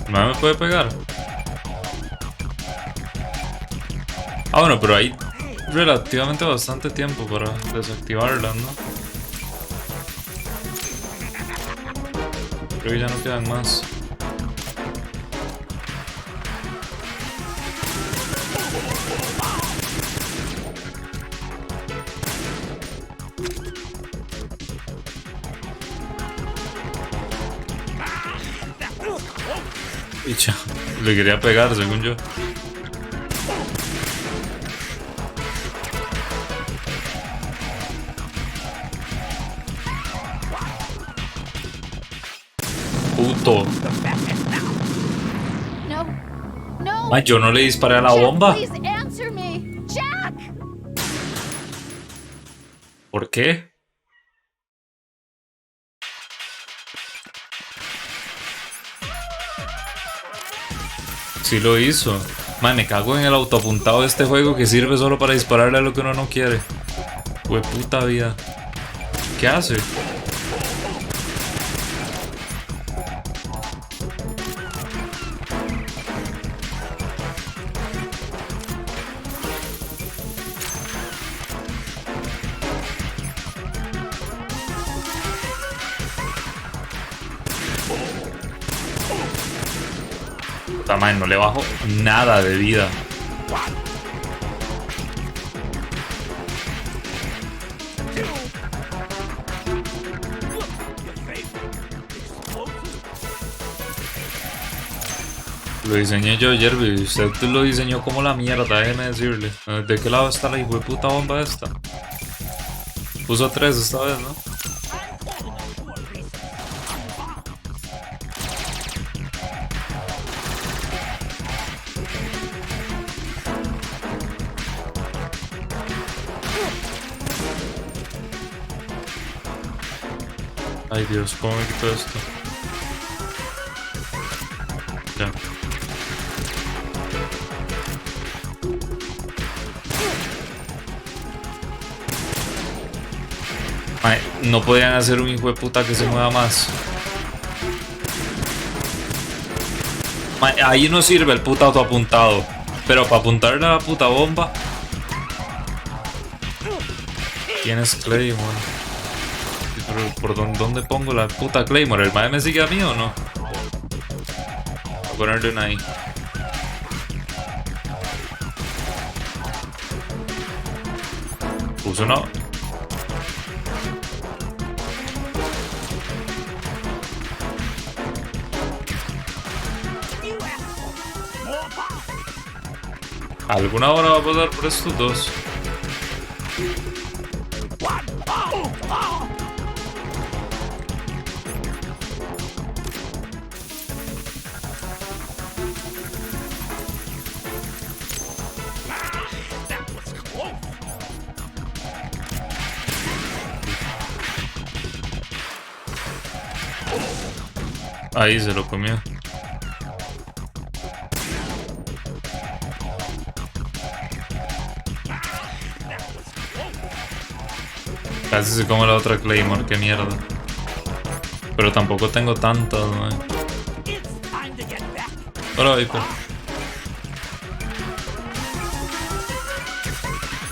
Speaker 1: ¿No me puede pegar? Ah, bueno, pero hay relativamente bastante tiempo para desactivarlas, ¿no? Creo que ya no quedan más. Y ya, le quería pegar, según yo. Puto.
Speaker 6: No. No.
Speaker 1: Ay, yo no le disparé a la bomba.
Speaker 6: Jack, please answer me. Jack.
Speaker 1: ¿Por qué? Sí lo hizo. Man, me cago en el autoapuntado de este juego que sirve solo para dispararle a lo que uno no quiere. Fue puta vida. ¿Qué hace? Puta madre, no le bajo nada de vida. Lo diseñé yo ayer, y usted lo diseñó como la mierda, déjeme decirle. ¿De qué lado está la hijueputa bomba esta? Puso 3 esta vez, ¿no? Ay Dios, ¿cómo me quito esto? Ya. Ay, no podían hacer un hijo de puta que se mueva más. Ay, ahí no sirve el puta autoapuntado. Pero para apuntarle a la puta bomba. Tienes Claymore. ¿Por dónde pongo la puta Claymore? ¿El mae me sigue a mí o no? Voy a ponerle una ahí. puso una... Alguna hora va a pasar por estos dos. Ahí se lo comió. Casi se come la otra Claymore, qué mierda. Pero tampoco tengo tantas, ¿no? Hola, Viper.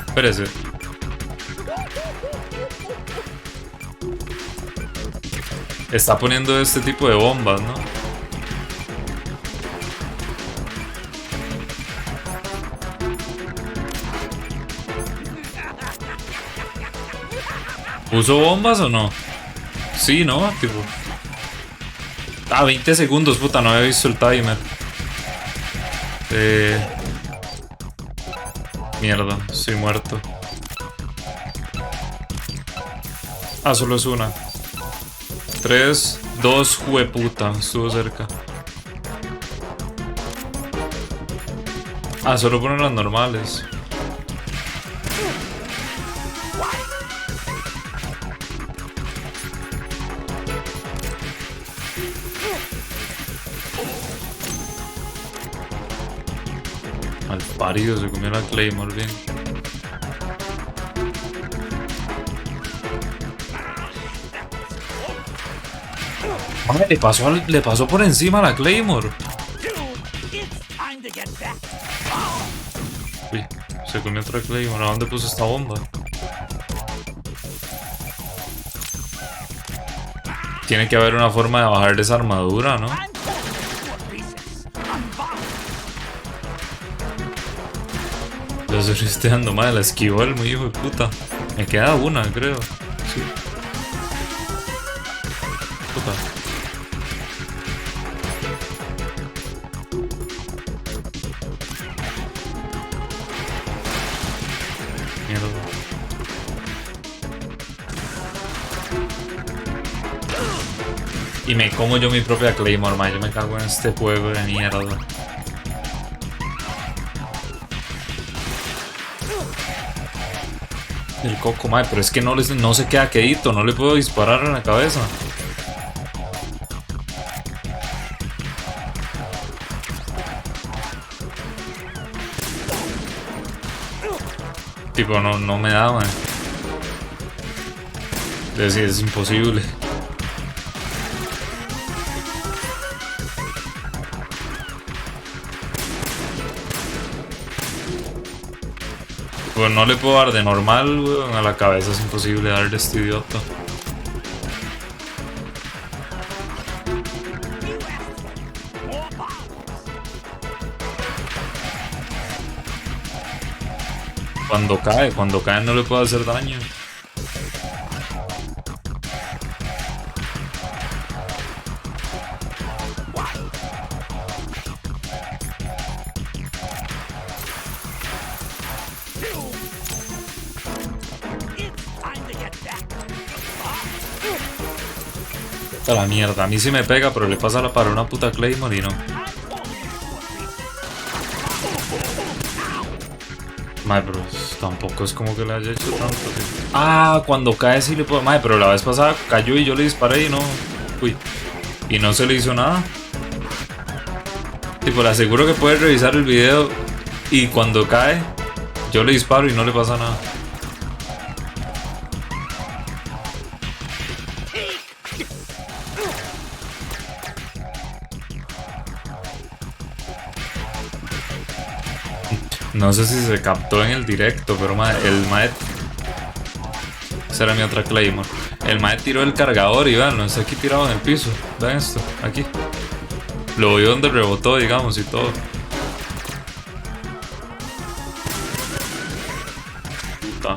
Speaker 1: Espérese. Está poniendo este tipo de bombas, ¿no? ¿Puso bombas o no? Sí, ¿no? Tipo... 20 segundos, puta, no había visto el timer. Mierda, estoy muerto. Solo es una. 3, 2, jueputa, estuvo cerca. Solo ponen las normales. Al parido, se comió la Claymore bien. Madre, le pasó por encima a la Claymore. Uy, se comió otra Claymore. ¿A dónde puso esta bomba? Tiene que haber una forma de bajar esa armadura, ¿no? Yo estoy risteando, madre, la esquivó el muy hijo de puta. Me queda una, creo. Sí. Puta. Mierda. Y me como yo mi propia Claymore, man. Yo me cago en este juego de mierda. El coco, madre, pero es que no se queda quedito, no le puedo disparar en la cabeza. Tipo, no me da, man. Es imposible. Pues no le puedo dar de normal, weón, a la cabeza, es imposible darle a este idiota. Cuando cae no le puedo hacer daño. A la mierda, a mí sí me pega, pero le pasa la para una puta Claymore y no. Madre, pero tampoco es como que le haya hecho tanto. ¿Sí? Cuando cae sí le puedo. Madre, pero la vez pasada cayó y yo le disparé y no. Uy. Y no se le hizo nada. Tipo, le aseguro que puede revisar el video y cuando cae, yo le disparo y no le pasa nada. No sé si se captó en el directo, pero el mae... Esa era mi otra Claymore. El mae tiró el cargador y vean, está aquí tirado en el piso. Vean esto, aquí. Lo vi donde rebotó, digamos, y todo. Puta.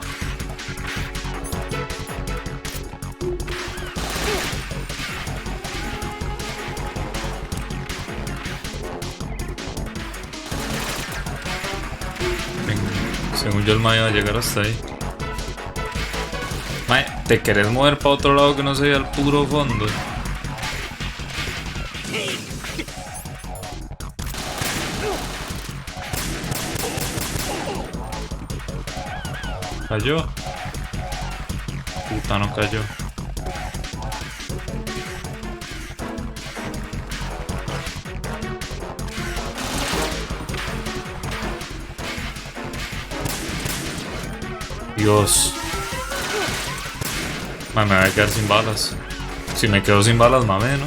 Speaker 1: Según yo el mae iba a llegar hasta ahí. Mae, ¿te querés mover para otro lado que no sea el puro fondo? ¿Cayó? Puta, no cayó. Dios. Me voy a quedar sin balas. Si me quedo sin balas, mame, ¿no?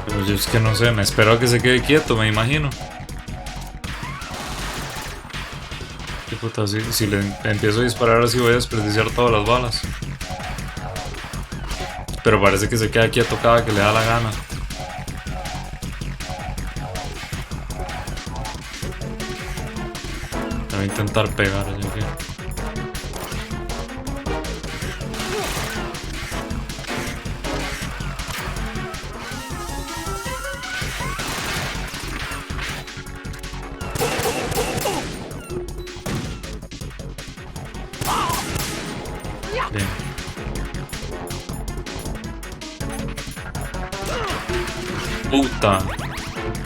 Speaker 1: Pero yo es que no sé, me espero a que se quede quieto, me imagino. Qué puta, si le empiezo a disparar así voy a desperdiciar todas las balas. Pero parece que se queda quieto cada que le da la gana. Voy a intentar pegar yo aquí. Bien. Puta,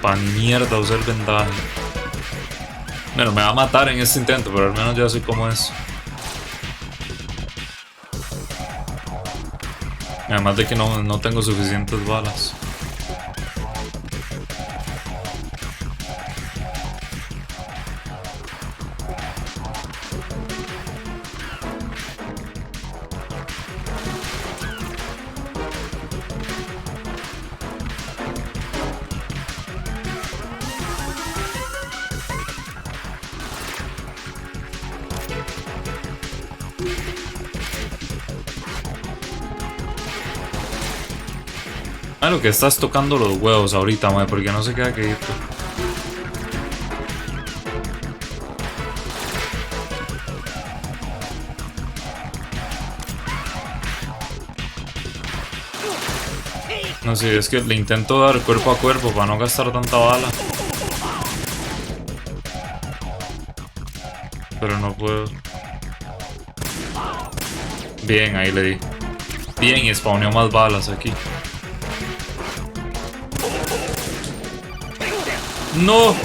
Speaker 1: pa' mierda usé el vendaje. Bueno, me va a matar en este intento, pero al menos ya sé cómo es. Además de que no tengo suficientes balas. Ah, lo que estás tocando los huevos ahorita, madre, porque no se queda quedito. No sé, es que le intento dar cuerpo a cuerpo para no gastar tanta bala. Pero no puedo. Bien, ahí le di. Bien, y spawneó más balas aquí. ¡No!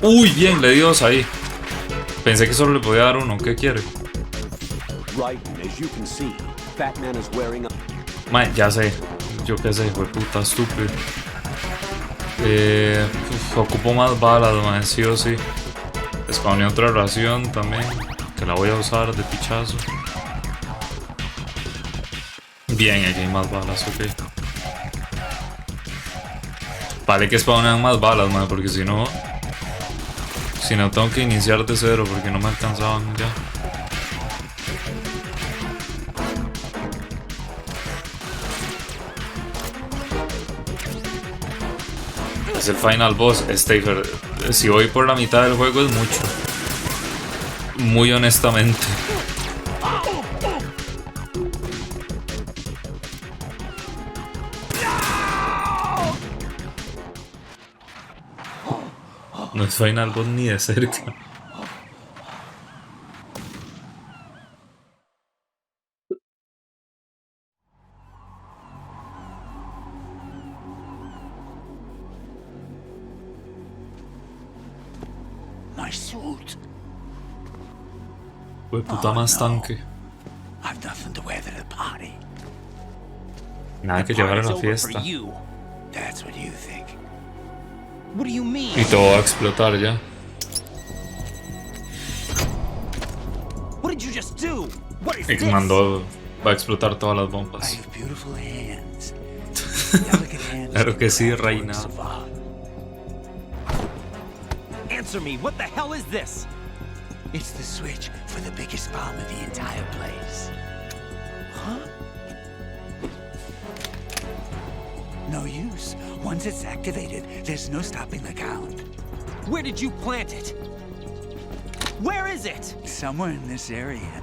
Speaker 1: ¡Uy! Bien, le di dos ahí. Pensé que solo le podía dar uno. ¿Qué quiere? Mae, ya sé. Yo qué sé, hijo de puta, estúpido. Ocupo más balas, mae, sí o sí. Spawné otra ración también, que la voy a usar de pichazo. Bien, aquí hay más balas, ok. Vale que spawnean más balas, man, porque si no tengo que iniciar de cero porque no me alcanzaban ya. Es el final boss, Stafer. Si voy por la mitad del juego es mucho. Muy honestamente. No es final boss ni de cerca.
Speaker 13: My suit.
Speaker 1: Pues puta más tanque.
Speaker 13: I've nothing to wear to the party.
Speaker 1: Nada que llevar a la fiesta.
Speaker 13: That's what you think.
Speaker 4: What do you mean?
Speaker 1: Y todo va a explotar ya.
Speaker 4: What did you just do? What is
Speaker 1: Y
Speaker 4: this?
Speaker 1: mandó, va a explotar todas las bombas.
Speaker 13: Beautiful hands.
Speaker 1: Claro que sí, reina.
Speaker 4: Answer me, what the hell is this?
Speaker 13: It's the switch for the biggest bomb in the entire place. Huh? No use. Once it's activated, there's no stopping the count.
Speaker 4: Where did you plant it? Where is it?
Speaker 13: Somewhere in this area.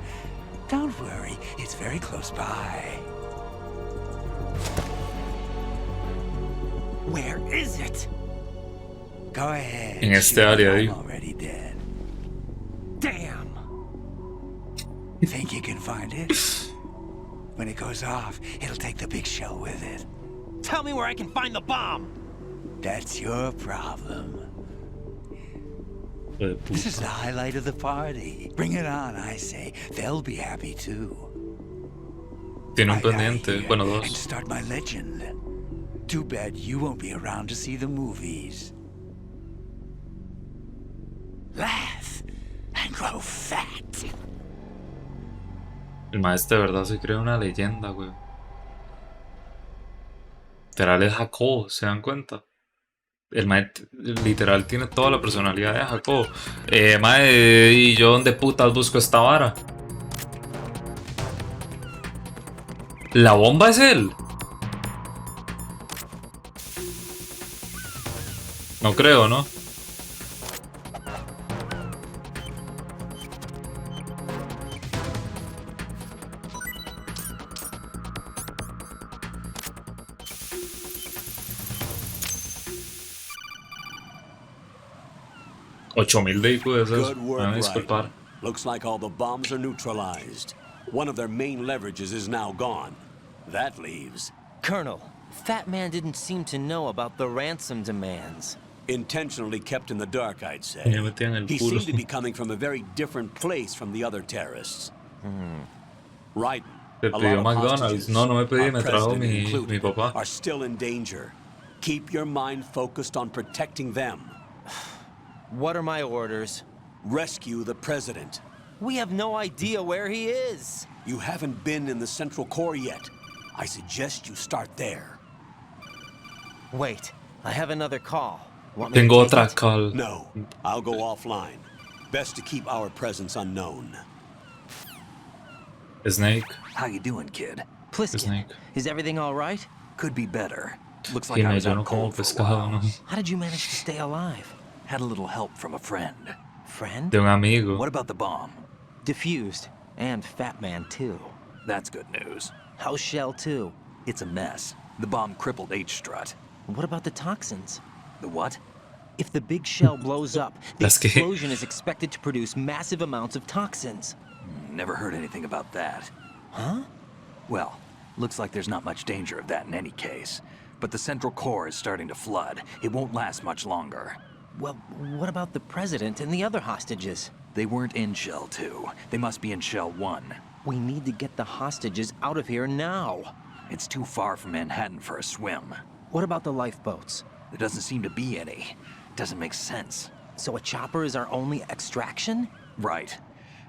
Speaker 13: Don't worry, it's very close by.
Speaker 4: Where is it?
Speaker 13: Go ahead.
Speaker 1: En este
Speaker 13: shoot it,
Speaker 1: área,
Speaker 13: I'm
Speaker 1: digo.
Speaker 13: already dead.
Speaker 4: Damn!
Speaker 13: Think you can find it? When it goes off, it'll take the big shell with it.
Speaker 4: Tell me where I can find the bomb!
Speaker 13: That's your problem.
Speaker 1: Hijo de
Speaker 13: This is
Speaker 1: puta.
Speaker 13: the highlight of the party. Bring it on, I say. They'll be happy too.
Speaker 1: Tiene un
Speaker 13: I got
Speaker 1: pendiente,
Speaker 13: here
Speaker 1: bueno,
Speaker 13: and
Speaker 1: dos.
Speaker 13: start my legend. Too bad you won't be around to see the movies. Laugh and grow fat.
Speaker 1: El maestro de verdad se cree una leyenda, güey. Literal es Jacob, ¿se dan cuenta? El maestro literal tiene toda la personalidad de Jacob. Mae, ¿y yo dónde putas busco esta vara? ¿La bomba es él? No creo, ¿no? $8,000 de IQ de esos.
Speaker 11: Good
Speaker 1: Me
Speaker 11: work,
Speaker 1: van a
Speaker 11: Ryder.
Speaker 1: disculpar.
Speaker 11: Looks like all the bombs are neutralized. One of their main leverages is now gone. That leaves...
Speaker 4: Colonel, Fat Man didn't seem to know about the ransom demands.
Speaker 11: Intentionally kept in the dark, I'd say.
Speaker 1: Ya metían el
Speaker 11: He
Speaker 1: culo.
Speaker 11: seemed to be coming from a very different place from the other terrorists. Raiden,
Speaker 1: Te
Speaker 11: a lot
Speaker 1: pidió
Speaker 11: of
Speaker 1: McDonald's.
Speaker 11: hostages,
Speaker 1: No, no me pedí,
Speaker 11: our
Speaker 1: me trajo
Speaker 11: president
Speaker 1: mi
Speaker 11: included,
Speaker 1: papá.
Speaker 11: are still in danger. Keep your mind focused on protecting them.
Speaker 4: What are my orders?
Speaker 11: Rescue the president.
Speaker 4: We have no idea where he is.
Speaker 11: You haven't been in the Central Core yet. I suggest you start there.
Speaker 4: Wait, I have another call. Want me to
Speaker 1: Tengo
Speaker 4: take
Speaker 1: otra
Speaker 4: it?
Speaker 1: call.
Speaker 11: No, I'll go offline. Best to keep our presence unknown.
Speaker 1: Snake.
Speaker 5: How you doing, kid?
Speaker 4: Pliskin,
Speaker 1: Snake.
Speaker 4: is everything all right?
Speaker 5: Could be better. Looks like
Speaker 1: Tiene,
Speaker 5: I was
Speaker 1: yo
Speaker 5: out
Speaker 1: no como
Speaker 5: cold for a
Speaker 1: pescado,
Speaker 5: while.
Speaker 1: ¿no?
Speaker 4: How did you manage to stay alive?
Speaker 5: Had a little help from a friend.
Speaker 4: Friend?
Speaker 1: De un amigo.
Speaker 5: What about the bomb?
Speaker 4: Diffused. And Fat Man, too.
Speaker 5: That's good news.
Speaker 4: How's Shell 2?
Speaker 5: It's a mess. The bomb crippled H-Strut.
Speaker 4: What about the toxins?
Speaker 5: The what?
Speaker 4: If the big shell blows up, the
Speaker 1: That's que-
Speaker 4: explosion is expected to produce massive amounts of toxins.
Speaker 5: Never heard anything about that.
Speaker 4: Huh?
Speaker 5: Well, looks like there's not much danger of that in any case. But the Central Core is starting to flood. It won't last much longer.
Speaker 4: Well, what about the president and the other hostages?
Speaker 5: They weren't in Shell 2. They must be in Shell 1.
Speaker 4: We need to get the hostages out of here now.
Speaker 5: It's too far from Manhattan for a swim.
Speaker 4: What about the lifeboats?
Speaker 5: There doesn't seem to be any. Doesn't make sense.
Speaker 4: So a chopper is our only extraction?
Speaker 5: Right.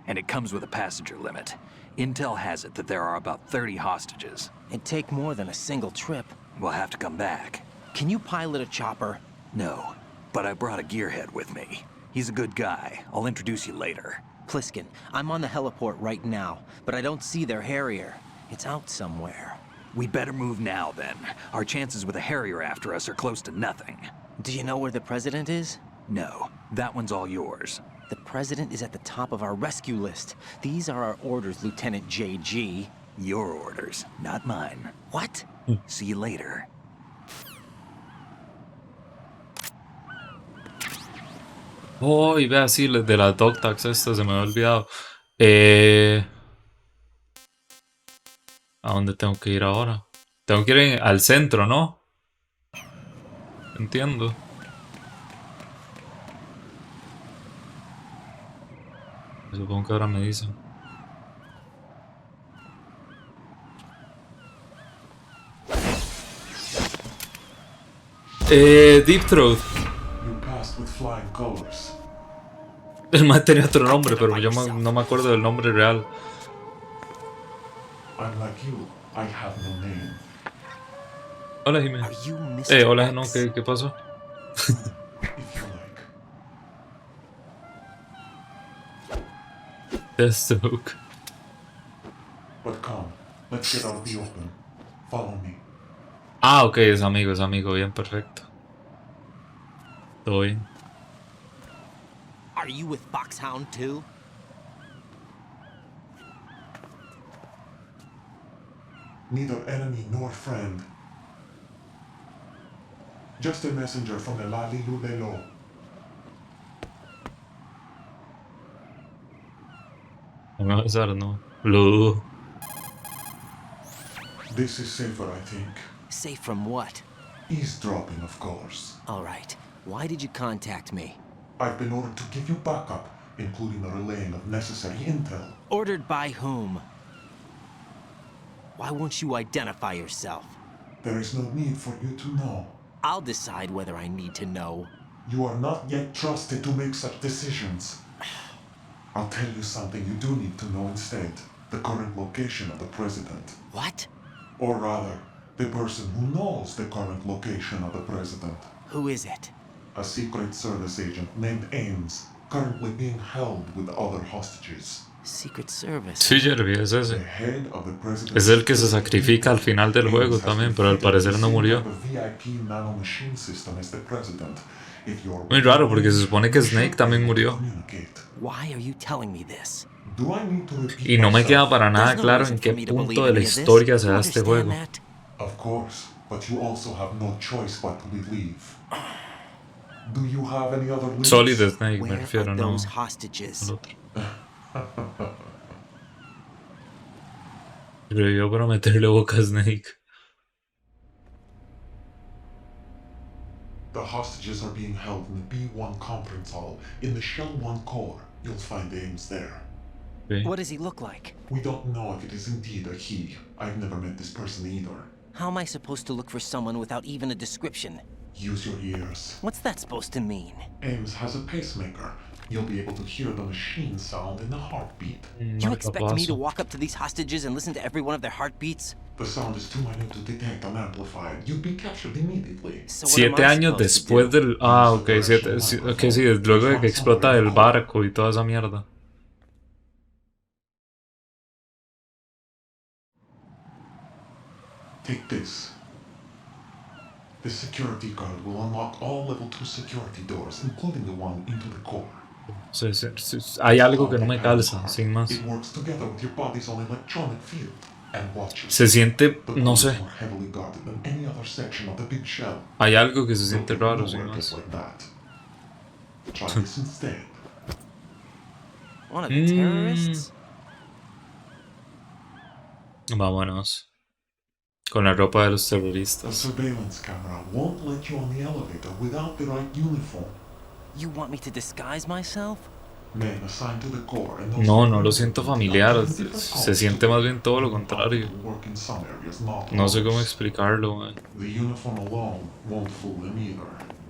Speaker 5: And it comes with a passenger limit. Intel has it that there are about 30 hostages.
Speaker 4: It'd take more than a single trip.
Speaker 5: We'll have to come back.
Speaker 4: Can you pilot a chopper?
Speaker 5: No, but I brought a gearhead with me. He's a good guy. I'll introduce you later.
Speaker 4: Pliskin, I'm on the heliport right now, but I don't see their Harrier. It's out somewhere.
Speaker 5: We better move now, then. Our chances with a Harrier after us are close to nothing.
Speaker 4: Do you know where the president is?
Speaker 5: No, that one's all yours.
Speaker 4: The president is at the top of our rescue list. These are our orders, Lieutenant JG.
Speaker 5: Your orders, not mine.
Speaker 4: What?
Speaker 5: See you later.
Speaker 1: Oh, y ve así, de las dog tags estas, se me había olvidado. ¿A dónde tengo que ir ahora? Tengo que ir al centro, ¿no? Entiendo. Supongo que ahora me dicen. Deep Throat.
Speaker 9: You passed with flying colors.
Speaker 1: El man tenía otro nombre, pero yo no me acuerdo del nombre real.
Speaker 9: I'm like you. I have no name.
Speaker 1: Hola, Jimmy.
Speaker 4: Are you Mr.
Speaker 1: Hola, no,
Speaker 4: X?
Speaker 1: ¿qué pasó?
Speaker 9: If you like.
Speaker 1: Deathstroke.
Speaker 9: But come, let's get out of the open. Follow me.
Speaker 1: Ah, ok, es amigo, bien, perfecto. Todo bien.
Speaker 4: Are you with Foxhound too?
Speaker 9: Neither enemy nor friend. Just a messenger from the Lali Lulelo.
Speaker 1: Me va a besar, no. Lo.
Speaker 9: This is safer, I think.
Speaker 4: Safe from what?
Speaker 9: Eavesdropping, of course.
Speaker 4: All right. Why did you contact me?
Speaker 9: I've been ordered to give you backup, including the relaying of necessary intel.
Speaker 4: Ordered by whom? Why won't you identify yourself?
Speaker 9: There is no need for you to know.
Speaker 4: I'll decide whether I need to know.
Speaker 9: You are not yet trusted to make such decisions. I'll tell you something you do need to know instead. The current location of the president.
Speaker 4: What?
Speaker 9: Or rather, the person who knows the current location of the president.
Speaker 4: Who is it?
Speaker 9: A Secret Service agent named Ames, currently being held with other hostages.
Speaker 4: Secret Service.
Speaker 1: Sí, Jerry, es ese.
Speaker 9: The head of the president's
Speaker 1: Es el que se sacrifica al final del juego también, pero al parecer no murió.
Speaker 9: VIP nanomachine system is the president. If you're
Speaker 1: Muy raro porque se supone que Snake también murió.
Speaker 4: Why are you telling me this?
Speaker 9: Do I need to repeat
Speaker 1: Y no me
Speaker 9: myself?
Speaker 1: queda para nada claro en qué punto de la historia se da este juego.
Speaker 9: Of course, but you also have no choice but to believe. Do you have any other leads?
Speaker 1: Solid Snake, me
Speaker 4: Where
Speaker 1: refiero,
Speaker 4: are
Speaker 1: no.
Speaker 4: those hostages?
Speaker 1: Escribió para meterle boca a Snake.
Speaker 9: The hostages are being held in the B1 conference hall in the Shell 1 core. You'll find Ames there.
Speaker 1: Okay.
Speaker 4: What does he look like?
Speaker 9: We don't know if it is indeed a he. I've never met this person either.
Speaker 4: How am I supposed to look for someone without even a description?
Speaker 9: Use your ears.
Speaker 4: What's that supposed to mean?
Speaker 9: Ames has a pacemaker. You'll be able to hear the machine sound in the heartbeat.
Speaker 4: You expect me to walk up to these hostages and listen to every one of their heartbeats?
Speaker 9: The sound is too minute to detect and amplify it. You'd be captured immediately.
Speaker 1: 7 años después del... Ah, ok, okay, sí, luego de que explota el barco y toda esa mierda.
Speaker 9: Take this. The security guard will unlock all level 2 security doors, including the one into the core.
Speaker 1: Hay algo que no me calza, sin más.
Speaker 9: It works together with your body's own electronic field. And watch it.
Speaker 1: Se siente, no sé.
Speaker 9: More heavily guarded than any other section of the big shell.
Speaker 1: Hay algo que se siente raro, sin más.
Speaker 9: Like that. Try this instead.
Speaker 4: One of the terrorists?
Speaker 1: Vámonos. Con la ropa de los
Speaker 9: The
Speaker 1: terroristas.
Speaker 9: surveillance camera won't let you on the elevator without the right uniform.
Speaker 4: You want me to disguise myself?
Speaker 9: Men assigned to the core and those
Speaker 1: No, no lo siento familiar. Se siente más bien todo lo contrario.
Speaker 9: work in some areas, not
Speaker 1: No sé cómo
Speaker 9: others.
Speaker 1: explicarlo, man.
Speaker 9: The uniform alone won't fool them either.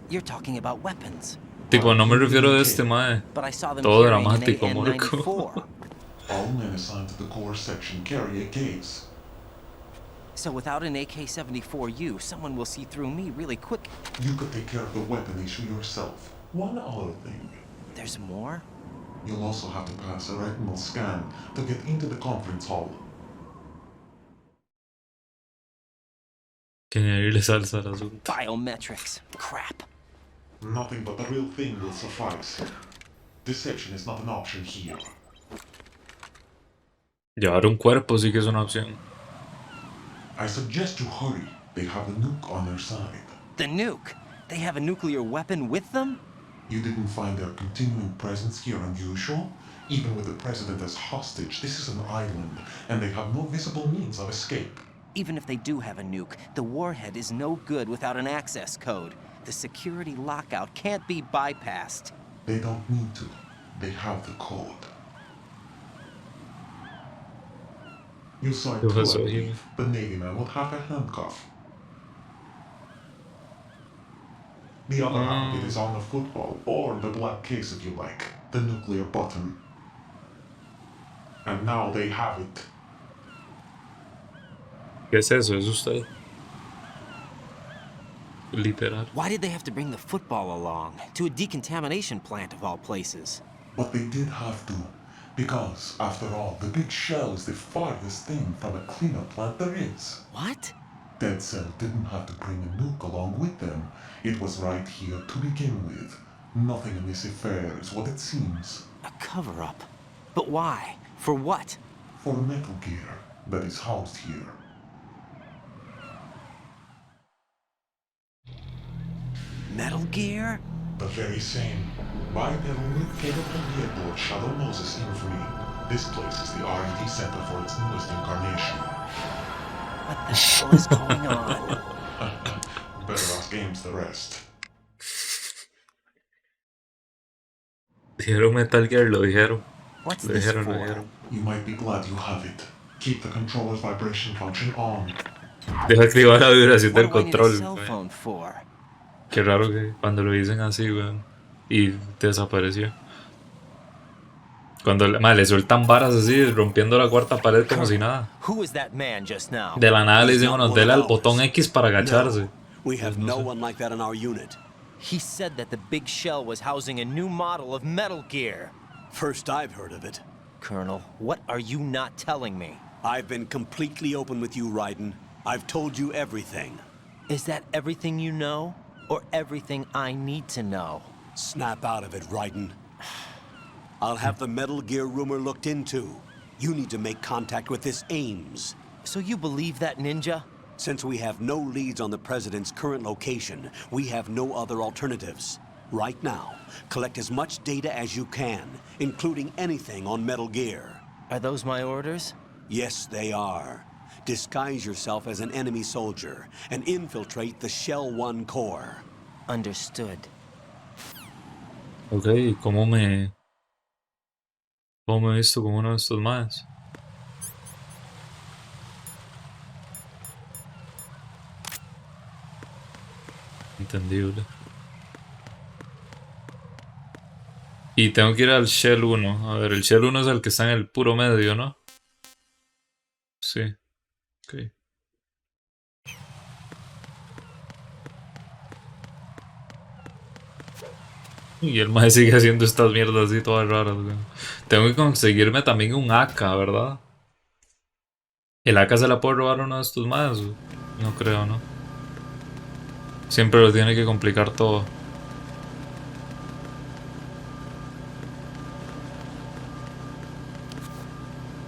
Speaker 4: You're talking about weapons.
Speaker 1: Tipo, no me refiero a este, mae.
Speaker 4: But I saw them
Speaker 1: Todo
Speaker 4: carrying an
Speaker 1: dramático,
Speaker 4: AN-94.
Speaker 1: Morocco.
Speaker 9: All men assigned to the core section carry AKs.
Speaker 4: So without an AK-74U, someone will see through me really quick.
Speaker 9: You could take care of the weapon issue yourself. One other thing.
Speaker 4: There's more?
Speaker 9: You'll also have to pass a retinal scan to get into the conference hall.
Speaker 1: Que añadirle salsa al asunto.
Speaker 4: Biometrics. Crap.
Speaker 9: Nothing but the real thing will suffice. Deception is not an option here.
Speaker 1: Llevar un cuerpo sí que es una opción.
Speaker 9: I suggest you hurry. They have the nuke on their side.
Speaker 4: The nuke? They have a nuclear weapon with them?
Speaker 9: You didn't find their continuing presence here unusual? Even with the president as hostage, this is an island, and they have no visible means of escape.
Speaker 4: Even if they do have a nuke, the warhead is no good without an access code. The security lockout can't be bypassed.
Speaker 9: They don't need to. They have the code. You saw it too, I believe. The Navy man would have a handcuff. The other hand of it is on the football, or the black case if you like, the nuclear button. And now they have it.
Speaker 1: ¿Qué es eso? ¿Es usted? Literal.
Speaker 4: Why did they have to bring the football along? To a decontamination plant of all places.
Speaker 9: But they did have to. Because, after all, the big shell is the farthest thing from a cleanup plant there is.
Speaker 4: What?
Speaker 9: Dead Cell didn't have to bring a nuke along with them. It was right here to begin with. Nothing in this affair is what it seems.
Speaker 4: A cover-up? But why? For what?
Speaker 9: For Metal Gear that is housed here.
Speaker 4: Metal Gear?
Speaker 9: The very same. Bipedal capable aboard Shadow Moses Infamy. This place is the R&D center for its newest incarnation.
Speaker 4: What the hell is going on?
Speaker 9: Better ask Games the rest.
Speaker 1: Dijeron Metal Gear, lo dijeron.
Speaker 4: What's
Speaker 1: Lo
Speaker 4: this
Speaker 1: dijeron, lo
Speaker 4: for?
Speaker 1: dijeron.
Speaker 9: You might be glad you have it. Keep the controller's vibration function on.
Speaker 1: Deja activar la vibración del
Speaker 4: What do I need a
Speaker 1: control.
Speaker 4: cell
Speaker 1: güey.
Speaker 4: phone for?
Speaker 1: Qué raro que cuando lo dicen así, weón. Y desapareció. Cuando le sueltan varas así, rompiendo la cuarta pared como si nada.
Speaker 4: Who was that man just now?
Speaker 1: De la nada le dicen, bueno, dele al
Speaker 11: ours.
Speaker 1: botón X para agacharse.
Speaker 11: We have no one like that in our unit.
Speaker 4: He said that the big shell was housing a new model of Metal Gear.
Speaker 11: First I've heard of it.
Speaker 4: Colonel, what are you not telling me?
Speaker 11: I've been completely open with you, Raiden. I've told you everything.
Speaker 4: Is that everything you know? Or everything I need to know?
Speaker 11: Snap out of it, Raiden. I'll have the Metal Gear rumor looked into. You need to make contact with this Ames.
Speaker 4: So you believe that, Ninja?
Speaker 11: Since we have no leads on the President's current location, we have no other alternatives. Right now, collect as much data as you can, including anything on Metal Gear.
Speaker 4: Are those my orders?
Speaker 11: Yes, they are. Disguise yourself as an enemy soldier and infiltrate the Shell 1 core.
Speaker 4: Understood.
Speaker 1: Ok, ¿cómo me he visto como uno de estos más? Entendible. Y tengo que ir al Shell 1. A ver, el Shell 1 es el que está en el puro medio, ¿no? Sí. Ok. Y el mae sigue haciendo estas mierdas así todas raras, güey. Tengo que conseguirme también un AK, ¿verdad? ¿El AK se la puede robar a uno de estos más? No creo, ¿no? Siempre lo tiene que complicar todo.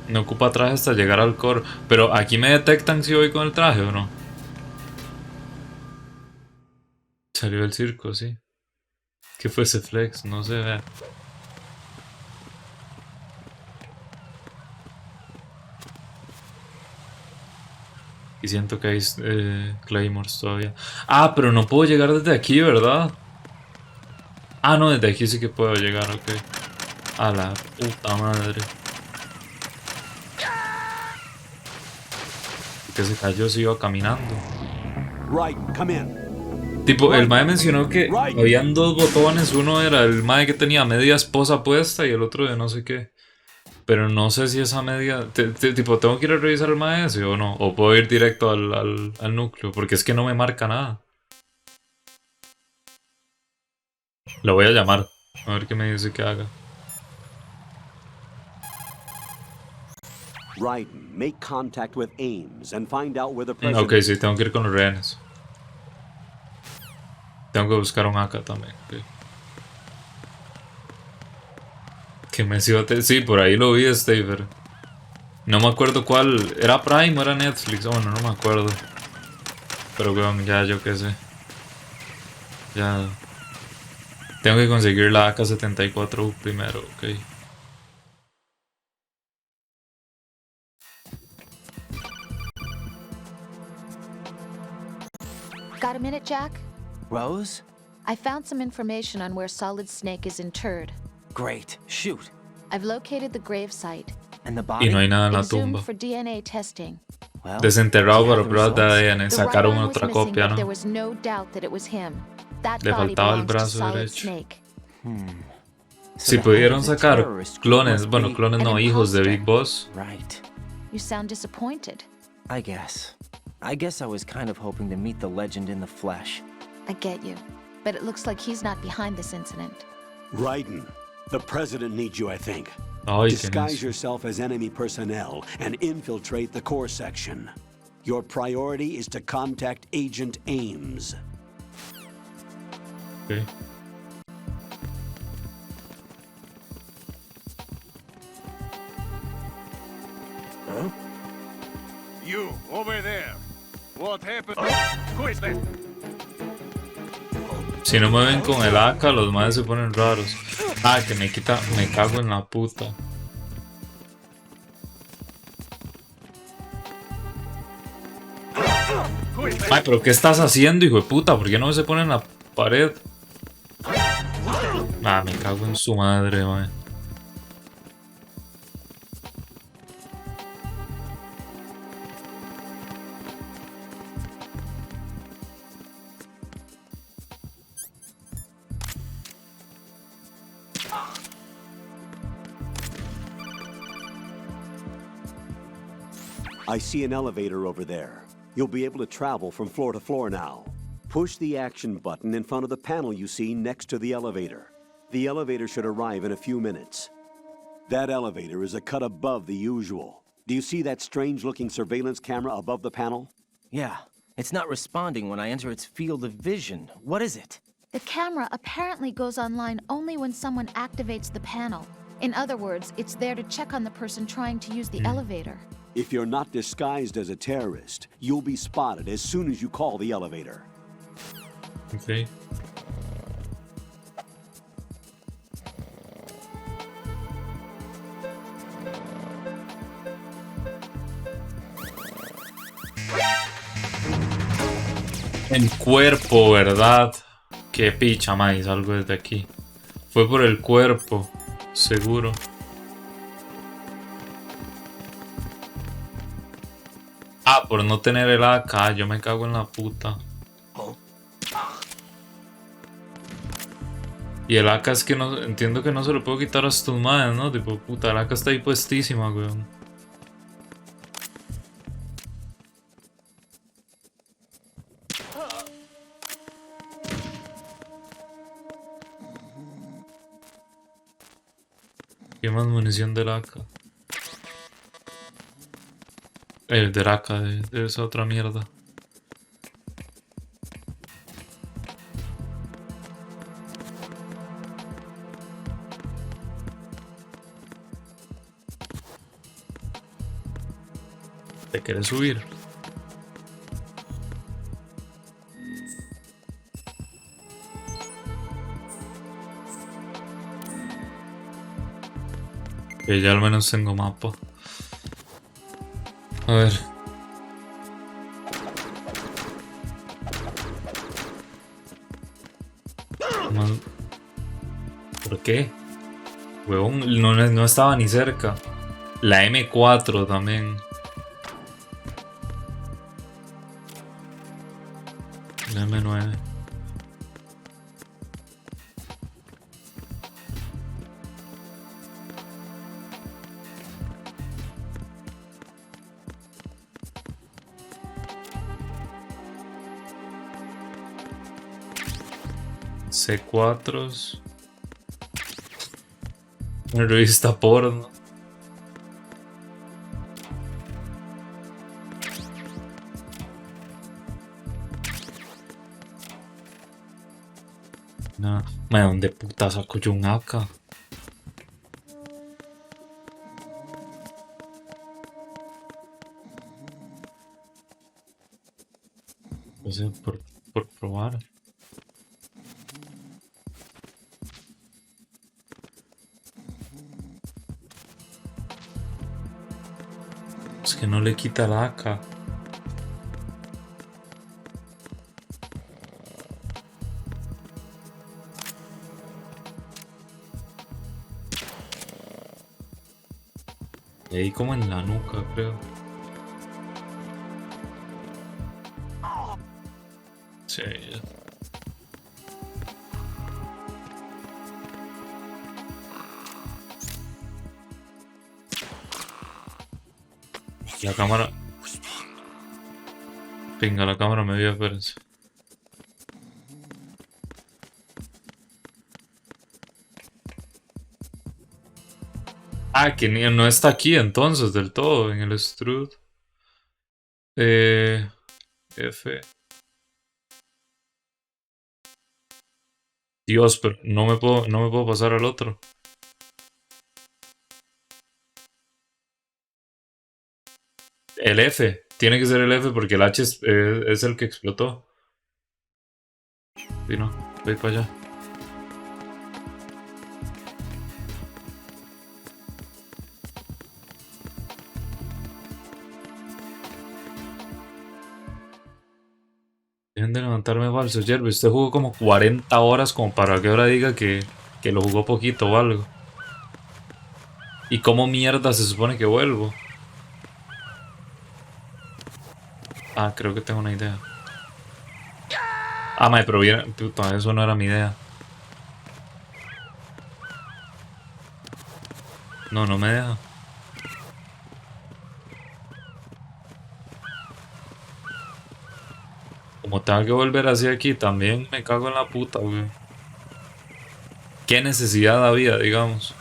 Speaker 1: No ocupa traje hasta llegar al core. Pero aquí me detectan si voy con el traje o no. Salió del circo, sí. ¿Qué fue ese flex? No se ve. Y siento que hay Claymores todavía. Ah, pero no puedo llegar desde aquí, ¿verdad? Ah, no, desde aquí sí que puedo llegar, ok. A la puta madre. Que se cayó, se iba caminando.
Speaker 11: Right, come in.
Speaker 1: Tipo, el mae mencionó que habían dos botones. Uno era el mae que tenía media esposa puesta y el otro de no sé qué. Pero no sé si esa media... tipo, ¿tengo que ir a revisar el mae ese o no? O puedo ir directo al núcleo, porque es que no me marca nada. Lo voy a llamar, a ver qué me dice que haga.
Speaker 2: Raiden, make contact with Ames and find out where the president...
Speaker 1: Ok, sí, tengo que ir con los rehenes. Tengo que buscar un AK también. Okay. Que me sí, por ahí lo vi, Staver. No me acuerdo cuál. ¿Era Prime o era Netflix? Bueno, no me acuerdo. Pero weón, ya yo qué sé. Ya. Tengo que conseguir la AK-74 primero, ok.
Speaker 10: Got a minute, Jack?
Speaker 4: Rose?
Speaker 10: I found some information on where Solid Snake is interred.
Speaker 4: Great. Shoot.
Speaker 10: I've located the grave site.
Speaker 4: And the
Speaker 1: Y
Speaker 4: body?
Speaker 1: no hay nada en la
Speaker 10: Exhumed
Speaker 1: tumba.
Speaker 10: for DNA testing.
Speaker 4: Well,
Speaker 1: Desenterrado
Speaker 4: do you
Speaker 1: para
Speaker 4: have the
Speaker 1: pruebas de
Speaker 4: results?
Speaker 1: ADN.
Speaker 10: The
Speaker 1: Sacaron
Speaker 10: right arm
Speaker 1: otra
Speaker 10: was missing,
Speaker 1: copia,
Speaker 10: but there
Speaker 1: ¿no?
Speaker 10: was no doubt that it was him. That
Speaker 1: Le
Speaker 10: body
Speaker 1: faltaba el
Speaker 10: belongs to
Speaker 1: brazo
Speaker 10: Solid
Speaker 1: derecho.
Speaker 10: Snake.
Speaker 1: Si
Speaker 4: the
Speaker 1: pudieron
Speaker 4: head of the
Speaker 1: sacar
Speaker 4: terrorist group
Speaker 1: clones,
Speaker 4: must
Speaker 1: bueno,
Speaker 4: be
Speaker 1: clones no,
Speaker 10: an
Speaker 1: hijos de
Speaker 10: imposter.
Speaker 1: Big Boss.
Speaker 4: Right.
Speaker 10: You sound disappointed.
Speaker 4: I guess. I was kind of hoping to meet the legend in the flesh.
Speaker 10: I get you. But it looks like he's not behind this incident.
Speaker 11: Raiden, the President needs you, I think.
Speaker 1: Ay, qué
Speaker 11: Disguise
Speaker 1: necio.
Speaker 11: yourself as enemy personnel and infiltrate the core section. Your priority is to contact Agent Ames.
Speaker 1: Okay.
Speaker 3: You, over there. What happened? Who is that?
Speaker 1: Si no me ven con el AK, los madres se ponen raros. Ah, que me cago en la puta. Ay, pero ¿qué estás haciendo, hijo de puta? ¿Por qué no se pone en la pared? Ah, me cago en su madre, man.
Speaker 2: I see an elevator over there. You'll be able to travel from floor to floor now. Push the action button in front of the panel you see next to the elevator. The elevator should arrive in a few minutes. That elevator is a cut above the usual. Do you see that strange-looking surveillance camera above the panel?
Speaker 4: Yeah, it's not responding when I enter its field of vision. What is it?
Speaker 10: The camera apparently goes online only when someone activates the panel. In other words, it's there to check on the person trying to use the elevator.
Speaker 2: If you're not disguised as a terrorist, you'll be spotted as soon as you call the elevator.
Speaker 1: Okay. El cuerpo, ¿verdad? Qué picha, maíz, algo desde aquí. Fue por el cuerpo, seguro. Ah, por no tener el AK, yo me cago en la puta. Y el AK es que no, entiendo que no se lo puedo quitar a estos madres, ¿no? Tipo, puta, el AK está ahí puestísima, weón. ¿Qué más munición del AK? Del AK, de esa otra mierda. ¿Te quieres subir? Que ya al menos tengo mapa. A ver. ¿Por qué? Huevón, no estaba ni cerca. La M4 también. La M9. C4s. Una revista porno. No, ma ¿dónde puta saco yo un AK? Pues por probar. Es que no le quita la AK. Y ahí como en la nuca, creo. Sí, ya. La cámara. Venga, la cámara me vio, espérense. Ah, que no está aquí entonces del todo en el Strud. F. Dios, pero no me puedo pasar al otro. El F. Tiene que ser el F porque el H es el que explotó. Sí, no. Voy para allá. Dejen de levantarme falso, Jerry. Usted jugó como 40 horas como para que ahora diga que lo jugó poquito o algo. ¿Y cómo mierda se supone que vuelvo? Ah, creo que tengo una idea. Ah, madre, pero bien, puta, eso no era mi idea. No, no me deja. Como tengo que volver hacia aquí, también me cago en la puta, güey. ¿Qué necesidad había, digamos?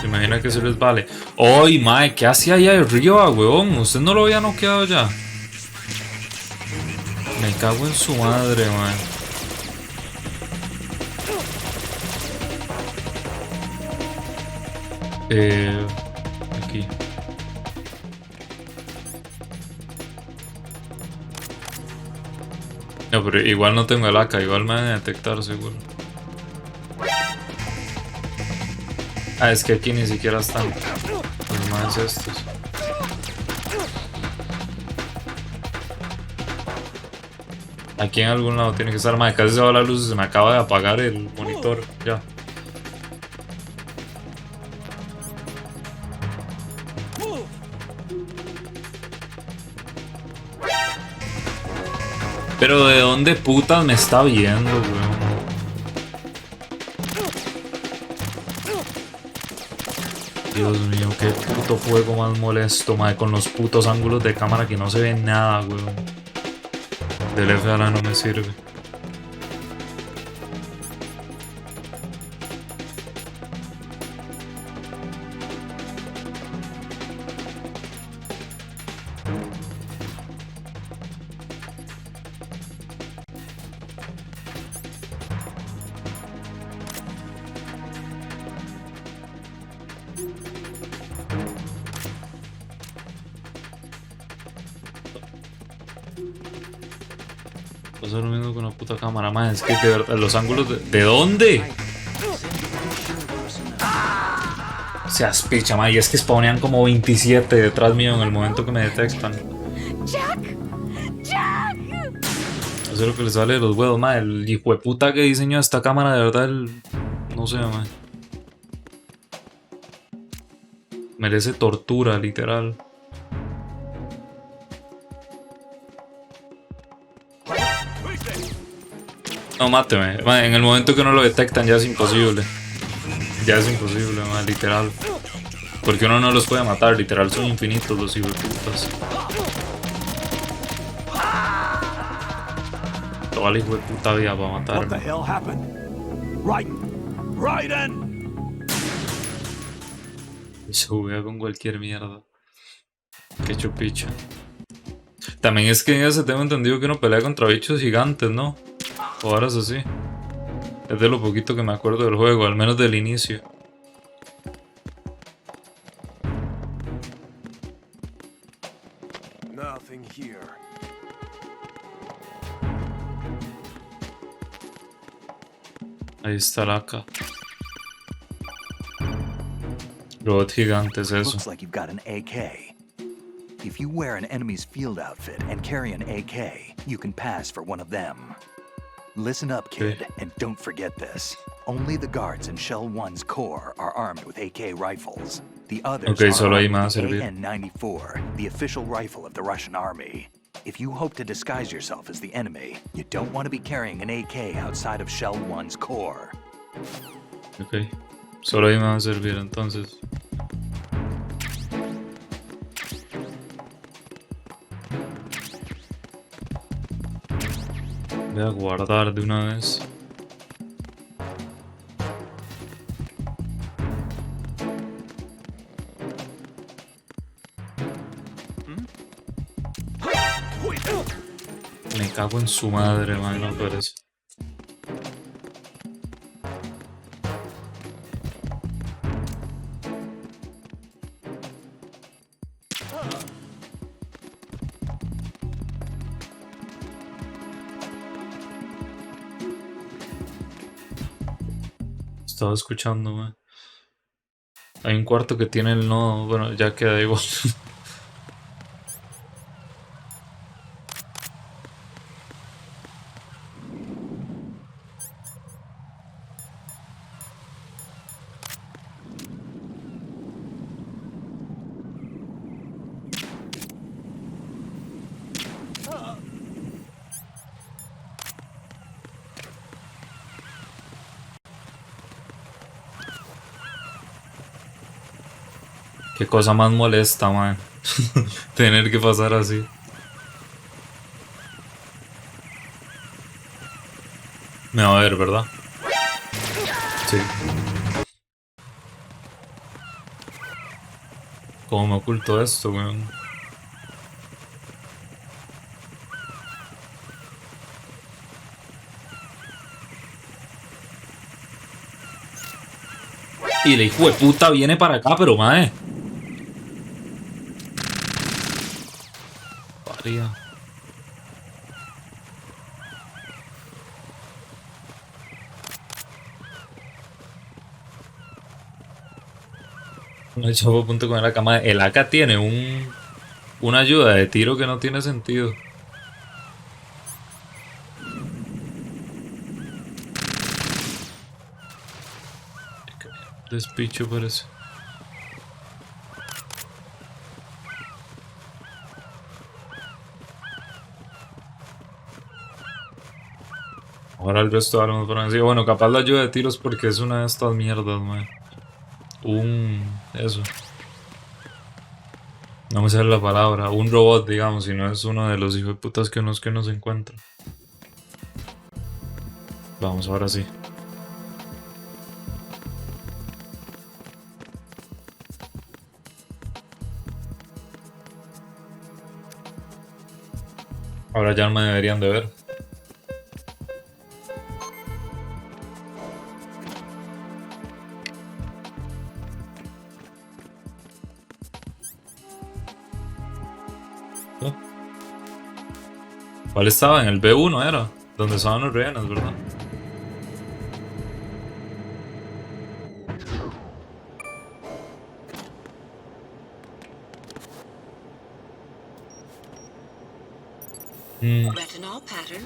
Speaker 1: Imagina que se les vale. ¡Ay, mae! ¿Qué hacía allá arriba, weón? ¿Usted no lo había noqueado ya? Me cago en su madre, mae. Aquí. No, pero igual no tengo el AK, igual me van a detectar seguro. Ah, es que aquí ni siquiera están los más estos. Aquí en algún lado tiene que estar. Madre, casi se va la luz y se me acaba de apagar el monitor. Ya. Pero ¿de dónde putas me está viendo, weón? Dios mío, qué puto fuego más molesto, madre, con los putos ángulos de cámara que no se ve nada, weón. Del F ahora no me sirve. Pasa lo mismo con la puta cámara, man. Es que de verdad, los ángulos ¿de dónde? Seas picha, man. Y es que spawnean como 27 detrás mío en el momento que me detectan.
Speaker 6: Jack! Jack!
Speaker 1: Eso es lo que les sale de los huevos, man. El hijo de puta que diseñó esta cámara, de verdad, no sé, man. Merece tortura, literal. No, máteme. En el momento que no lo detectan ya es imposible. Ya es imposible, man, literal. Porque uno no los puede matar, literal. Son infinitos los hijueputas. Toda la hijueputa vida para matarme.
Speaker 11: What the hell happened? Raiden!
Speaker 1: Se juega con cualquier mierda. Qué chupicha. También es que en ese tengo entendido que uno pelea contra bichos gigantes, ¿no? O ahora es así. Es de lo poquito que me acuerdo del juego, al menos del inicio.
Speaker 3: Nothing here.
Speaker 1: Ahí está la AK. Robot gigante es eso.
Speaker 5: Looks like you've got an AK. If you wear an enemy's field outfit and carry an AK, you can pass for one of them. Listen up, kid, and don't forget this. Only the guards in Shell 1's core are armed with AK rifles. The others are armed with the AN-94, the official rifle of the Russian army. If you hope to disguise yourself as the enemy, you don't want to be carrying an AK outside of Shell 1's core.
Speaker 1: Ok. Solo ahí me va a servir entonces. Voy a guardar de una vez. Me cago en su madre, man, no parece. Estaba escuchando, man. Hay un cuarto que tiene el nodo, bueno, ya queda igual. Qué cosa más molesta, man. Tener que pasar así. Me va a ver, ¿verdad? Sí. ¿Cómo me oculto esto, weón? Y el hijo de puta viene para acá, pero mae. Paría. No he hecho punto con la cama. El AK tiene una ayuda de tiro que no tiene sentido. Despicho parece. Ahora el resto de armas por encima. Bueno, capaz la ayuda de tiros porque es una de estas mierdas, man. Eso. No me sale la palabra. Un robot, digamos, si no es uno de los hijos de putas que nos encuentran. Vamos, ahora sí. Ahora ya me deberían de ver. ¿No? ¿Cuál estaba? En el B1 era. Donde estaban los rehenes, ¿verdad?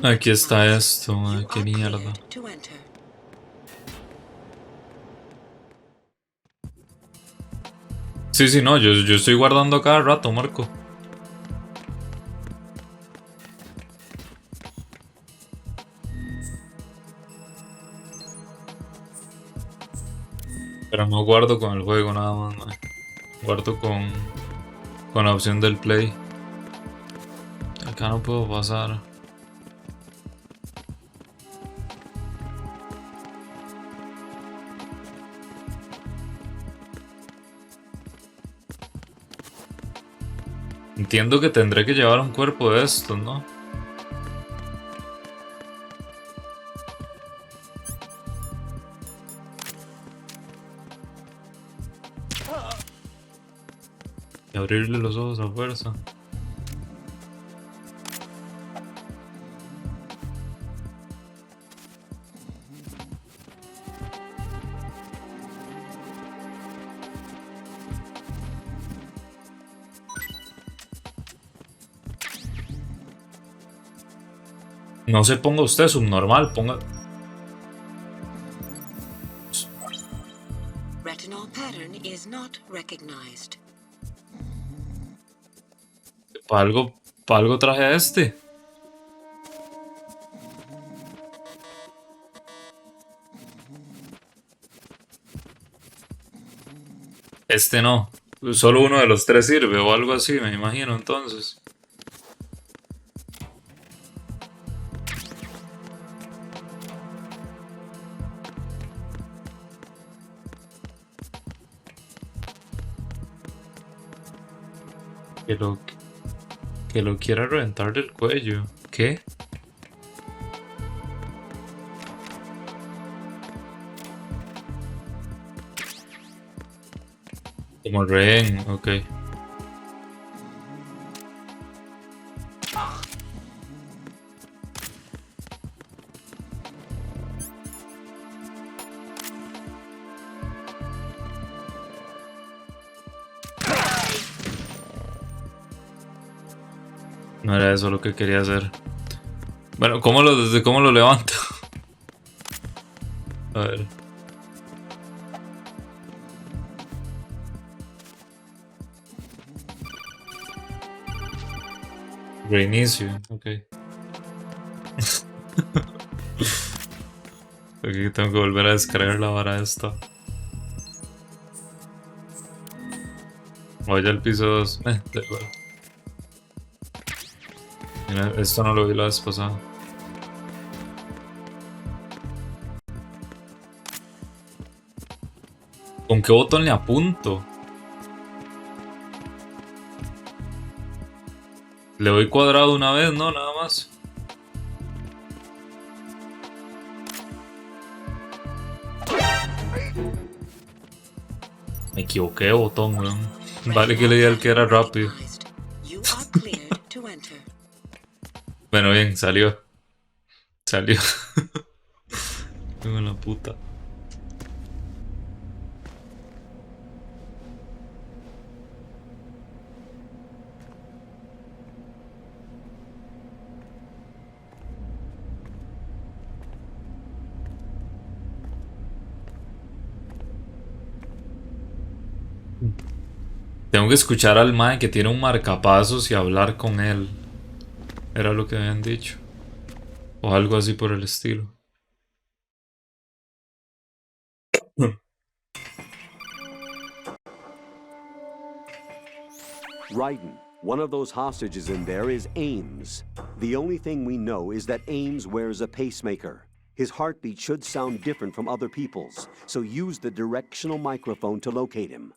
Speaker 1: Aquí está esto, qué mierda. Sí, no, yo estoy guardando cada rato, Marco. Pero no guardo con el juego nada más, man. Guardo con la opción del play. Acá no puedo pasar. Entiendo que tendré que llevar un cuerpo de estos, ¿no? Y abrirle los ojos a fuerza. No se ponga usted subnormal, ponga...
Speaker 14: Retinol pattern is not recognized.
Speaker 1: Para algo traje a este. Este no. Solo uno de los tres sirve o algo así, me imagino entonces. Que lo quiera reventar del cuello. ¿Qué? Como rehén, ok. No era eso lo que quería hacer. Bueno, ¿desde cómo lo levanto? A ver. Reinicio, ok. Aquí tengo que volver a descargar la vara esta. Voy al piso 2. Da igual. Mira, esto no lo vi la vez pasada. ¿Con qué botón le apunto? Le doy cuadrado una vez, ¿no? Nada más. Me equivoqué de botón, weón. Vale que le di al que era rápido. Bueno, bien, salió. Salió. Tengo la puta. Tengo que escuchar al mae que tiene un marcapasos y hablar con él. Era lo que habían dicho. O algo así por el estilo.
Speaker 2: Raiden, one of those hostages in there is Ames. The only thing we know is that Ames wears a pacemaker. His heartbeat should sound different from other people's, so use the directional microphone to locate him.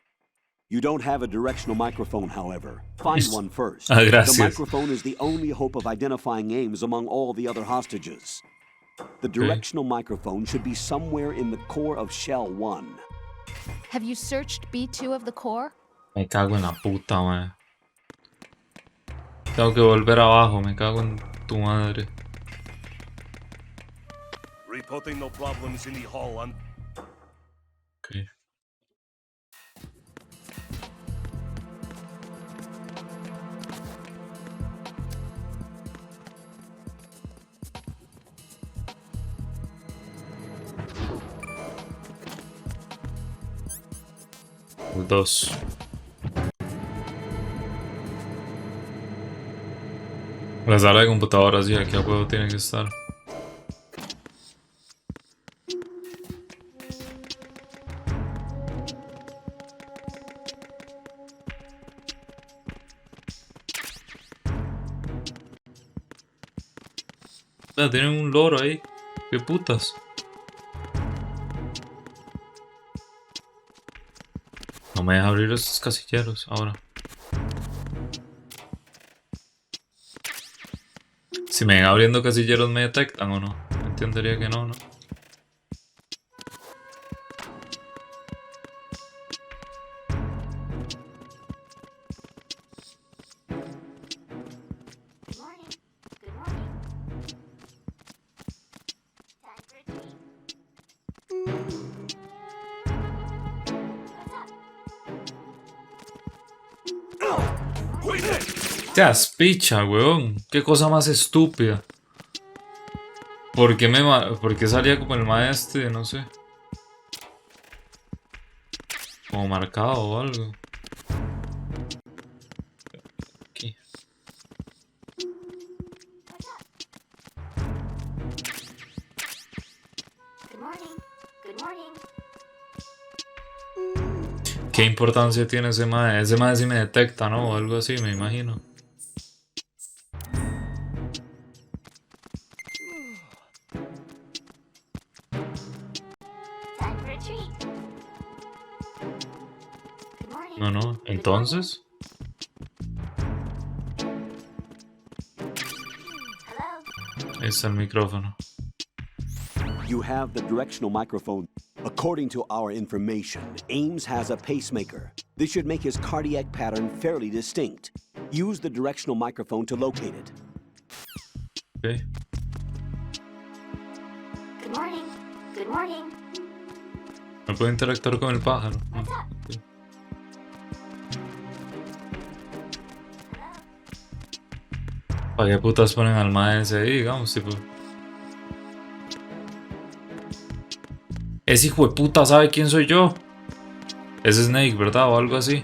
Speaker 2: You don't have a directional microphone, however. Find one first. The microphone is the only hope of identifying Ames among all the other hostages. The directional microphone should be somewhere in the core of Shell 1.
Speaker 6: Have you searched B2 of the core?
Speaker 1: Me cago en la puta, man. Tengo que volver abajo, me cago en tu madre.
Speaker 3: Reporting no problems in the hall.
Speaker 1: Okay. Dos. La sala de computadoras, sí, aquí a huevo tiene que estar. Tienen un loro ahí. ¿Qué putas? No me deja abrir esos casilleros ahora. Si me ven abriendo casilleros, ¿me detectan o no? Entendería que no, ¿no? Te aspicha, weón. Qué cosa más estúpida. ¿Por qué salía como el maestro? No sé. Como marcado o algo. Aquí. ¿Qué importancia tiene ese mae? Ese mae sí me detecta, ¿no? O algo así, me imagino. No, entonces. Ahí está el micrófono.
Speaker 2: You have the directional microphone. According to our information, Ames has a pacemaker. This should make his cardiac pattern fairly distinct. Use the directional microphone to locate it.
Speaker 1: Okay.
Speaker 15: Good morning. Good morning.
Speaker 1: No puedo interactuar con el pájaro. No. Okay. ¿Para qué putas ponen al maestro ahí, digamos, tipo? Ese hijo de puta sabe quién soy yo. Es Snake, ¿verdad? O algo así.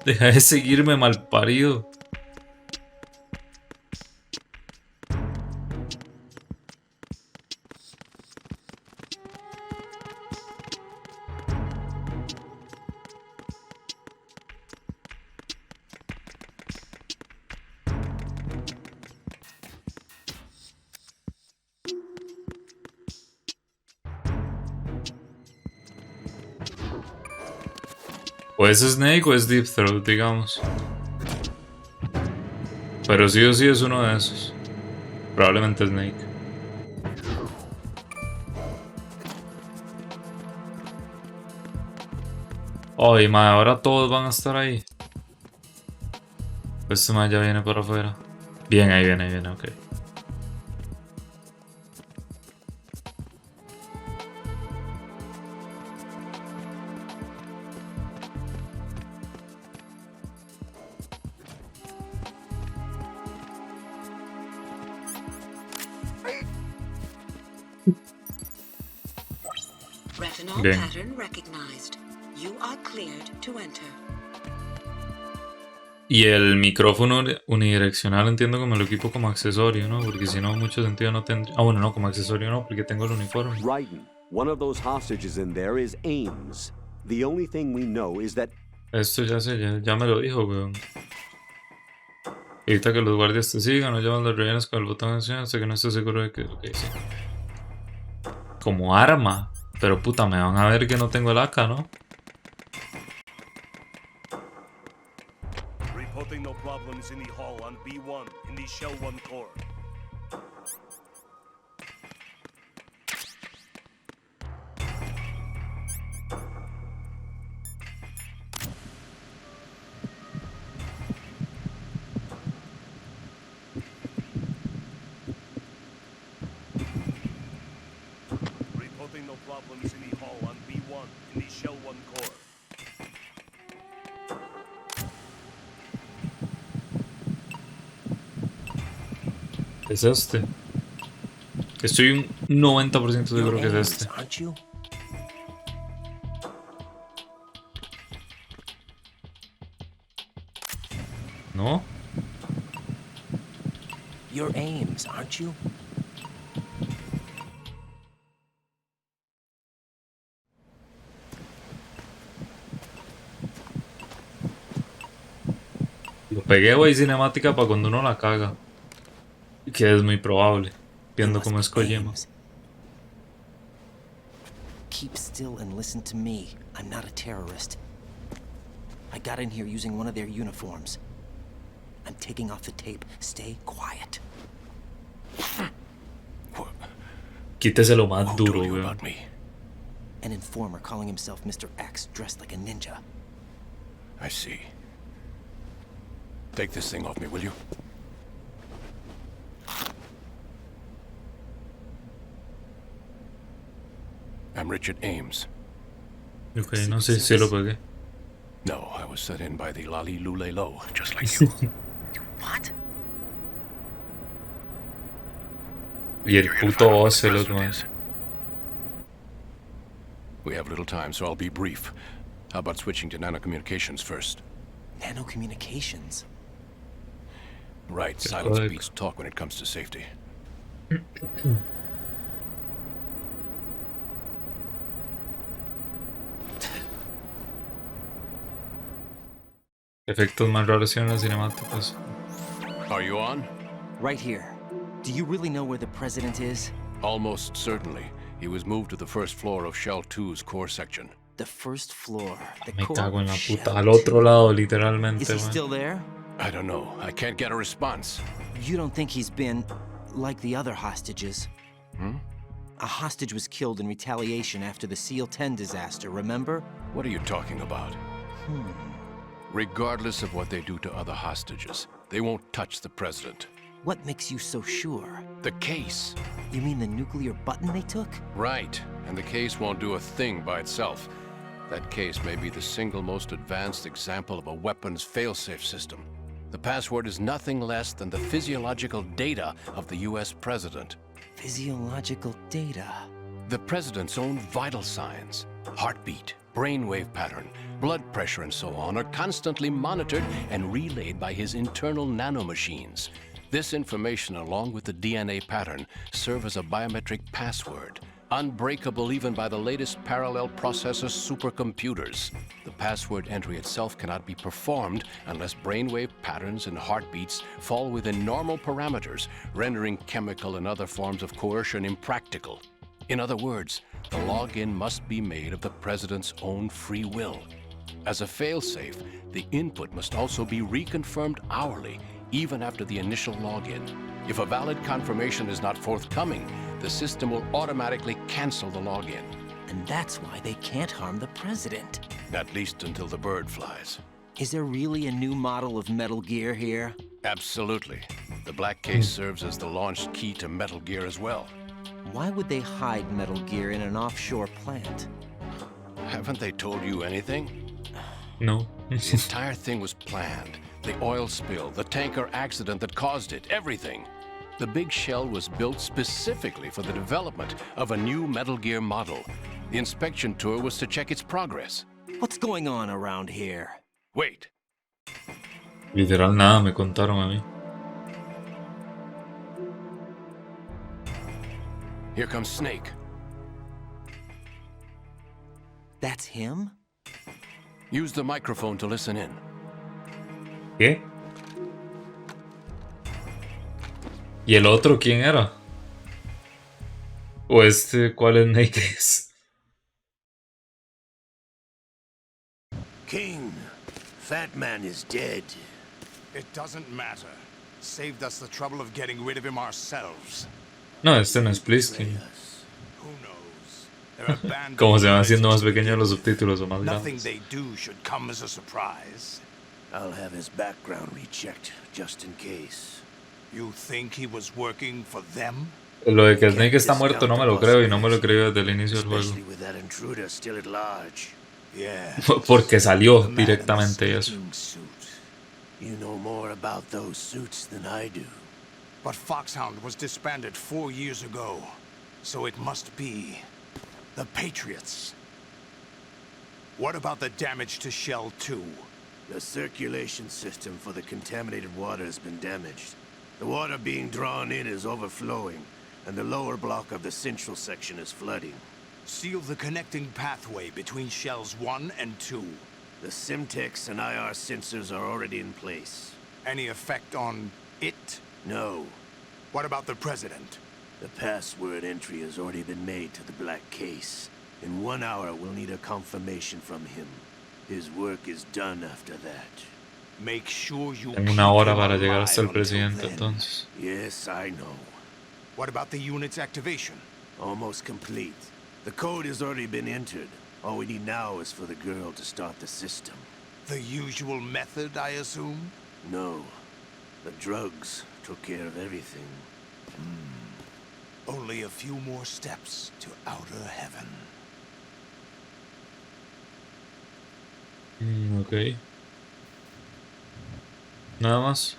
Speaker 1: Deja de seguirme, malparido. O es Snake o es Deep Throat, digamos. Pero sí o sí es uno de esos. Probablemente Snake. Ay, madre, ahora todos van a estar ahí. Pues este madre ya viene para afuera. Bien, ahí viene, ok.
Speaker 14: Retinol
Speaker 1: Bien.
Speaker 14: pattern recognized. You are cleared to enter.
Speaker 1: Y el micrófono unidireccional entiendo que me lo equipo como accesorio, ¿no? Porque si no, mucho sentido no tendría. Ah, bueno, no, como accesorio no, porque tengo el uniforme.
Speaker 2: Raiden, one of those hostages in there is Ames. The only thing we know is that
Speaker 1: Esto ya sé, ya me lo dijo, weón. Evita que los guardias te sigan, no llevas los rellenos con el botón de acción hasta que no estés seguro de que... Ok, sí. Como arma. Pero puta, me van a ver que no tengo el AK, ¿no?
Speaker 3: Reporting no problems in the hall on B1 in the Shell 1 core. Reporting no problems in the hall on B1 in the Shell 1 core.
Speaker 1: Es este. Estoy un 90% seguro que es este.
Speaker 4: Aren't you?
Speaker 1: ¿No?
Speaker 4: You're Ames, aren't you?
Speaker 1: Lo pegué, güey, cinemática para cuando uno la caga. Que es muy probable, viendo cómo es Kojima.
Speaker 4: Keep still and listen to me. I'm not a terrorist. I got in here using one of their uniforms. I'm taking off the tape. Stay quiet.
Speaker 1: Quítese lo más duro, güey.
Speaker 4: An informer calling himself Mr. X, dressed like a ninja.
Speaker 3: I see. Take this thing off me, will you? I'm Richard Ames.
Speaker 1: Ok, no sé si lo pegué.
Speaker 3: No, I was set in by the Lali Lule Lo, just like you.
Speaker 14: What?
Speaker 1: Y el puto Ocelot, man.
Speaker 3: We have little time, so I'll be brief. How about switching to nanocommunications first?
Speaker 4: Nanocommunications?
Speaker 3: Right, silence beats talk when it comes to safety.
Speaker 1: Efectos más raros en las cinemáticas.
Speaker 3: Are you on?
Speaker 4: Right here. Do you really know where the president is?
Speaker 3: Almost certainly. He was moved to the first floor of Shell 2's core section.
Speaker 4: The The first floor. The
Speaker 1: Me
Speaker 4: core
Speaker 1: cago en la
Speaker 4: of
Speaker 1: puta.
Speaker 4: Shell
Speaker 1: Al otro
Speaker 4: 2.
Speaker 1: lado,
Speaker 4: Is
Speaker 1: literalmente,
Speaker 4: he
Speaker 1: weón.
Speaker 4: still there?
Speaker 3: I don't know. I can't get a response.
Speaker 4: You don't think he's been like the other hostages?
Speaker 3: Hmm?
Speaker 4: A hostage was killed in retaliation after the SEAL 10 disaster, remember?
Speaker 3: What are you talking about? Regardless of what they do to other hostages, they won't touch the president.
Speaker 4: What makes you so sure?
Speaker 3: The case.
Speaker 4: You mean the nuclear button they took?
Speaker 3: Right. And the case won't do a thing by itself. That case may be the single most advanced example of a weapons failsafe system. The password is nothing less than the physiological data of the US president.
Speaker 4: Physiological data?
Speaker 3: The president's own vital signs, heartbeat, brainwave pattern, blood pressure, and so on, are constantly monitored and relayed by his internal nanomachines. This information, along with the DNA pattern, serve as a biometric password, unbreakable even by the latest parallel processor supercomputers. The password entry itself cannot be performed unless brainwave patterns and heartbeats fall within normal parameters, rendering chemical and other forms of coercion impractical. In other words, the login must be made of the president's own free will. As a failsafe, the input must also be reconfirmed hourly, even after the initial login. If a valid confirmation is not forthcoming, the system will automatically cancel the login.
Speaker 4: And that's why they can't harm the president.
Speaker 3: At least until the bird flies.
Speaker 4: Is there really a new model of Metal Gear here?
Speaker 3: Absolutely. The black case serves as the launch key to Metal Gear as well.
Speaker 4: Why would they hide Metal Gear in an offshore plant?
Speaker 3: Haven't they told you anything?
Speaker 1: No.
Speaker 3: The entire thing was planned. The oil spill, the tanker accident that caused it, everything. The big shell was built specifically for the development of a new Metal Gear model. The inspection tour was to check its progress.
Speaker 4: What's going on around here?
Speaker 3: Wait.
Speaker 1: Literal nada me contaron a mí.
Speaker 3: Here comes Snake.
Speaker 4: That's him?
Speaker 3: Use the microphone to listen in.
Speaker 1: ¿Qué? ¿Y el otro quién era? ¿O cuál es Snake es?
Speaker 11: King, Fat Man is dead.
Speaker 7: It doesn't matter. Saved us the trouble of getting rid of him ourselves.
Speaker 1: No, no es Pliskin.
Speaker 7: Who knows? There are band
Speaker 1: Como se van haciendo más pequeños los subtítulos o más
Speaker 7: Nothing
Speaker 1: grandes.
Speaker 7: they do should come as a surprise.
Speaker 11: I'll have his background rechecked, just in case.
Speaker 7: You think he was working for them?
Speaker 1: Lo de que Snake está muerto no me lo creo y no me lo creo desde el inicio del juego.
Speaker 11: Especially with that intruder still at large.
Speaker 7: Yeah.
Speaker 1: Porque salió directamente y eso.
Speaker 11: You know more about those suits than I do.
Speaker 7: But Foxhound was disbanded 4 years ago. So it must be the Patriots. What about the damage to Shell 2?
Speaker 11: The circulation system for the contaminated water has been damaged. The water being drawn in is overflowing, and the lower block of the central section is flooding.
Speaker 7: Seal the connecting pathway between Shells 1 and 2.
Speaker 11: The Simtex and IR sensors are already in place.
Speaker 7: Any effect on it?
Speaker 11: No.
Speaker 7: What about the President?
Speaker 11: The password entry has already been made to the black case. In 1 hour, we'll need a confirmation from him. His work is done after that.
Speaker 7: Make sure you
Speaker 1: Tengo 1 hora para llegar hasta el presidente, entonces.
Speaker 11: Yes, I know.
Speaker 7: What about the unit's activation?
Speaker 11: Almost complete. The code has already been entered. All we need now is for the girl to start the system.
Speaker 7: The usual method, I assume?
Speaker 11: No. The drugs took care of everything.
Speaker 7: Only a few more steps to outer heaven.
Speaker 1: Ok. Nada más.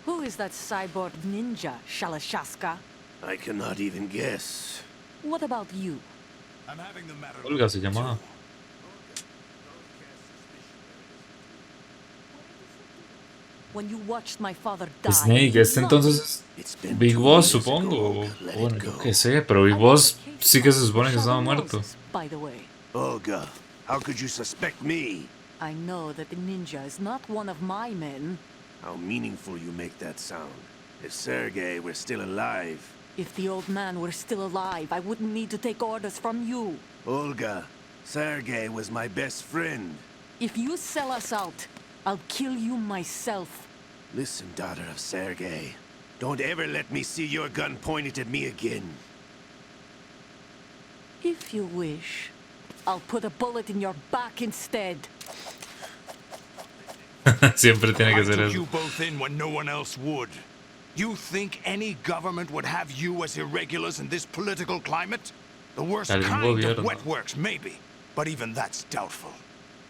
Speaker 8: Who is that cyborg ninja, Shalashaska?
Speaker 11: I cannot even guess.
Speaker 8: What about you?
Speaker 7: I'm having the matter.
Speaker 1: Olga se llamaba.
Speaker 8: When you watched my father die.
Speaker 1: Snake, entonces es Big Boss, supongo. Bueno, yo qué sé, pero Big Boss sí que se supone que estaba muerto.
Speaker 8: By the way,
Speaker 11: Olga, how could you suspect me?
Speaker 8: I know that the ninja is not one of my men.
Speaker 11: How meaningful you make that sound. If Sergei were still alive,
Speaker 8: If the old man were still alive, I wouldn't need to take orders from you.
Speaker 16: Olga, Sergei was my best friend.
Speaker 8: If you sell us out, I'll kill you myself.
Speaker 16: Listen, daughter of Sergei. Don't ever let me see your gun pointed at me again.
Speaker 8: If you wish, I'll put a bullet in your back instead.
Speaker 1: Siempre tiene que
Speaker 7: I
Speaker 1: ser
Speaker 7: took
Speaker 1: eso.
Speaker 7: you both in when no one else would. You think any government would have you as irregulars in this political climate? The worst
Speaker 1: Algún
Speaker 7: kind
Speaker 1: gobierno.
Speaker 7: of wet works, maybe. But even that's doubtful.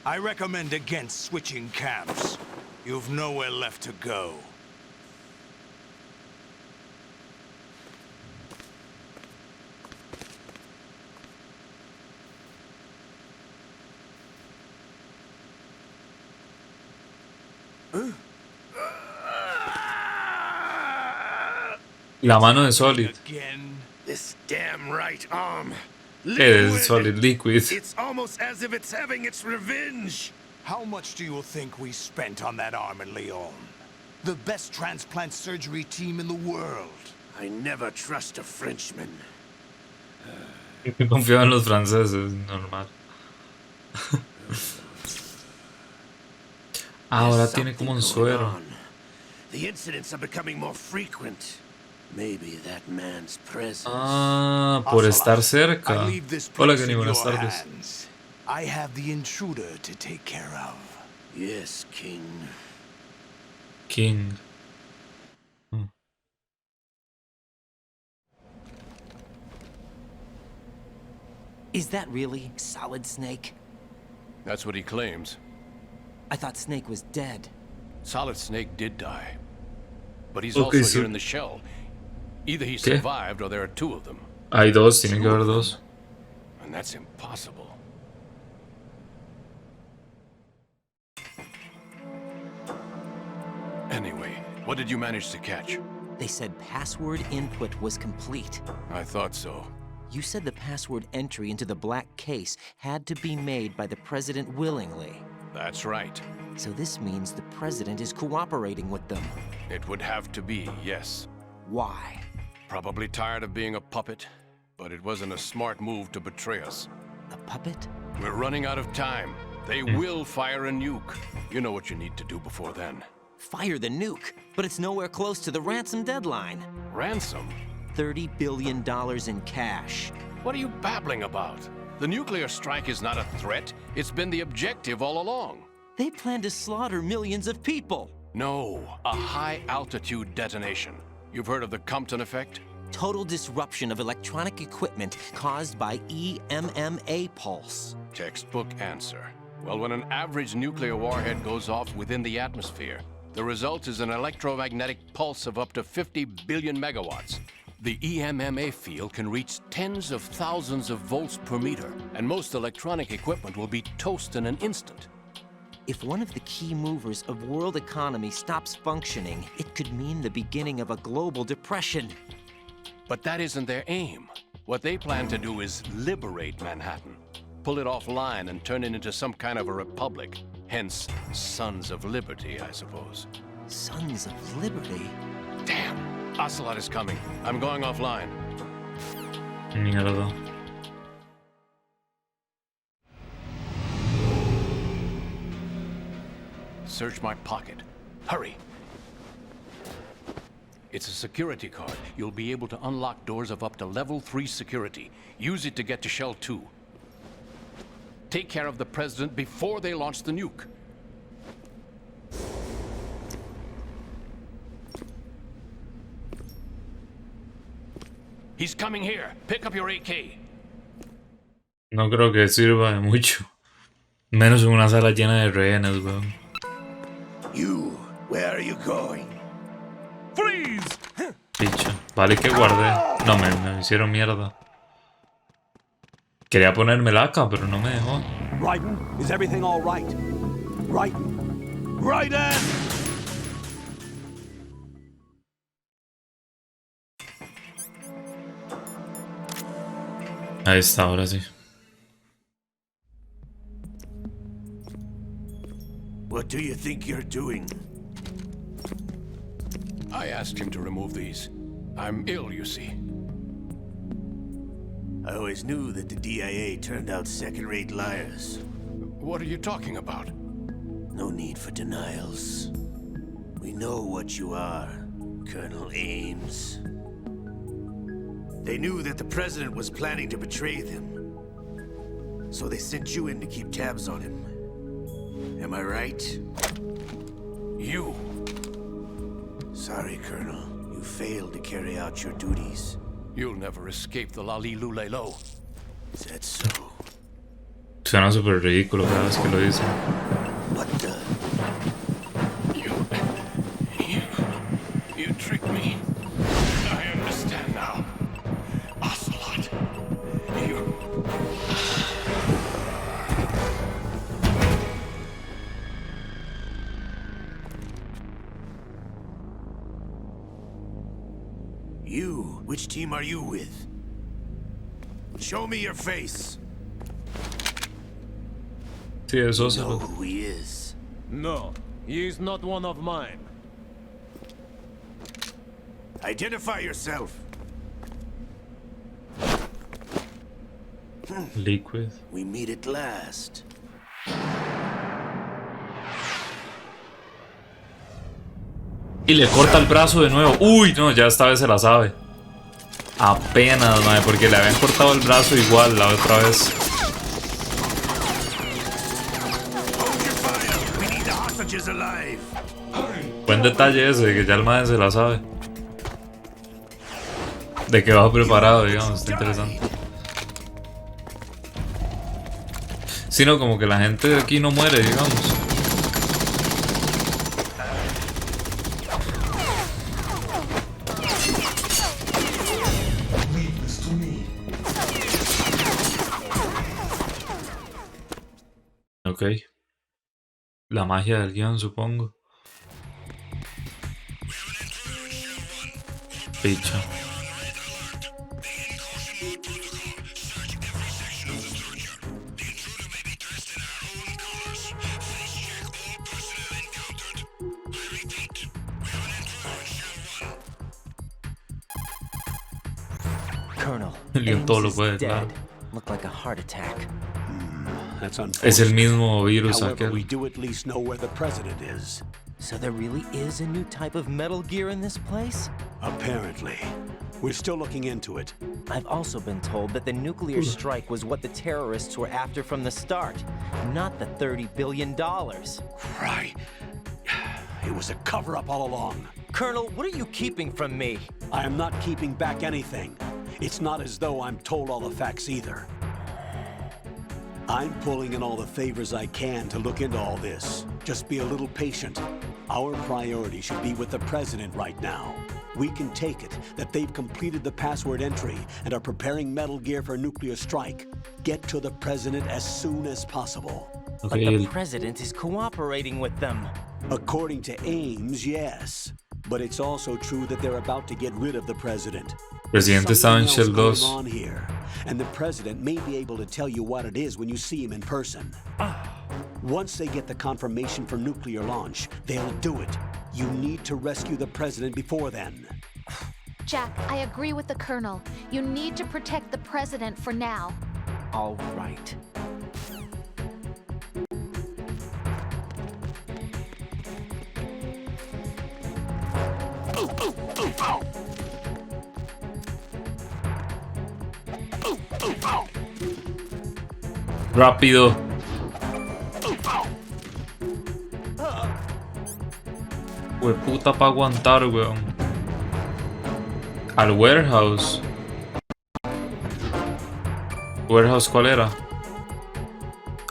Speaker 7: I recommend against switching camps. You've nowhere left to go.
Speaker 1: La mano de Solid.
Speaker 16: This damn right arm.
Speaker 1: ¿Qué es Solid Liquid?
Speaker 16: It's almost as if it's having its revenge.
Speaker 7: How much do you think we spent on that arm in Lyon? The best transplant surgery team in the world.
Speaker 16: I never trust a Frenchman.
Speaker 1: Confío en los franceses, normal. Ahora tiene como un suero.
Speaker 16: The incidents are becoming more frequent. Maybe that man's presence.
Speaker 1: Ah, por estar cerca.
Speaker 7: I leave this
Speaker 1: Hola,
Speaker 7: place
Speaker 1: Kenny,
Speaker 7: in
Speaker 1: buenas
Speaker 7: your
Speaker 1: tardes.
Speaker 7: hands. I have the intruder to take care of.
Speaker 16: Yes, King.
Speaker 1: King.
Speaker 4: Is that really Solid Snake?
Speaker 17: That's what he claims.
Speaker 4: I thought Snake was dead.
Speaker 17: Solid Snake did die. But he's
Speaker 1: Okay,
Speaker 17: also
Speaker 1: so-
Speaker 17: here in the shell. Either he
Speaker 1: ¿Qué?
Speaker 17: survived or there are two of them.
Speaker 1: Hay dos, tienen que haber dos.
Speaker 17: And that's impossible. Anyway, what did you manage to catch?
Speaker 4: They said password input was complete.
Speaker 17: I thought so.
Speaker 4: You said the password entry into the black case had to be made by the president willingly.
Speaker 17: That's right.
Speaker 4: So this means the president is cooperating with them.
Speaker 17: It would have to be, yes.
Speaker 4: Why?
Speaker 17: Probably tired of being a puppet, but it wasn't a smart move to betray us.
Speaker 4: A puppet?
Speaker 17: We're running out of time. They will fire a nuke. You know what you need to do before then.
Speaker 4: Fire the nuke, but it's nowhere close to the ransom deadline.
Speaker 17: Ransom?
Speaker 4: $30 billion in cash.
Speaker 17: What are you babbling about? The nuclear strike is not a threat. It's been the objective all along.
Speaker 4: They plan to slaughter millions of people.
Speaker 17: No, a high-altitude detonation. You've heard of the Compton effect?
Speaker 4: Total disruption of electronic equipment caused by EMMA pulse.
Speaker 17: Textbook answer. Well, when an average nuclear warhead goes off within the atmosphere, the result is an electromagnetic pulse of up to 50 billion megawatts. The EMMA field can reach tens of thousands of volts per meter, and most electronic equipment will be toast in an instant.
Speaker 4: If one of the key movers of world economy stops functioning, it could mean the beginning of a global depression.
Speaker 17: But that isn't their aim. What they plan to do is liberate Manhattan. Pull it offline and turn it into some kind of a republic. Hence, Sons of Liberty, I suppose.
Speaker 4: Sons of Liberty?
Speaker 17: Damn! Ocelot is coming. I'm going offline.
Speaker 1: Mierda.
Speaker 17: Search my pocket. Hurry! It's a security card. You'll be able to unlock doors of up to level 3 security. Use it to get to Shell 2. Take care of the president before they launch the nuke. He's coming here. Pick up your AK.
Speaker 1: No creo que sirva de mucho. Menos en una sala llena de rehenes, weón.
Speaker 16: You, where are you going?
Speaker 7: Freeze!
Speaker 1: Bicho. Vale que guardé. No, me hicieron mierda. Quería ponerme la AK, pero no me dejó.
Speaker 11: Raiden, is everything all right? Raiden! Raiden!
Speaker 1: Ahí está, ahora sí.
Speaker 16: What do you think you're doing?
Speaker 17: I asked him to remove these. I'm ill, you see.
Speaker 16: I always knew that the DIA turned out second-rate liars.
Speaker 17: What are you talking about?
Speaker 16: No need for denials. We know what you are, Colonel Ames. They knew that the President was planning to betray them. So they sent you in to keep tabs on him. Am I right?
Speaker 17: You.
Speaker 16: Sorry, Colonel. You failed to carry out your duties.
Speaker 17: You'll never escape the Lali Lulelo.
Speaker 16: Is that so?
Speaker 1: Suena súper ridículo cada vez que lo dicen.
Speaker 16: What the?
Speaker 17: You tricked me. I understand now. Ocelot.
Speaker 16: You? Which team are you with? Show me your face.
Speaker 1: Sí, es
Speaker 16: You know
Speaker 1: Ocelot.
Speaker 16: who he is.
Speaker 18: No, he is not one of mine.
Speaker 16: Identify yourself.
Speaker 1: Liquid.
Speaker 16: We meet at last.
Speaker 1: Y le corta el brazo de nuevo. Uy, no, ya esta vez se la sabe. Apenas, madre, porque le habían cortado el brazo igual la otra vez. Buen detalle ese, de que ya el madre se la sabe. De que va preparado, digamos, está interesante. Sino como que la gente de aquí no muere, digamos. Ok. La magia del guión, supongo. Picha.
Speaker 4: Colonel,
Speaker 1: El guión todo lo
Speaker 4: Ames
Speaker 1: puede,
Speaker 4: is
Speaker 1: claro.
Speaker 4: dead. Looked like a heart attack.
Speaker 2: That's
Speaker 1: Es el
Speaker 2: unfortunate.
Speaker 1: mismo virus
Speaker 2: However, we
Speaker 1: aquel.
Speaker 2: do at least know where the president is.
Speaker 4: So there really is a new type of Metal Gear in this place?
Speaker 2: Apparently. We're still looking into it.
Speaker 4: I've also been told that the nuclear strike was what the terrorists were after from the start, not the $30 billion.
Speaker 2: Right. It was a cover-up all along.
Speaker 4: Colonel, what are you keeping from me?
Speaker 2: I am not keeping back anything. It's not as though I'm told all the facts either. I'm pulling in all the favors I can to look into all this. Just be a little patient. Our priority should be with the president right now. We can take it that they've completed the password entry and are preparing Metal Gear for nuclear strike. Get to the president as soon as possible.
Speaker 4: But the president is cooperating with them.
Speaker 2: According to Ames, yes. But it's also true that they're about to get rid of the president.
Speaker 1: Presidente estaba en Shell
Speaker 2: Something else
Speaker 1: 2.
Speaker 2: going on here, and the president may be able to tell you what it is when you see him in person. Once they get the confirmation for nuclear launch, they'll do it. You need to rescue the president before then.
Speaker 10: Jack, I agree with the Colonel. You need to protect the president for now.
Speaker 4: All right.
Speaker 1: Rápido. Puta pa' aguantar, weón. Al warehouse. ¿Warehouse cuál era?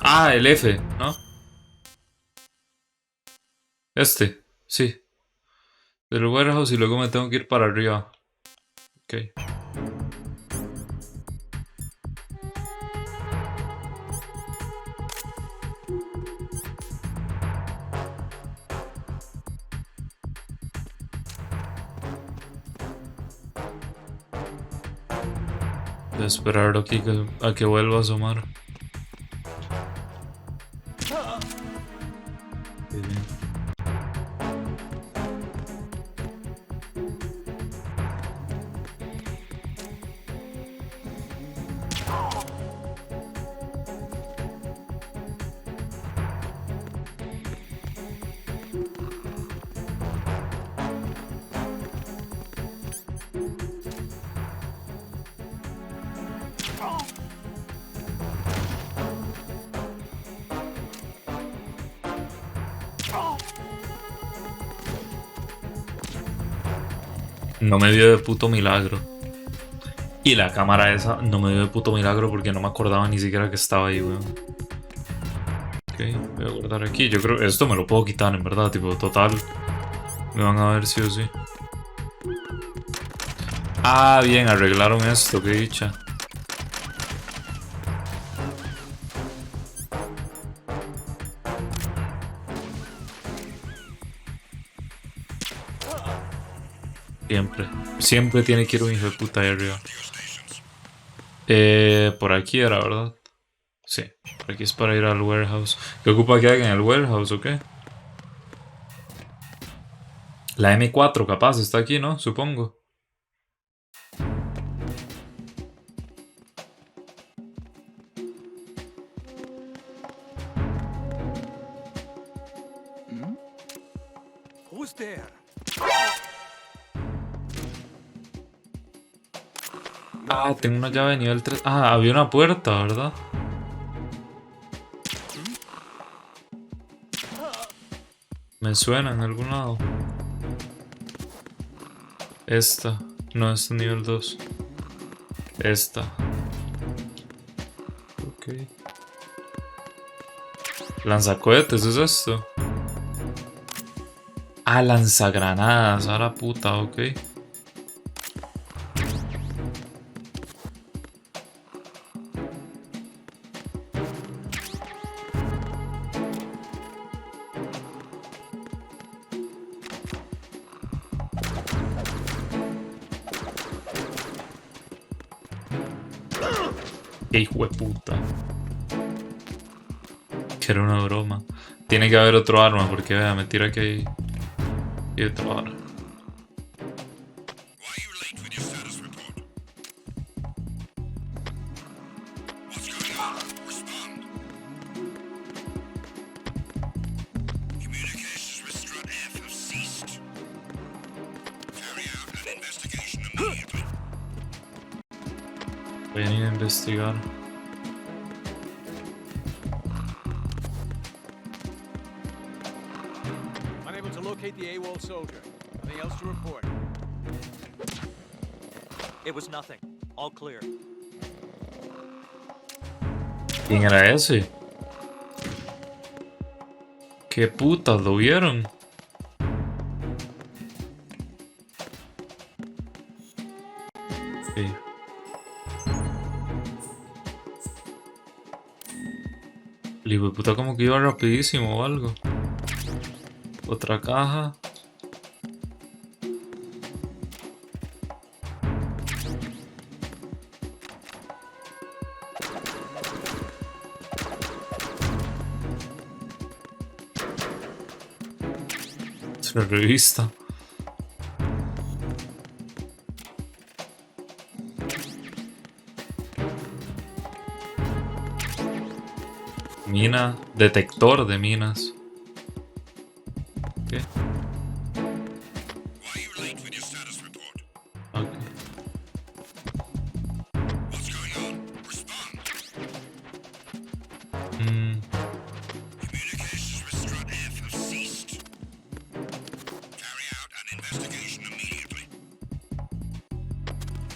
Speaker 1: Ah, el F, ¿no? Este, sí. Del warehouse y luego me tengo que ir para arriba. Ok. Voy a esperar aquí a que vuelva a asomar. Qué bien. No me dio de puto milagro. Y la cámara esa no me dio de puto milagro porque no me acordaba ni siquiera que estaba ahí, weón. Ok, voy a guardar aquí. Yo creo que esto me lo puedo quitar, en verdad. Tipo, total. Me van a ver sí o sí. Ah, bien, arreglaron esto, qué dicha. Siempre tiene que ir un hijo de puta ahí arriba. Por aquí era, ¿verdad? Sí, por aquí es para ir al warehouse. ¿Qué ocupa que haga en el warehouse o qué? La M4 capaz está aquí, ¿no? Supongo.
Speaker 13: Who's there?
Speaker 1: Ah, tengo una llave de nivel 3. Ah, había una puerta, ¿verdad? Me suena en algún lado. Esta. No, esta es nivel 2. Esta. Ok. Lanzacohetes, ¿es esto? Ah, lanzagranadas. A la puta, ok. Qué hijo de puta. Que era una broma. Tiene que haber otro arma porque vea, me tira que hay otro arma. Voy a ir a investigar.
Speaker 18: Unable to locate the AWOL soldier. Nothing else to report.
Speaker 19: It was nothing. All clear.
Speaker 1: ¿Quién era ese? ¿Qué putas lo vieron? Sí. El hijo de puta como que iba rapidísimo o algo. Otra caja. Es una revista. Mina, detector de minas. ¿Qué? Okay.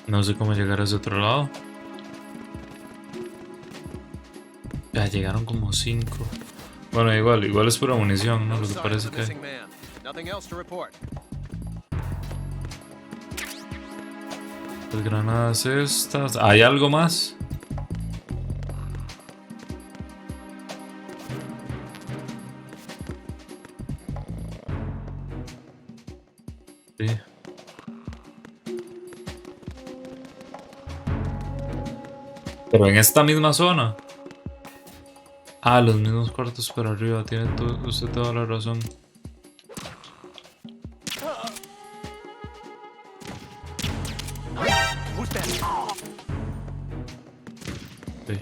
Speaker 1: No sé cómo llegar a ese otro lado. Ya llegaron como 5. Bueno, igual es pura munición, ¿no? Lo que parece que hay. Las granadas estas. ¿Hay algo más? Sí. Pero en esta misma zona. Ah, los mismos cuartos por arriba. Tiene usted toda la razón. Sí.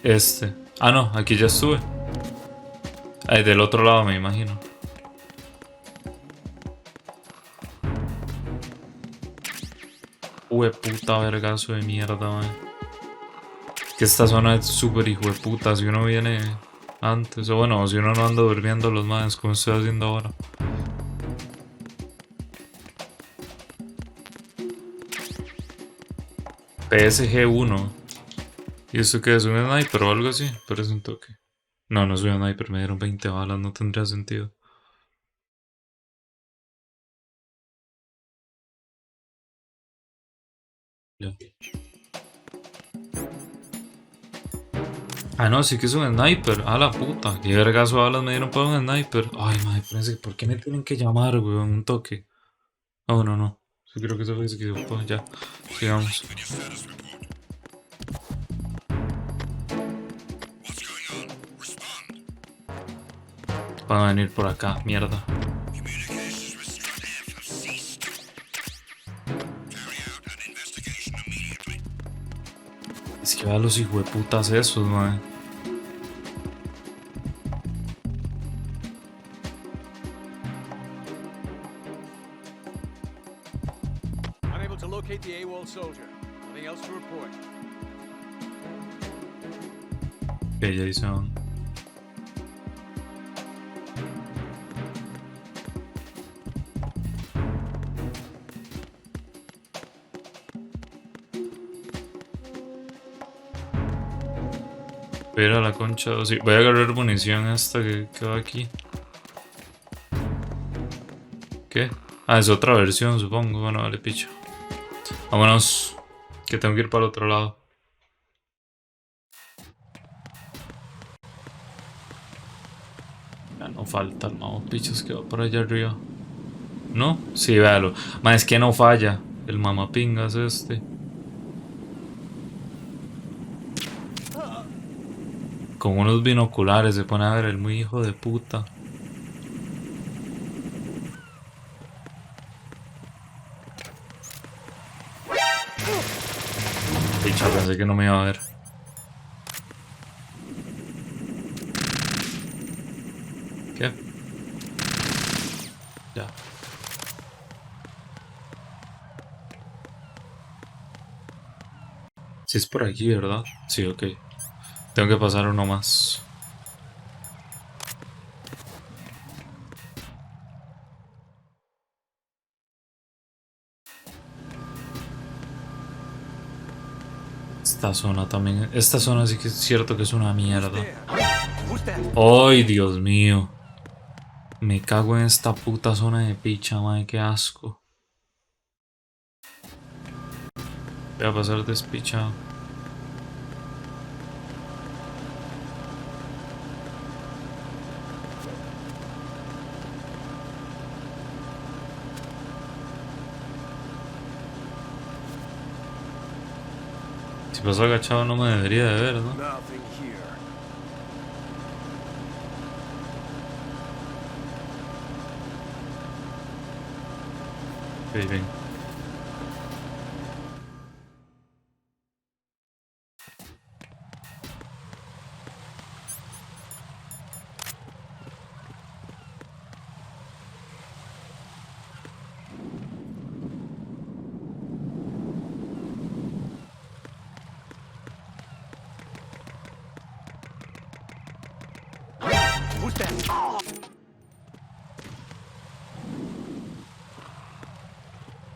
Speaker 1: Este. Ah, no, aquí ya estuve. Ahí del otro lado me imagino. Puta vergazo de mierda, man. Que esta zona es súper hijo de puta. Si uno viene antes, o bueno, si uno no anda durmiendo los manes como estoy haciendo ahora. PSG-1. ¿Y esto qué es? ¿Un sniper o algo así? Parece un toque. No, no es un sniper, me dieron 20 balas, no tendría sentido. Ya. Ah, no, sí que es un sniper. A la puta. Qué vergazo de balas me dieron para un sniper. Ay, madre, pensé, ¿por qué me tienen que llamar, weón? Un toque. Oh, no, no. Yo creo que eso fue equivocado. Ya, sigamos. Van a venir por acá, mierda. Es que va a los hijueputas esos, madre.
Speaker 18: Unable to locate the AWOL soldier. Nothing else to report.
Speaker 1: Ok, ya hice un... Voy a ir a la concha. Sí, voy a agarrar munición esta que va aquí. ¿Qué? Ah, es otra versión, supongo. Bueno, vale, picho. Vámonos. Que tengo que ir para el otro lado. Ya no falta el mamapichos que va por allá arriba. ¿No? Sí, véalo. Más es que no falla. El mamapingas este. Con unos binoculares se pone a ver el muy hijo de puta. Picha, pensé que no me iba a ver. ¿Qué? Ya. Si es por aquí, ¿verdad? Sí, ok. Tengo que pasar uno más. Esta zona también. Esta zona sí que es cierto que es una mierda. ¡Ay, Dios mío! Me cago en esta puta zona de picha, madre, qué asco. Voy a pasar despichado. Si paso agachado no me debería de ver, ¿no? Ok, bien.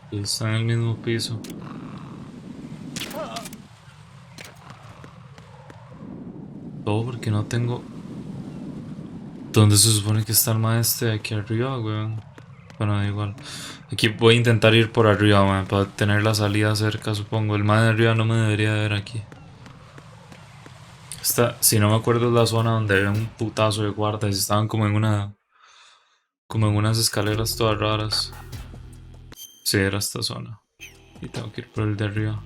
Speaker 1: Está en el mismo piso. Todo porque no tengo... ¿Dónde se supone que está el maestro? Aquí arriba, weón. Bueno, da igual. Aquí voy a intentar ir por arriba, weón, para tener la salida cerca, supongo. El maestro de arriba no me debería de ver aquí. Esta, si no me acuerdo, es la zona donde había un putazo de guardas. Estaban como en una... como en unas escaleras todas raras. Sí, era esta zona. Y tengo que ir por el de arriba.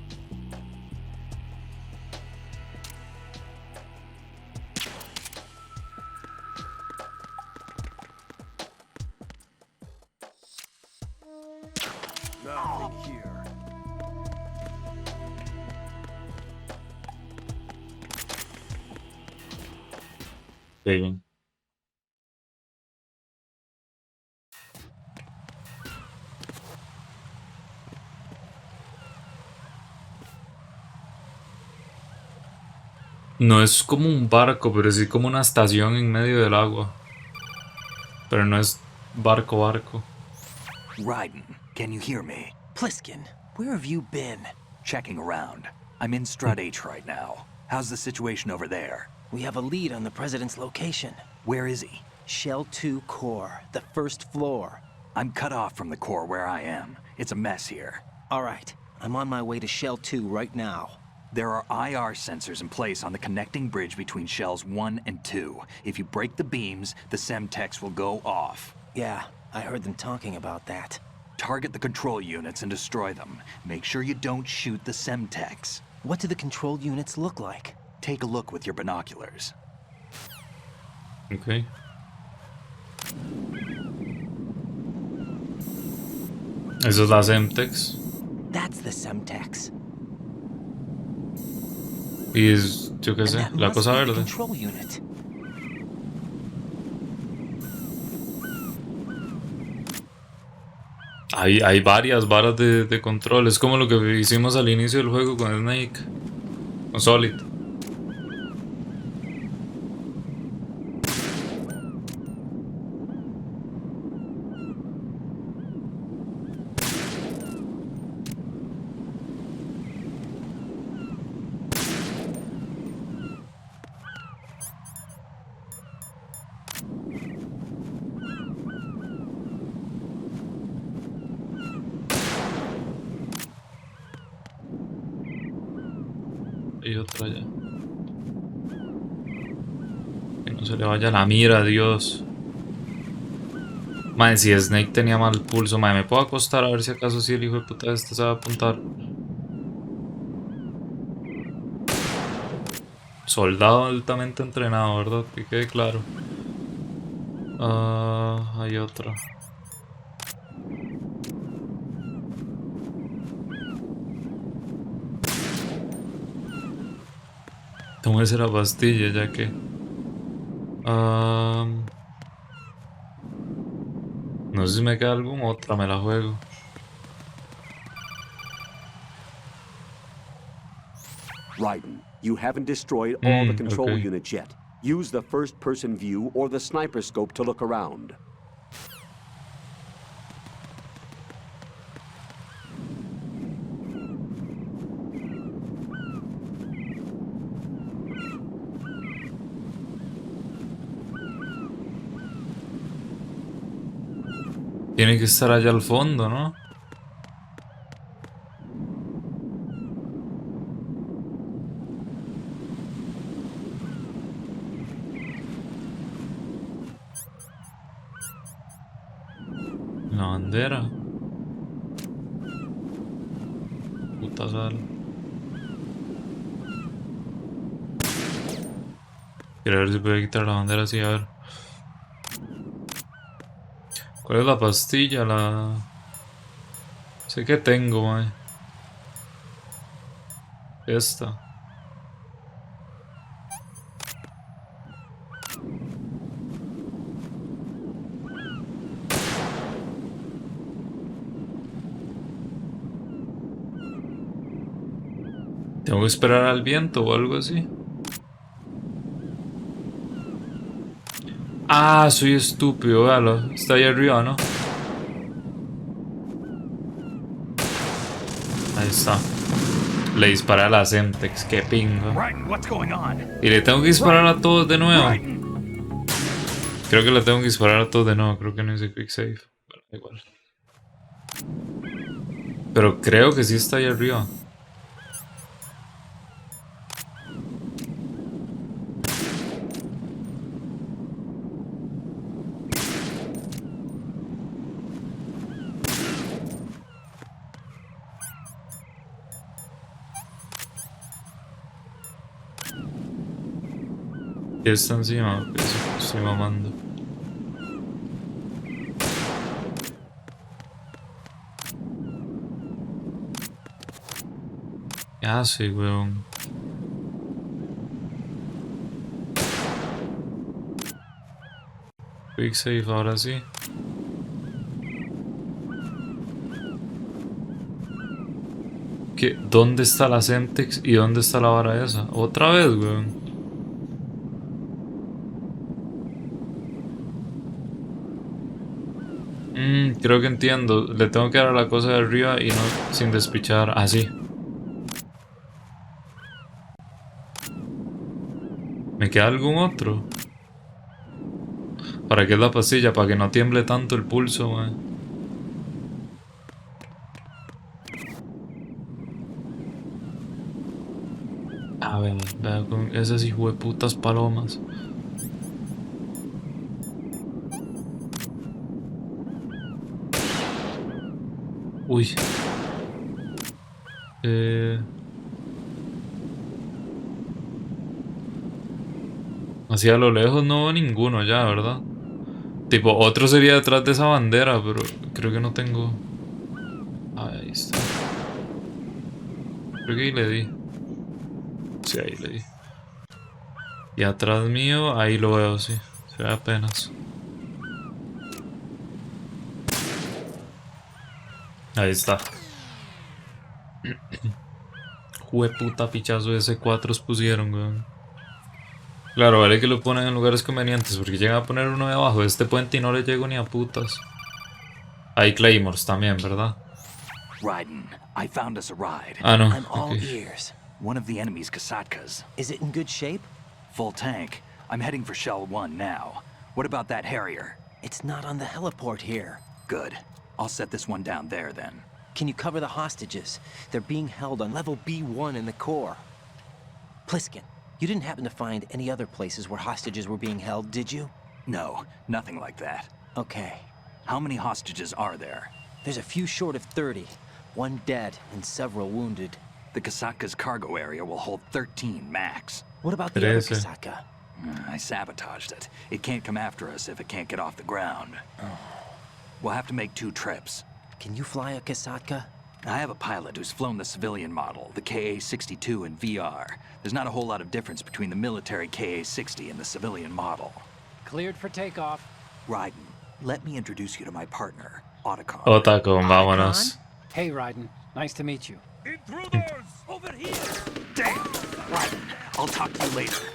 Speaker 1: Bien. No es como un barco, pero sí como una estación en medio del agua. Pero no es barco.
Speaker 5: Raiden, can you hear me?
Speaker 13: Pliskin, where have you been?
Speaker 5: Checking around. I'm in Strut H right now. How's the situation over there?
Speaker 4: We have a lead on the President's location.
Speaker 5: Where is he?
Speaker 4: Shell 2 core, the first floor.
Speaker 5: I'm cut off from the core where I am. It's a mess here.
Speaker 4: All right, I'm on my way to Shell 2 right now.
Speaker 5: There are IR sensors in place on the connecting bridge between Shells 1 and 2. If you break the beams, the Semtex will go off.
Speaker 4: Yeah, I heard them talking about that.
Speaker 5: Target the control units and destroy them. Make sure you don't shoot the Semtex.
Speaker 4: What do the control units look like?
Speaker 5: Take a look with your binoculars.
Speaker 1: Okay. Eso es la Semtex.
Speaker 4: That's the Semtex.
Speaker 1: Y es, yo qué sé, la cosa verde.
Speaker 4: Control unit.
Speaker 1: Hay varias varas de control. Es como lo que hicimos al inicio del juego con Snake. Con Solid. Y otra ya. Que no se le vaya la mira, Dios. Madre, si Snake tenía mal pulso, madre, me puedo acostar a ver si acaso sí el hijo de puta este se va a apuntar. Soldado altamente entrenado, ¿verdad? Que quede claro. Hay otra. Tómese la pastilla ya que... no sé si me queda alguna otra, me la juego.
Speaker 2: Raiden, you haven't destroyed all the control
Speaker 1: okay.
Speaker 2: units yet. Use the first-person view or the sniper scope to look around.
Speaker 1: Tiene que estar allá al fondo, ¿no? La bandera. Puta sal. Quiero ver si puedo quitar la bandera así, a ver. ¿Cuál es la pastilla? La... Sé que tengo, mae. Esta. ¿Tengo que esperar al viento o algo así? Ah, soy estúpido, véalo. Está ahí arriba, ¿no? Ahí está. Le disparé a la Semtex, qué pingo. Y le tengo que disparar a todos de nuevo. Creo que le tengo que disparar a todos de nuevo. Creo que no hice quick save. Bueno, igual. Pero creo que sí está ahí arriba. Y está encima, que estoy mamando. Ah, sí, weón. Quick save, ahora sí. ¿Qué? ¿Dónde está la Semtex y dónde está la vara esa? Otra vez, weón. Creo que entiendo. Le tengo que dar a la cosa de arriba y no sin despichar. Así. ¿Me queda algún otro? ¿Para qué es la pastilla? Para que no tiemble tanto el pulso, man. A ver, vea con esas hijueputas palomas. Uy. Así a lo lejos no veo ninguno ya, ¿verdad? Tipo, otro sería detrás de esa bandera, pero creo que no tengo... Ahí está. Creo que ahí le di. Sí, ahí le di. Y atrás mío, ahí lo veo, sí. Se ve apenas. Ahí está. Jueputa pichazo de C4 pusieron, weón. Claro, vale que lo ponen en lugares convenientes, porque llegan a poner uno de abajo de este puente y no le llego ni a putas. Hay claymores también, ¿verdad?
Speaker 5: Raiden, I found us a ride.
Speaker 1: Ah, no.
Speaker 13: I'm all
Speaker 1: Okay.
Speaker 13: ears.
Speaker 5: One of the enemy's Kasatkas.
Speaker 13: Is it in good shape?
Speaker 5: Full tank. I'm heading for Shell 1 now. What about that Harrier?
Speaker 13: It's not on the heliport here.
Speaker 5: Good. I'll set this one down there then.
Speaker 4: Can you cover the hostages? They're being held on level B1 in the core. Pliskin, you didn't happen to find any other places where hostages were being held, did you?
Speaker 5: No, nothing like that.
Speaker 4: Okay.
Speaker 5: How many hostages are there?
Speaker 4: There's a few short of 30. One dead and several wounded.
Speaker 5: The Kasatka's cargo area will hold 13 max.
Speaker 4: What about the other
Speaker 1: 13.
Speaker 4: Kasaka?
Speaker 5: I sabotaged it. It can't come after us if it can't get off the ground. We'll have to make 2 trips.
Speaker 4: Can you fly a Kasatka?
Speaker 5: I have a pilot who's flown the civilian model, the KA-62 in VR. There's not a whole lot of difference between the military KA-60 and the civilian model.
Speaker 18: Cleared for takeoff.
Speaker 13: Raiden, let me introduce you to my partner, Otacon.
Speaker 1: Otacon, vámonos.
Speaker 18: Hey, Raiden. Nice to meet you.
Speaker 13: Intruders! Over here! Damn! Raiden, I'll talk to you later.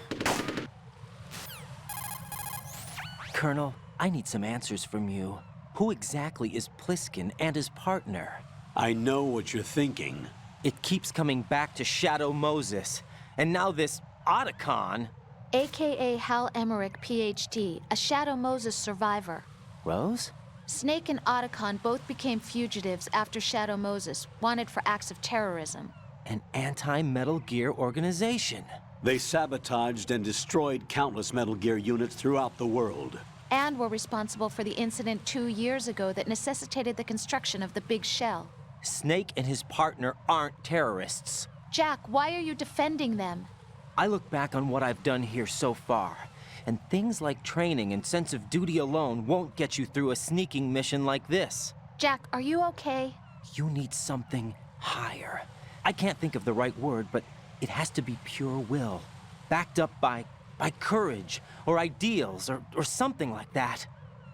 Speaker 4: Colonel, I need some answers from you. Who exactly is Pliskin and his partner?
Speaker 11: I know what you're thinking.
Speaker 4: It keeps coming back to Shadow Moses. And now this Otacon.
Speaker 10: AKA Hal Emmerich, PhD, a Shadow Moses survivor.
Speaker 4: Rose?
Speaker 10: Snake and Otacon both became fugitives after Shadow Moses, wanted for acts of terrorism.
Speaker 4: An anti-Metal Gear organization.
Speaker 11: They sabotaged and destroyed countless Metal Gear units throughout the world.
Speaker 10: And were responsible for the incident 2 years ago that necessitated the construction of the Big Shell.
Speaker 4: Snake and his partner aren't terrorists.
Speaker 10: Jack, why are you defending them?
Speaker 4: I look back on what I've done here so far, and things like training and sense of duty alone won't get you through a sneaking mission like this.
Speaker 10: Jack, are you okay?
Speaker 4: You need something higher. I can't think of the right word, but it has to be pure will, backed up by courage, or ideals, or something like that.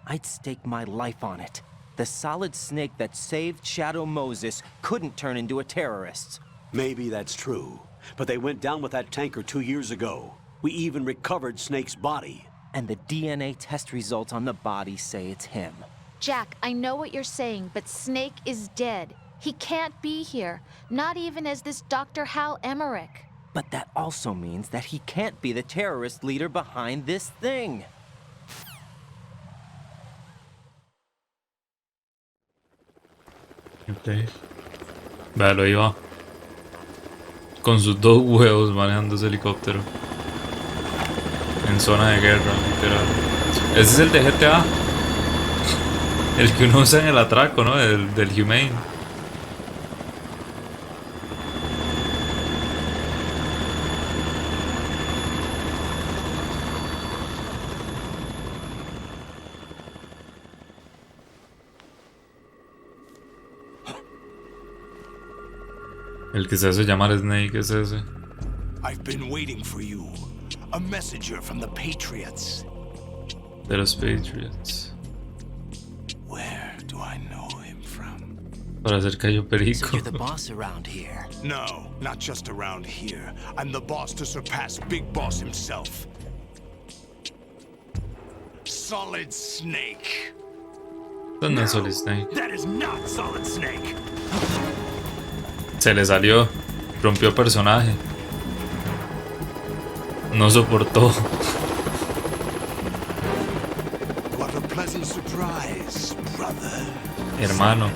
Speaker 4: I'd stake my life on it. The solid Snake that saved Shadow Moses couldn't turn into a terrorist.
Speaker 11: Maybe that's true, but they went down with that tanker 2 years ago. We even recovered Snake's body.
Speaker 4: And the DNA test results on the body say it's him.
Speaker 10: Jack, I know what you're saying, but Snake is dead. He can't be here, not even as this Dr. Hal Emmerich.
Speaker 4: But that also means that he can't be the terrorist leader behind this thing.
Speaker 1: Ok. Bello, ahí va. Con sus 2 huevos manejando ese helicóptero. En zona de guerra, literal. Ese es el de GTA. El que uno usa en el atraco, ¿no? Del Humane. El que se hace llamar Snake es ese.
Speaker 7: I've been waiting for you. A messenger from the Patriots.
Speaker 1: De los Patriots.
Speaker 7: Where do I know him from?
Speaker 1: Para hacer callo perico.
Speaker 4: So you're the boss around here.
Speaker 7: No, not just around here. I'm the boss to surpass Big Boss himself. Solid Snake.
Speaker 1: ¿Dónde es Solid Snake?
Speaker 13: That is not Solid Snake.
Speaker 1: Se le salió. Rompió personaje. No soportó.
Speaker 7: What a pleasant surprise, brother.
Speaker 1: Hermano.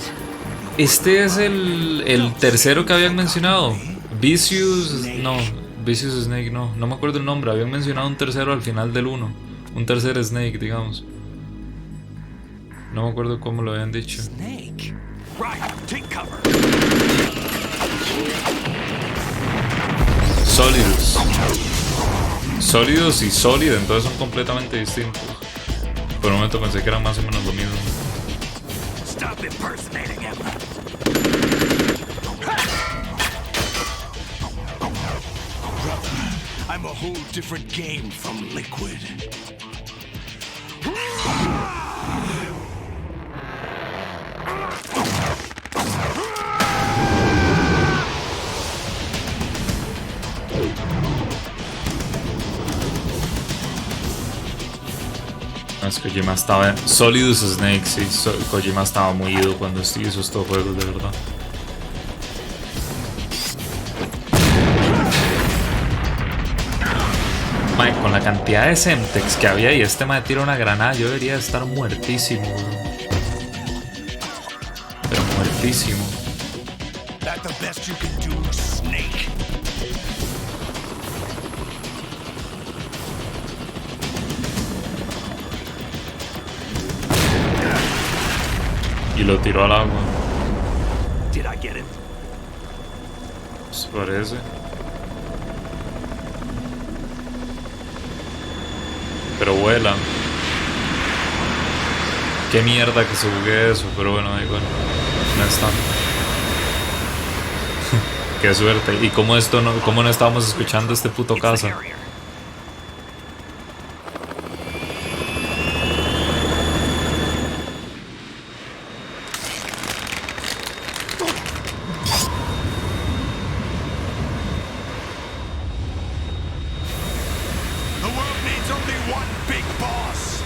Speaker 1: Este es el tercero que habían mencionado. Vicious... No, Vicious Snake no. No me acuerdo el nombre. Habían mencionado un tercero al final del 1. Un tercer Snake, digamos. No me acuerdo cómo lo habían dicho.
Speaker 7: Snake. Right, take cover.
Speaker 1: Sólidos. Sólidos y sólidos, entonces son completamente distintos. Por un momento pensé que eran más o menos lo mismo.
Speaker 7: Stop impersonating him. Brother, I'm a whole different game from Liquid.
Speaker 1: Es Kojima estaba... Solidus Snake, sí. Kojima estaba muy ido cuando hizo estos juegos, de verdad. Mae, con la cantidad de Semtex que había y este mae tira una granada, yo debería estar muertísimo, bro. Pero muertísimo.
Speaker 7: That's the best you can do, Snake.
Speaker 1: Y lo tiró al agua.
Speaker 16: Did I get it?
Speaker 1: Se parece. Pero vuelan. Qué mierda que se bugue eso, pero bueno, da igual. No es tanto. Qué suerte. ¿Y cómo esto no, cómo no estábamos escuchando este puto caza?
Speaker 7: The world needs only one big boss.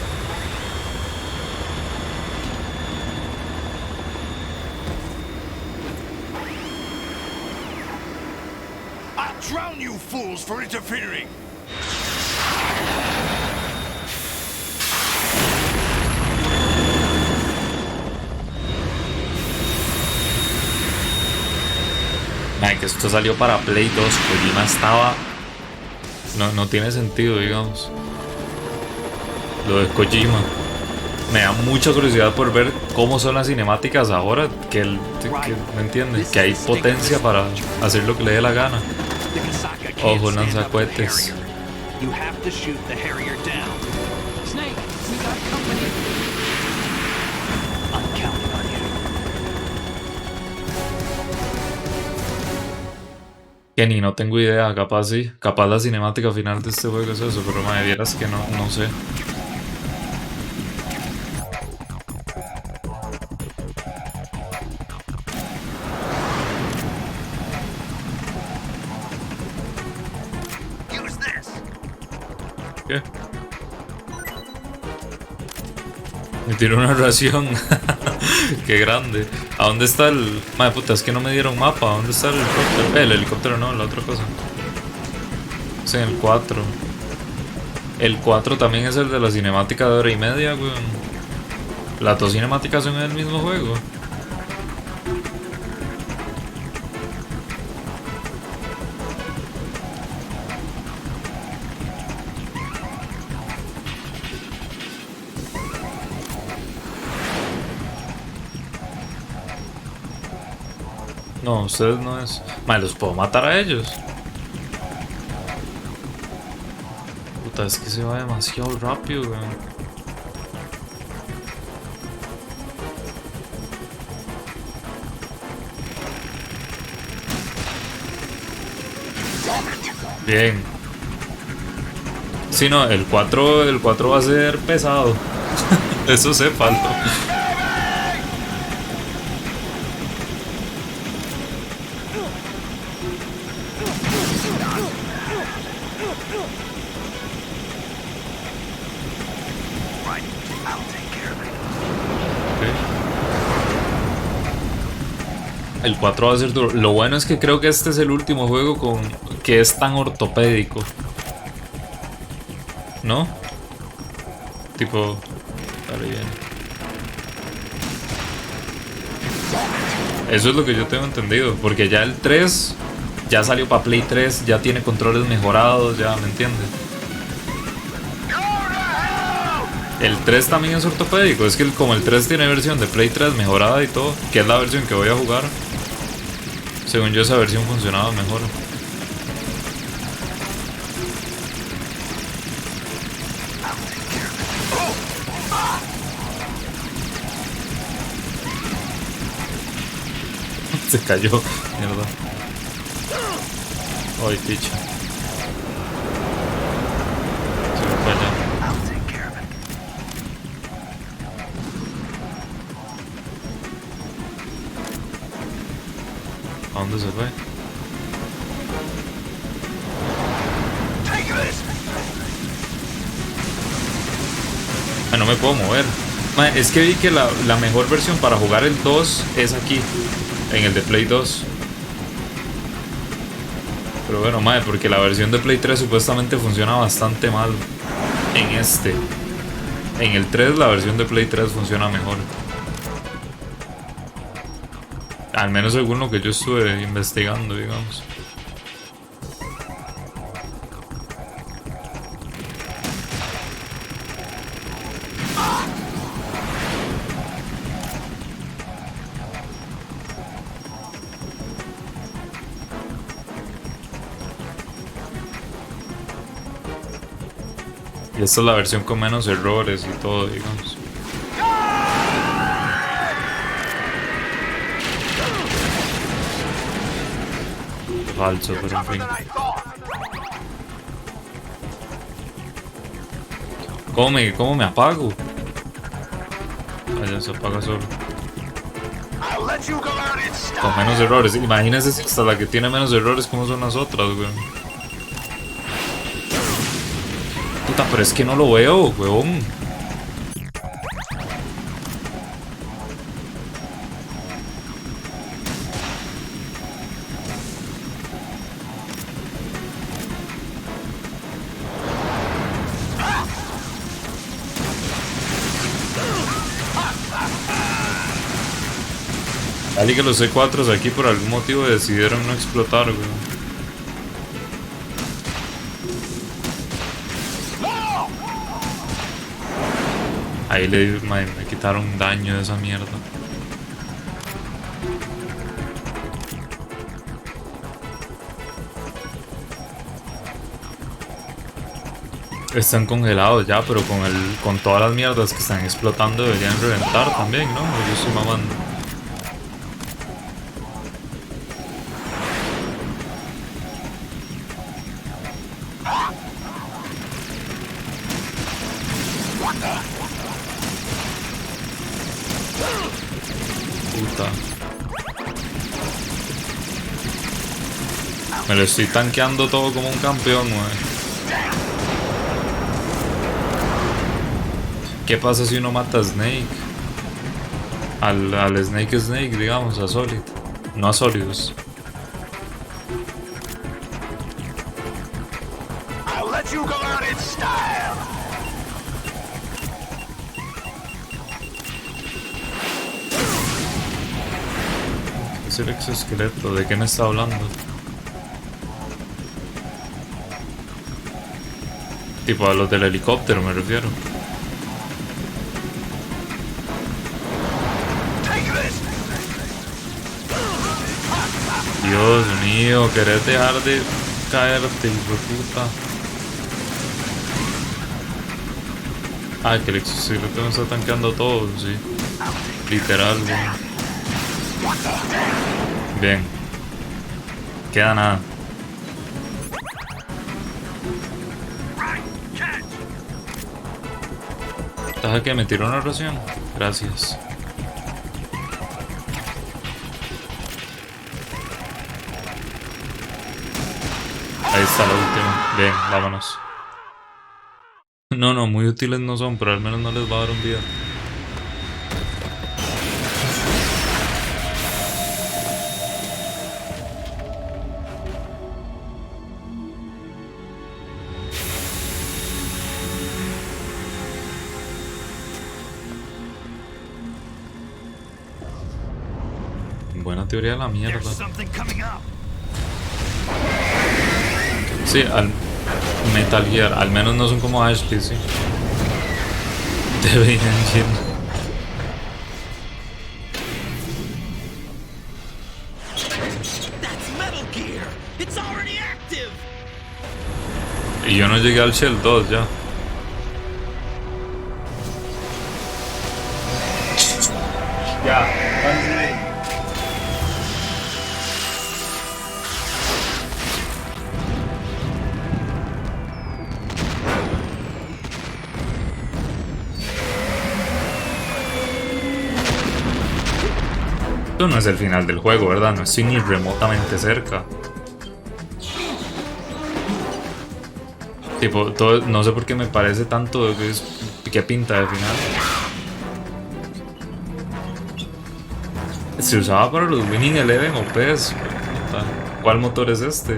Speaker 7: I'll drown you fools for interfering.
Speaker 1: Ay, que esto salió para Play 2. Kojima estaba... No tiene sentido, digamos. Lo de Kojima. Me da mucha curiosidad por ver cómo son las cinemáticas ahora. Que ¿me entiendes? Que hay potencia para hacer lo que le dé la gana. Ojo, lanzacohetes.
Speaker 16: You have to shoot the Harrier down.
Speaker 13: Snake, we got company.
Speaker 16: I'm counting on you.
Speaker 1: Kenny, no tengo idea, capaz sí. Capaz la cinemática final de este juego es eso, pero me vieras que no sé. ¿Qué? Me tiró una ración. Qué grande. ¿A dónde está el...? Madre puta, es que no me dieron mapa. ¿A dónde está el helicóptero? El helicóptero no, la otra cosa. Sí, el 4. El 4 también es el de la cinemática de 1 hora y media, weón. Las dos cinemáticas son en el mismo juego. No, ustedes no es... Madre, los puedo matar a ellos. Puta, es que se va demasiado rápido, weón. Bien. Sí, no, el 4 va a ser pesado. Eso sépanlo. El 4 va a ser duro. Lo bueno es que creo que este es el último juego que es tan ortopédico. ¿No? Tipo... Dale bien. Eso es lo que yo tengo entendido, porque ya el 3 ya salió para Play 3, ya tiene controles mejorados, ya, ¿me entiendes? El 3 también es ortopédico, es que como el 3 tiene versión de Play 3 mejorada y todo, que es la versión que voy a jugar, según yo esa versión funcionaba mejor. Se cayó, mierda. Ay, picha. Se me fue allá. ¿A dónde se fue? Ah, no me puedo mover. Es que vi que la mejor versión para jugar el 2 es aquí, en el de Play 2. Pero bueno, madre, porque la versión de Play 3 supuestamente funciona bastante mal en este. En el 3 la versión de Play 3 funciona mejor. Al menos según lo que yo estuve investigando, digamos. Y esta es la versión con menos errores y todo, digamos. Falso, pero en fin. ¿Cómo me apago? Allá se apaga solo. Con menos errores. Imagínense si hasta la que tiene menos errores, ¿cómo son las otras, weón? Puta, pero es que no lo veo, weón. Dale que los C4s aquí por algún motivo decidieron no explotar, weón. Ahí me quitaron daño de esa mierda. Están congelados ya, pero con todas las mierdas que están explotando deberían reventar también, ¿no? Yo estoy mamando. Me lo estoy tanqueando todo como un campeón, wey. ¿Qué pasa si uno mata a Snake? Al Snake, digamos, a Solid. No a Solidus. ¿Qué es el exoesqueleto? ¿De qué me está hablando? Tipo a los del helicóptero me refiero. Dios mío, ¿querés dejar de caerte, hijo de puta? Ah, que el exoesqueleto me está tanqueando todo, sí. Literal, bien. Bien. Queda nada. ¿Estás que me tiró una ración? Gracias. Ahí está la última. Bien, vámonos. No, muy útiles no son, pero al menos no les va a dar un vida. Buena teoría de la mierda. Sí, al Metal Gear, al menos no son como Ashley, sí. Devin Engine. Y yo no llegué al Shell 2 ya. Ya, esto no es el final del juego, ¿verdad? No estoy ni remotamente cerca. Tipo, todo, no sé por qué me parece tanto que pinta de final. Se usaba para los Winning Eleven o PES. ¿Cuál motor es este?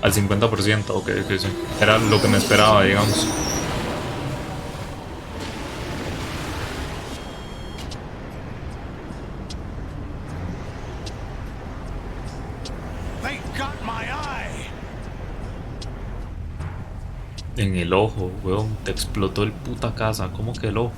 Speaker 1: Al 50%, ok, sí. Era lo que me esperaba, digamos. En el ojo, weón, te explotó el puta casa, ¿cómo que el ojo?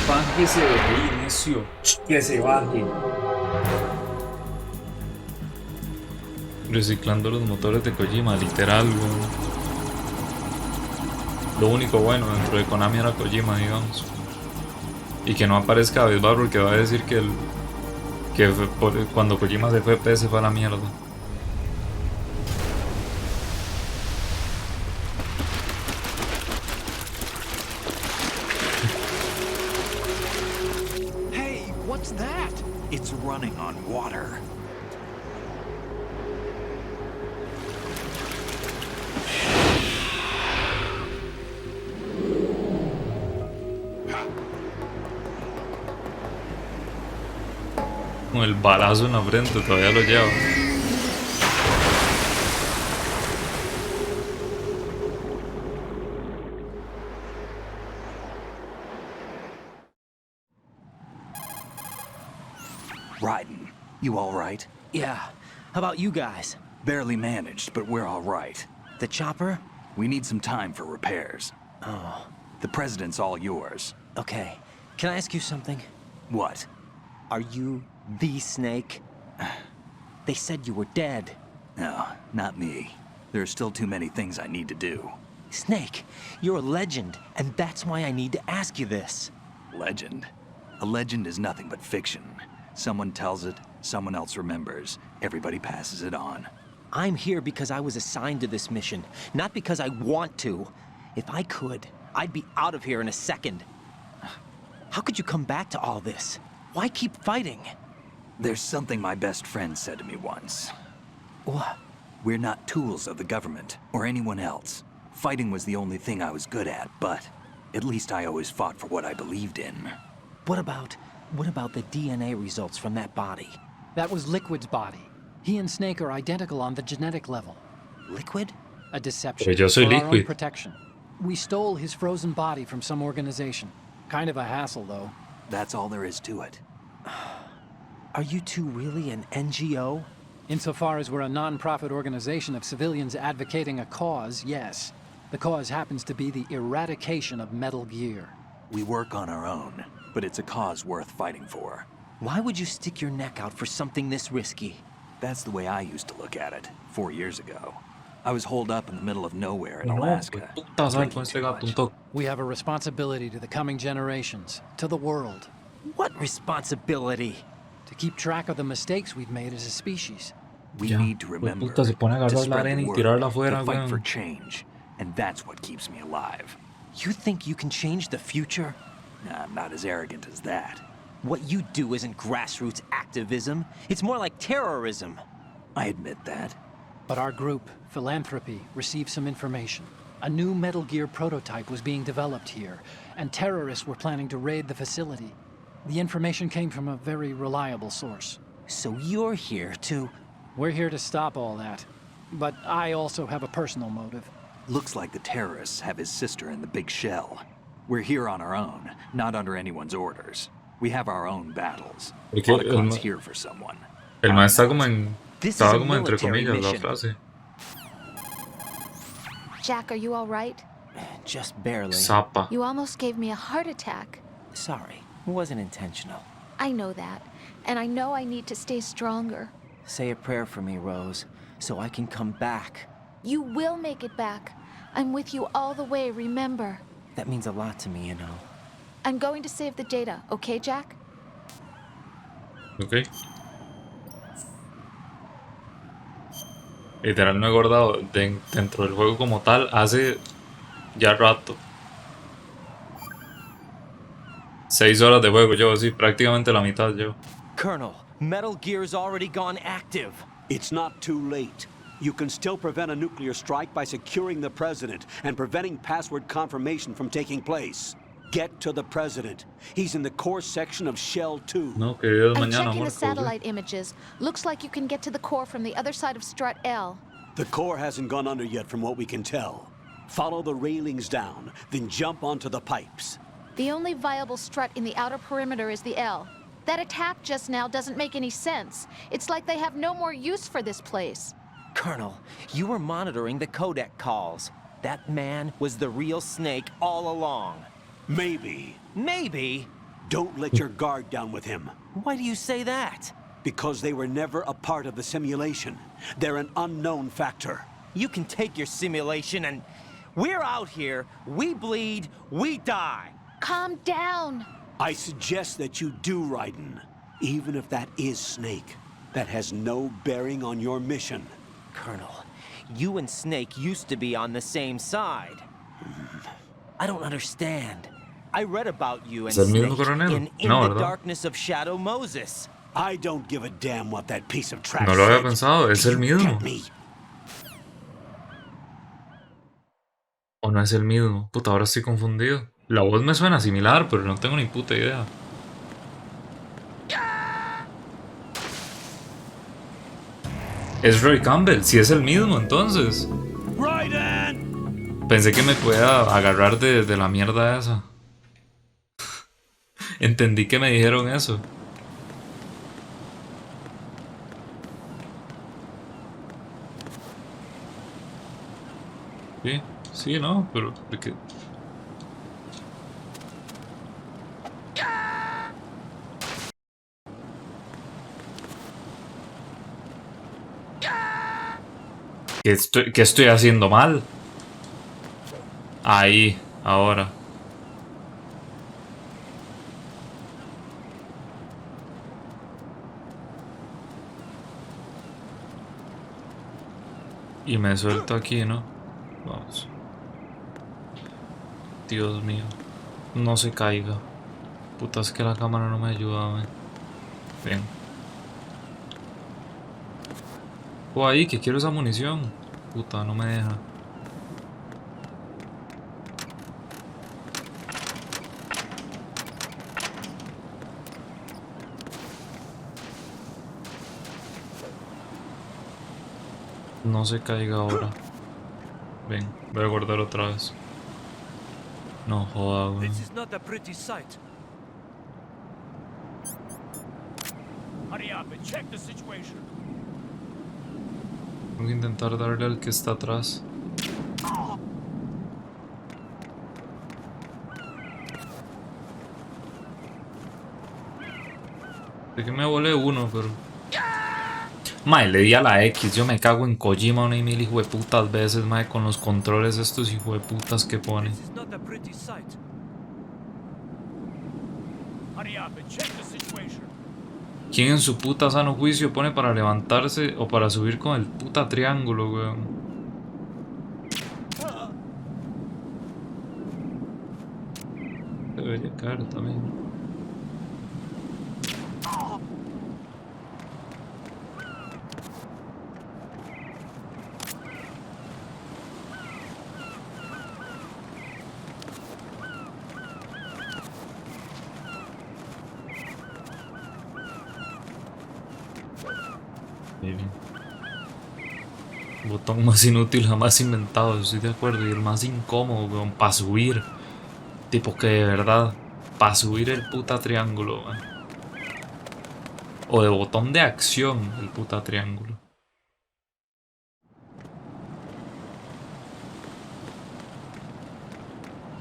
Speaker 1: Bájese de ahí, necio. Que se baje. Reciclando los motores de Kojima, literal, weón. Lo único bueno dentro de Konami era Kojima, digamos. Y que no aparezca Bisbal porque va a decir que cuando Kojima se fue, PS se fue a la mierda.
Speaker 5: Hey, what's that? It's running on water.
Speaker 1: Con el balazo en la frente, todavía lo lleva.
Speaker 5: Raiden, you all right?
Speaker 4: Yeah. How about you guys?
Speaker 5: Barely managed, but we're all right.
Speaker 4: The chopper?
Speaker 5: We need some time for repairs.
Speaker 4: Oh.
Speaker 5: The president's all yours.
Speaker 4: Okay. Can I ask you something?
Speaker 5: What?
Speaker 4: Are you the Snake? They said you were dead.
Speaker 5: No, not me. There are still too many things I need to do.
Speaker 4: Snake, you're a legend, and that's why I need to ask you this.
Speaker 5: Legend? A legend is nothing but fiction. Someone tells it, someone else remembers. Everybody passes it on.
Speaker 4: I'm here because I was assigned to this mission, not because I want to. If I could, I'd be out of here in a second. How could you come back to all this? Why keep fighting?
Speaker 5: There's something my best friend said to me once.
Speaker 4: What?
Speaker 5: We're not tools of the government, or anyone else. Fighting was the only thing I was good at, but at least I always fought for what I believed in.
Speaker 4: What about the DNA results from that body?
Speaker 20: That was Liquid's body. He and Snake are identical on the genetic level.
Speaker 4: Liquid?
Speaker 20: A deception.
Speaker 1: Pero yo soy
Speaker 20: for our own
Speaker 1: Liquid.
Speaker 20: protection. We stole his frozen body from some organization. Kind of a hassle, though.
Speaker 5: That's all there is to it.
Speaker 4: Are you two really an NGO?
Speaker 20: Insofar as we're a non-profit organization of civilians advocating a cause, yes. The cause happens to be the eradication of Metal Gear.
Speaker 5: We work on our own, but it's a cause worth fighting for.
Speaker 4: Why would you stick your neck out for something this risky?
Speaker 5: That's the way I used to look at it, 4 years ago. I was holed up in the middle of nowhere in Alaska.
Speaker 20: We have a responsibility to the coming generations, to the world.
Speaker 4: What responsibility?
Speaker 20: To keep track of the mistakes we've made as a species.
Speaker 5: We need to remember
Speaker 1: puta, se pone a
Speaker 5: to
Speaker 1: agarrar la
Speaker 5: spread
Speaker 1: arena
Speaker 5: the
Speaker 1: y
Speaker 5: word,
Speaker 1: tirarla afuera,
Speaker 5: to fight
Speaker 1: weón.
Speaker 5: for change, and that's what keeps me alive.
Speaker 4: You think you can change the future?
Speaker 5: Nah, I'm not as arrogant as that.
Speaker 4: What you do isn't grassroots activism. It's more like terrorism.
Speaker 5: I admit that.
Speaker 20: But our group, Philanthropy, received some information. A new Metal Gear prototype was being developed here, and terrorists were planning to raid the facility. The information came from a very reliable source.
Speaker 4: So you're here to...
Speaker 20: We're here to stop all that. but I also have a personal motive.
Speaker 5: Looks like the terrorists have his sister in the big shell. We're here on our own, not under anyone's orders. We have our own battles. Otacon's here for someone.
Speaker 1: El man está como en... Estaba como entre comillas la frase.
Speaker 10: Jack, are you all right?
Speaker 4: Just barely.
Speaker 1: Zapa.
Speaker 10: You almost gave me a heart attack.
Speaker 4: Sorry, it wasn't intentional.
Speaker 10: I know that, and I know I need to stay stronger.
Speaker 4: Say a prayer for me, Rose, so I can come back.
Speaker 10: You will make it back. I'm with you all the way, remember?
Speaker 4: That means a lot to me, you know.
Speaker 10: I'm going to save the data, okay, Jack?
Speaker 1: Ok. Literal no he guardado dentro del juego como tal hace ya rato. 6 horas de juego llevo, sí, prácticamente la mitad llevo.
Speaker 4: Colonel, Metal Gear's already gone active.
Speaker 2: It's not too late. You can still prevent a nuclear strike by securing the president and preventing password confirmation from taking place. Get to the president. He's in the core section of Shell 2.
Speaker 1: No, querido,
Speaker 10: I'm
Speaker 1: mañana
Speaker 10: checking the
Speaker 1: muerto,
Speaker 10: satellite images. Looks like you can get to the core from the other side of Strut L.
Speaker 2: The core hasn't gone under yet from what we can tell. Follow the railings down, then jump onto the pipes.
Speaker 10: The only viable strut in the outer perimeter is the L. That attack just now doesn't make any sense. It's like they have no more use for this place.
Speaker 4: Colonel, you were monitoring the codec calls. That man was the real Snake all along.
Speaker 2: Maybe.
Speaker 4: Maybe?
Speaker 2: Don't let your guard down with him.
Speaker 4: Why do you say that?
Speaker 2: Because they were never a part of the simulation. They're an unknown factor.
Speaker 4: You can take your simulation and... We're out here, we bleed, we die.
Speaker 10: Calm down.
Speaker 2: I suggest that you do, Raiden. Even if that is Snake, that has no bearing on your mission.
Speaker 4: Colonel, you and Snake used to be on the same side. I don't understand. I read about you and Snake in the Darkness of Shadow Moses.
Speaker 2: I don't give a damn what that piece of trash
Speaker 1: No lo había pensado, es el mismo. ¿O no es el mismo? Puta, ahora estoy confundido. La voz me suena similar, pero no tengo ni puta idea. Es Roy Campbell, si es el mismo, entonces. Pensé que me podía agarrar de la mierda esa. Entendí que me dijeron eso. Sí, sí, no, pero ¿de qué? ¿Qué estoy haciendo mal? Ahí, ahora. Y me suelto aquí, ¿no? Vamos. Dios mío. No se caiga. Puta, es que la cámara no me ayuda, Bien. Oh, ahí, que quiero esa munición. Puta, no me deja. No se caiga ahora. Ven, voy a guardar otra vez. No joda, güey.
Speaker 18: This is not a pretty sight. Hurry up and check the situation.
Speaker 1: Tengo que intentar darle al que está atrás. De que me volé uno, pero... Mae, le di a la X, yo me cago en Kojima una y mil hijueputas veces, mae, con los controles estos hijueputas que pone. ¿Quién en su puta sano juicio pone para levantarse o para subir con el puta triángulo, weón? Debería caer también. botón más inútil jamás inventado, estoy de acuerdo. Y el más incómodo, weón, para subir. Tipo que de verdad, para subir el puta triángulo, weón. O de botón de acción, el puta triángulo.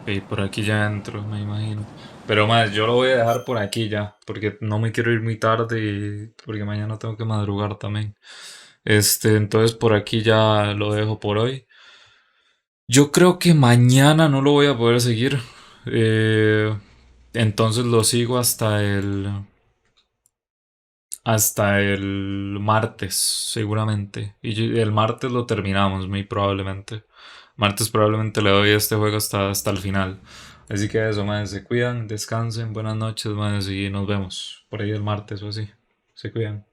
Speaker 1: Ok, por aquí ya entro, me imagino. Pero más, yo lo voy a dejar por aquí ya, porque no me quiero ir muy tarde y porque mañana tengo que madrugar también. Entonces por aquí ya lo dejo por hoy. Yo creo que mañana no lo voy a poder seguir. Entonces lo sigo hasta el martes, seguramente. Y el martes lo terminamos, muy probablemente. Martes probablemente le doy a este juego hasta el final. Así que eso, madres, se cuidan, descansen, buenas noches, madres, y nos vemos por ahí el martes o así. Se cuidan.